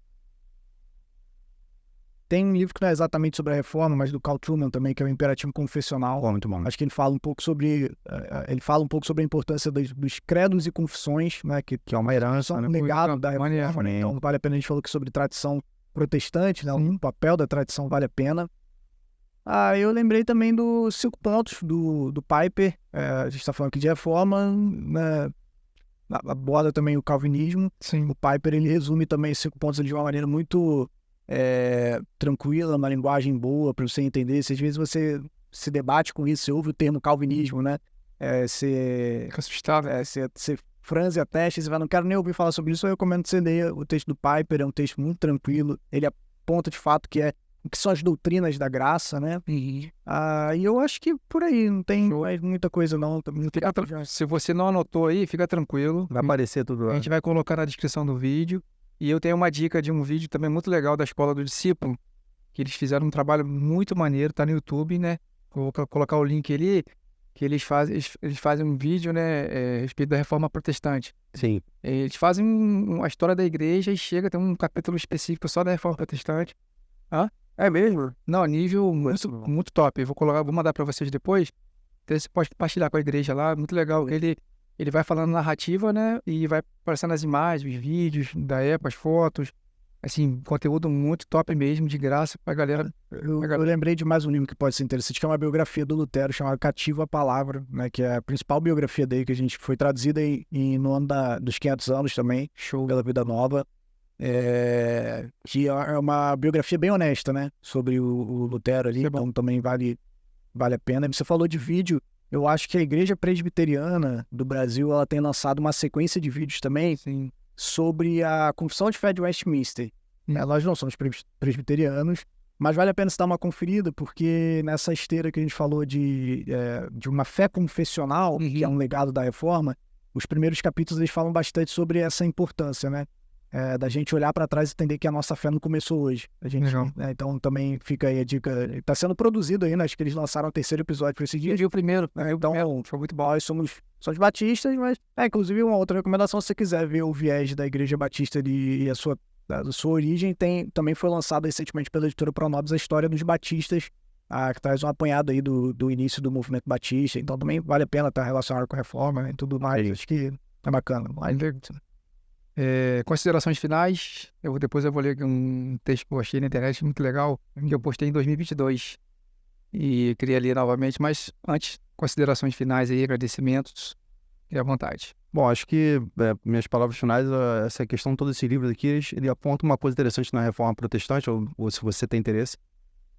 um livro que não é exatamente sobre a reforma, mas do Carl Trueman também, que é o Imperativo Confessional. Muito bom. Acho que ele fala um pouco sobre a importância dos credos e confissões, né, que Que é uma herança, são né? um legado da Maneiro. reforma, né? Então vale a pena. A gente falou que sobre tradição protestante, né, o papel da tradição vale a pena. Eu lembrei também dos 5 pontos do Piper. A gente está falando aqui de reforma, né, aborda também o calvinismo. Sim. O Piper, ele resume também os 5 pontos de uma maneira muito tranquila, uma linguagem boa para você entender. Se às vezes você se debate com isso, você ouve o termo calvinismo, né? Você Fica assustado. você franze a testa e você vai, não quero nem ouvir falar sobre isso. Eu recomendo que você leia o texto do Piper, é um texto muito tranquilo. Ele aponta de fato o que são as doutrinas da graça, né? E eu acho que por aí não tem mais muita coisa não. Se você não anotou aí, fica tranquilo. Vai aparecer tudo A lá. gente vai colocar na descrição do vídeo. E eu tenho uma dica de um vídeo também muito legal da Escola do Discípulo, que eles fizeram um trabalho muito maneiro, tá no YouTube, né? Vou colocar o link ali, que eles fazem um vídeo, né, a respeito da Reforma Protestante. Sim. Eles fazem a história da igreja e tem um capítulo específico só da Reforma Protestante. É mesmo? Não, nível Muito muito, bom. muito top. Vou mandar para vocês depois. Então você pode compartilhar com a igreja lá, muito legal. Ele vai falando narrativa, né? E vai aparecendo as imagens, os vídeos da época, as fotos. Assim, conteúdo muito top mesmo, de graça pra galera. Eu lembrei de mais um livro que pode ser interessante, que é uma biografia do Lutero, chamada Cativo à Palavra, né? Que é a principal biografia dele, que foi traduzida no ano dos 500 anos também, show pela Vida Nova. Que é uma biografia bem honesta, né? Sobre o Lutero ali, então também vale a pena. Você falou de vídeo. Eu acho que a Igreja Presbiteriana do Brasil, ela tem lançado uma sequência de vídeos também sobre a Confissão de Fé de Westminster. Nós não somos presbiterianos, mas vale a pena você dar uma conferida, porque nessa esteira que a gente falou de uma fé confessional, que é um legado da Reforma, os primeiros capítulos eles falam bastante sobre essa importância, né? Da gente olhar para trás e entender que a nossa fé não começou hoje. Então também fica aí a dica. Está sendo produzido aí, né? Acho que eles lançaram o 3º episódio para esse dia. Eu vi o primeiro. Então, foi muito bom. Nós somos batistas, mas inclusive uma outra recomendação, se você quiser ver o viés da Igreja Batista e a sua origem, também foi lançado recentemente pela editora Pronobis a história dos batistas, que traz um apanhado aí do início do movimento batista. Então também vale a pena estar relacionado com a reforma, né, e tudo mais. Acho que é bacana. Considerações finais. Depois eu vou ler um texto que eu achei na internet muito legal, que eu postei em 2022 e queria ler novamente, mas antes, considerações finais aí, agradecimentos, e à vontade. Bom, acho que minhas palavras finais, essa questão, todo esse livro aqui, ele aponta uma coisa interessante na Reforma Protestante, ou se você tem interesse,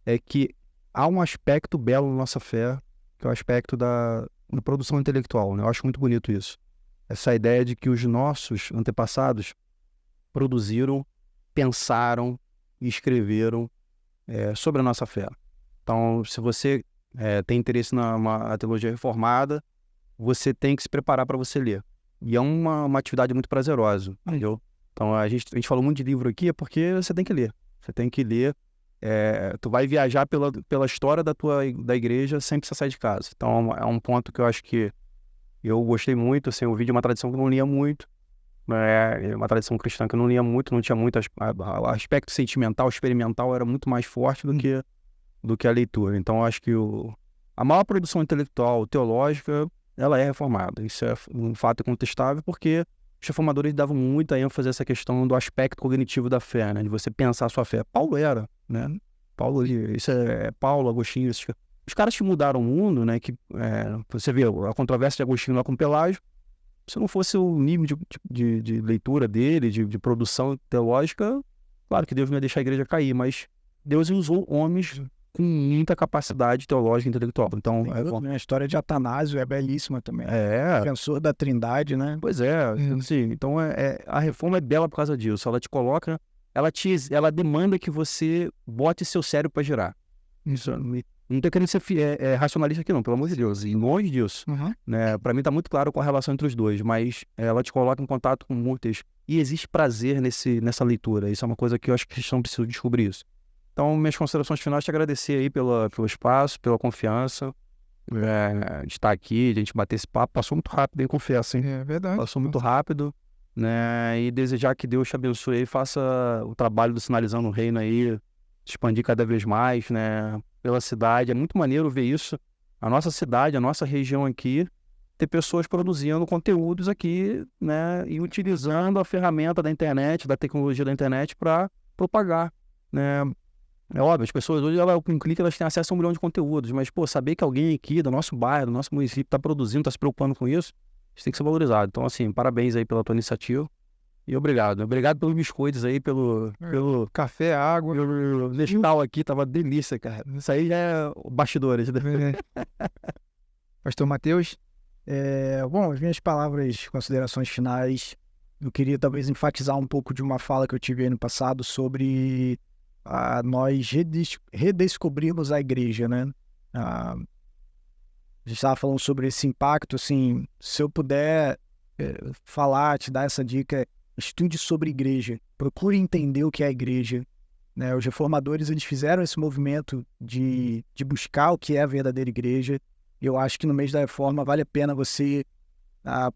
é que há um aspecto belo na nossa fé, que é o aspecto da produção intelectual, né? Eu acho muito bonito isso. Essa ideia de que os nossos antepassados produziram, pensaram e escreveram sobre a nossa fé. Então, se você tem interesse na teologia reformada, você tem que se preparar para você ler. E é uma atividade muito prazerosa, entendeu? Então, a gente falou muito de livro aqui, é porque você tem que ler. Você tem que ler tu vai viajar pela história da igreja sem precisar sair de casa. Então, é um ponto que eu acho que eu gostei muito, assim, eu vi de uma tradição que eu não lia muito, né? Uma tradição cristã que eu não lia muito, não tinha muito o aspecto sentimental, experimental era muito mais forte do que a leitura. Então, eu acho que a maior produção intelectual teológica, ela é reformada. Isso é um fato incontestável, porque os reformadores davam muita ênfase a essa questão do aspecto cognitivo da fé, né? De você pensar a sua fé. Paulo era, né? Isso é Paulo, Agostinho, os caras que mudaram o mundo, né? Você vê a controvérsia de Agostinho lá com Pelágio, se não fosse o nível de leitura dele, de produção teológica, claro que Deus não ia deixar a igreja cair, mas Deus usou homens com muita capacidade teológica e intelectual. Então, A história de Atanásio é belíssima também. Defensor da Trindade, né? Pois é, assim, então a reforma é bela por causa disso. Ela te coloca, ela demanda que você bote seu cérebro para girar. Isso, não tô querendo ser racionalista aqui não, pelo amor de Deus, e longe disso. Né? Para mim tá muito claro com a relação entre os dois, mas ela te coloca em contato com muitas, e existe prazer nessa leitura. Isso é uma coisa que eu acho que os cristãos precisam descobrir isso. Então, minhas considerações finais, te agradecer aí pelo espaço, pela confiança, de estar aqui, de a gente bater esse papo. Passou muito rápido, hein, confesso, hein? É verdade. Passou muito rápido, né? E desejar que Deus te abençoe e faça o trabalho do Sinalizando o Reino aí, expandir cada vez mais, né? Pela cidade. É muito maneiro ver isso. A nossa cidade, a nossa região aqui, ter pessoas produzindo conteúdos aqui, né? E utilizando a ferramenta da internet, da tecnologia da internet para propagar, né? É óbvio, as pessoas hoje, com um clique, elas têm acesso a 1 milhão de conteúdos, mas, saber que alguém aqui do nosso bairro, do nosso município está produzindo, está se preocupando com isso, isso tem que ser valorizado. Então, assim, parabéns aí pela tua iniciativa e obrigado. Obrigado pelos biscoitos aí, pelo Café, água. pelo Nescau aqui, tava delícia, cara. Isso aí já é bastidores. Pastor Matheus? Bom, as minhas palavras, considerações finais, eu queria talvez enfatizar um pouco de uma fala que eu tive ano passado sobre nós redescobrirmos a igreja, né? A gente estava falando sobre esse impacto, assim, se eu puder te dar essa dica, estude sobre igreja, procure entender o que é a igreja, né? Os reformadores, eles fizeram esse movimento de buscar o que é a verdadeira igreja. Eu acho que no mês da reforma vale a pena você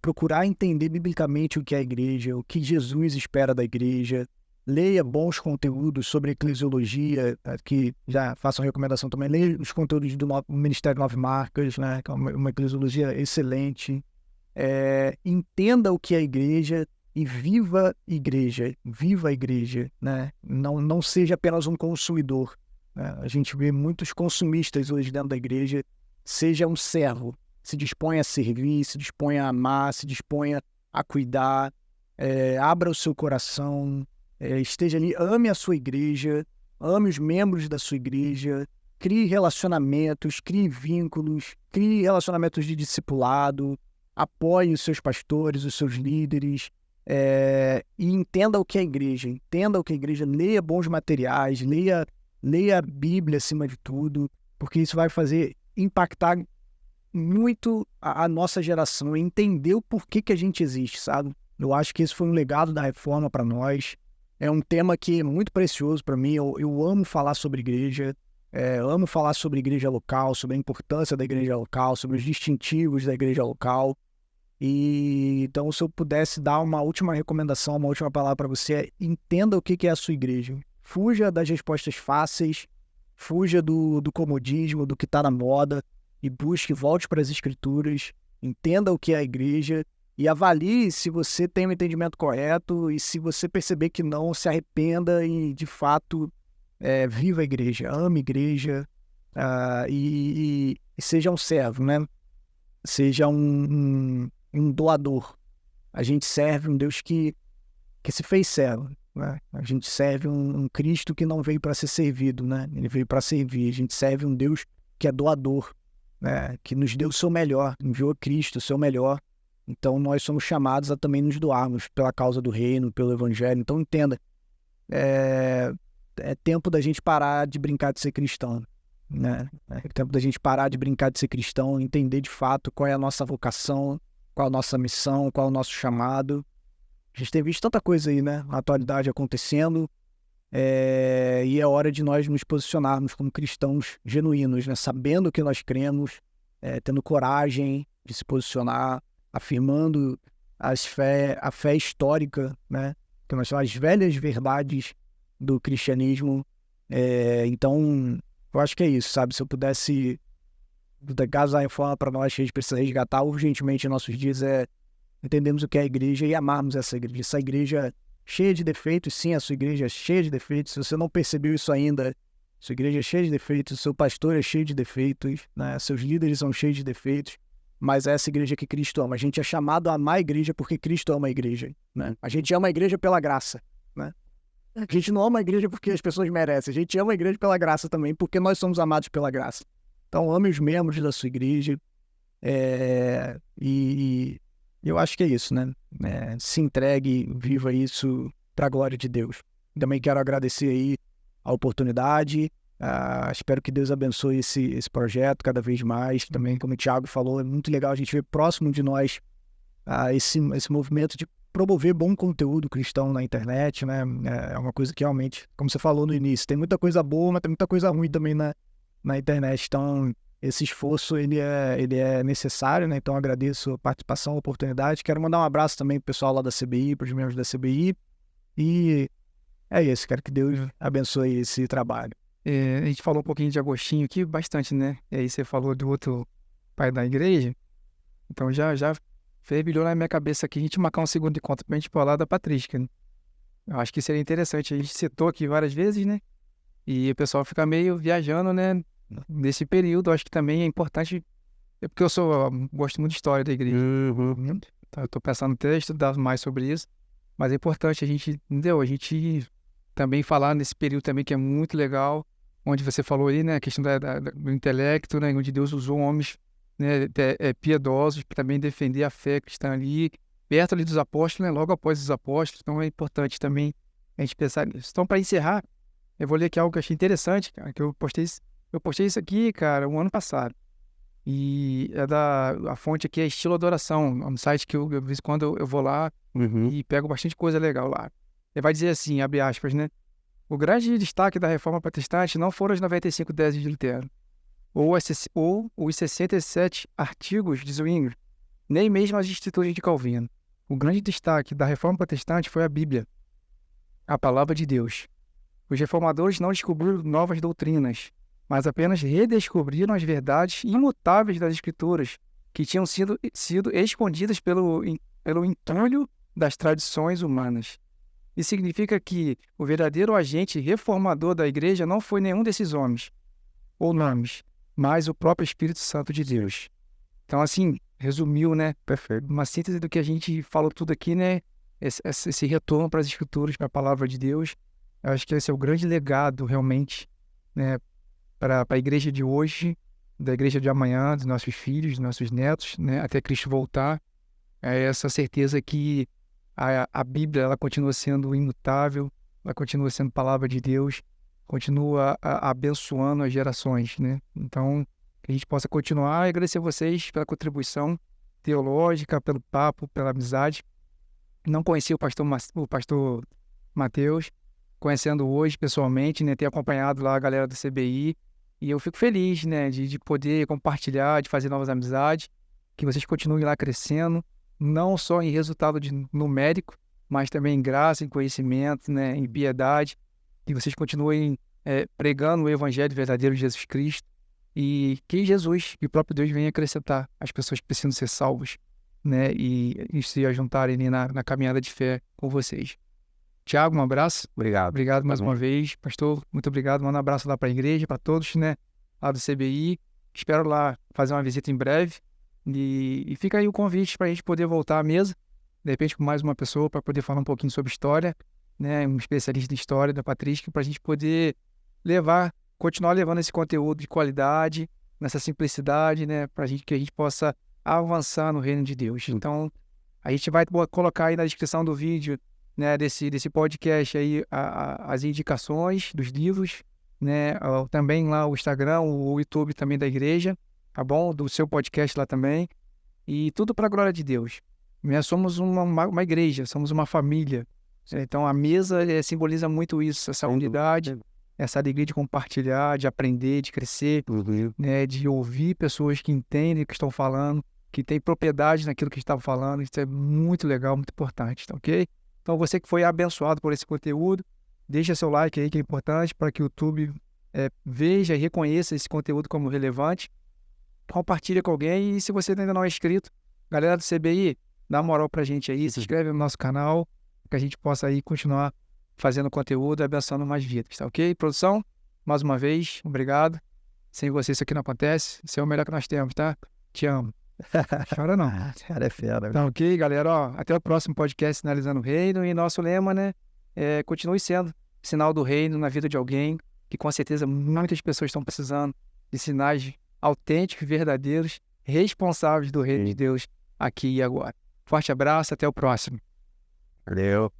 procurar entender biblicamente o que é a igreja, o que Jesus espera da igreja. Leia bons conteúdos sobre eclesiologia, que já faço uma recomendação também. Leia os conteúdos do Ministério 9 Marcas, né, que é uma eclesiologia excelente. Entenda o que é a igreja e viva a igreja, né? Não seja apenas um consumidor, né? A gente vê muitos consumistas hoje dentro da igreja. Seja um servo, se disponha a servir, se disponha a amar, se disponha a cuidar, abra o seu coração, esteja ali, ame a sua igreja, ame os membros da sua igreja, crie relacionamentos, crie vínculos, crie relacionamentos de discipulado, apoie os seus pastores, os seus líderes, e entenda o que é a igreja, leia bons materiais, leia a Bíblia acima de tudo, porque isso vai fazer impactar muito a nossa geração, entender o porquê que a gente existe, sabe? Eu acho que esse foi um legado da reforma para nós. É um tema que é muito precioso para mim. Eu amo falar sobre igreja, amo falar sobre igreja local, sobre a importância da igreja local, sobre os distintivos da igreja local. E então, se eu pudesse dar uma última recomendação, uma última palavra para você, entenda o que é a sua igreja. Fuja das respostas fáceis, fuja do comodismo, do que está na moda, e volte para as escrituras, entenda o que é a igreja, e avalie se você tem o entendimento correto, e se você perceber que não, se arrependa e, de fato, viva a igreja, ame a igreja, e seja um servo, né? Seja um doador. A gente serve um Deus que se fez servo, né? A gente serve um Cristo que não veio para ser servido, né? Ele veio para servir. A gente serve um Deus que é doador, né? Que nos deu o seu melhor, enviou Cristo, o seu melhor. Então, nós somos chamados a também nos doarmos pela causa do reino, pelo evangelho. Então, entenda, é tempo da gente parar de brincar de ser cristão, né? É tempo da gente parar de brincar de ser cristão, entender de fato qual é a nossa vocação, qual a nossa missão, qual é o nosso chamado. A gente tem visto tanta coisa aí, né, na atualidade acontecendo, E é hora de nós nos posicionarmos como cristãos genuínos, né? Sabendo o que nós cremos, tendo coragem de se posicionar, afirmando a fé histórica, né? Que nós chamamos as velhas verdades do cristianismo. Então, eu acho que é isso, sabe? Se eu pudesse caso a reforma para nós que a gente precisa resgatar urgentemente em nossos dias entendermos o que é a igreja e amarmos essa igreja. Essa igreja cheia de defeitos, sim, a sua igreja é cheia de defeitos. Se você não percebeu isso ainda, sua igreja é cheia de defeitos, seu pastor é cheio de defeitos, né? Seus líderes são cheios de defeitos, mas é essa igreja que Cristo ama. A gente é chamado a amar a igreja porque Cristo ama a igreja, né? A gente ama a igreja pela graça, né? A gente não ama a igreja porque as pessoas merecem, a gente ama a igreja pela graça também, porque nós somos amados pela graça. Então, ame os membros da sua igreja. E eu acho que é isso, né? Se entregue, viva isso para a glória de Deus. Também quero agradecer aí a oportunidade. Espero que Deus abençoe esse projeto cada vez mais. Também, como o Thiago falou, é muito legal a gente ver próximo de nós esse movimento de promover bom conteúdo cristão na internet, né? É uma coisa que realmente, como você falou no início, tem muita coisa boa, mas tem muita coisa ruim também na internet. Então, esse esforço, ele é necessário, né? Então, agradeço a participação, a oportunidade. Quero mandar um abraço também pro pessoal lá da CBI, para os membros da CBI. E é isso, quero que Deus abençoe esse trabalho. A gente falou um pouquinho de Agostinho aqui, bastante, né? E aí você falou do outro pai da igreja. Então, já fervilhou na minha cabeça aqui a gente marcar um segundo encontro pra gente falar da patrística, né? Eu acho que seria interessante. A gente citou aqui várias vezes, né? E o pessoal fica meio viajando, né? Nesse período, eu acho que também é importante, porque eu gosto muito de história da igreja. Então, eu estou pensando até em estudar mais sobre isso, mas é importante a gente, entendeu? A gente também falar nesse período também que é muito legal, onde você falou aí, né? A questão do intelecto, né? Onde Deus usou homens, né? Piedosos para também defender a fé cristã ali, perto ali dos apóstolos, né? Logo após os apóstolos. Então, é importante também a gente pensar nisso. Então, para encerrar, eu vou ler aqui algo que eu achei interessante, cara, que eu postei isso aqui, cara, um ano passado. E a fonte aqui é Estilo Adoração, é um site que de vez em quando eu vou lá e pego bastante coisa legal lá. Ele vai dizer assim, abre aspas, né? O grande destaque da reforma protestante não foram as 95 teses de Lutero, ou os 67 artigos de Zwingli, nem mesmo as instituições de Calvino. O grande destaque da reforma protestante foi a Bíblia, a palavra de Deus. Os reformadores não descobriram novas doutrinas, mas apenas redescobriram as verdades imutáveis das Escrituras, que tinham sido escondidas pelo entulho das tradições humanas. Isso significa que o verdadeiro agente reformador da igreja não foi nenhum desses homens ou nomes, mas o próprio Espírito Santo de Deus. Então, assim, resumiu, né? Perfeito. Uma síntese do que a gente falou tudo aqui, né? Esse retorno para as Escrituras, para a palavra de Deus. Eu acho que esse é o grande legado, realmente, né, para a igreja de hoje, da igreja de amanhã, dos nossos filhos, dos nossos netos, né, até Cristo voltar. É essa certeza que a Bíblia ela continua sendo imutável, ela continua sendo palavra de Deus, continua abençoando as gerações, né? Então, que a gente possa continuar e agradecer a vocês pela contribuição teológica, pelo papo, pela amizade. Não conhecia o pastor Mateus, conhecendo hoje pessoalmente, né, ter acompanhado lá a galera do CBI, e eu fico feliz, né, de poder compartilhar, de fazer novas amizades, que vocês continuem lá crescendo, não só em resultado numérico, mas também em graça, em conhecimento, né, em piedade, que vocês continuem pregando o evangelho verdadeiro de Jesus Cristo, e que Jesus e o próprio Deus venham acrescentar as pessoas que precisam ser salvas, né, e se ajuntarem ali na caminhada de fé com vocês. Tiago, um abraço. Obrigado mais uma vez. Pastor, muito obrigado. Manda um abraço lá para a igreja, para todos, né? Lá do CBI. Espero lá fazer uma visita em breve. E fica aí o convite para a gente poder voltar à mesa. De repente com mais uma pessoa para poder falar um pouquinho sobre história, né? Um especialista em história da patrística, para a gente poder continuar levando esse conteúdo de qualidade, nessa simplicidade, né? Para que a gente possa avançar no reino de Deus. Então, a gente vai colocar aí na descrição do vídeo, né, desse podcast aí, as indicações dos livros, né, também lá o Instagram, o YouTube também da igreja, tá bom? Do seu podcast lá também, e tudo para a glória de Deus. Nós somos uma igreja, somos uma família, Então, a mesa simboliza muito isso, essa unidade, essa alegria de compartilhar, de aprender, de crescer, né, de ouvir pessoas que entendem o que estão falando, que têm propriedade naquilo que estavam falando. Isso é muito legal, muito importante, tá ok? Então, você que foi abençoado por esse conteúdo, deixa seu like aí, que é importante, para que o YouTube veja e reconheça esse conteúdo como relevante. Compartilha com alguém e se você ainda não é inscrito, galera do CBI, dá uma moral pra gente aí, se inscreve no nosso canal, que a gente possa aí continuar fazendo conteúdo e abençoando mais vidas, tá ok? Produção, mais uma vez, obrigado. Sem você isso aqui não acontece, isso é o melhor que nós temos, tá? Te amo. Chora não. Cara, é fera. Tá ok, galera? Ó, até o próximo podcast Sinalizando o Reino. E nosso lema, né? Continue sendo sinal do reino na vida de alguém, que com certeza muitas pessoas estão precisando de sinais autênticos, verdadeiros, responsáveis do reino de Deus aqui e agora. Forte abraço, até o próximo. Valeu.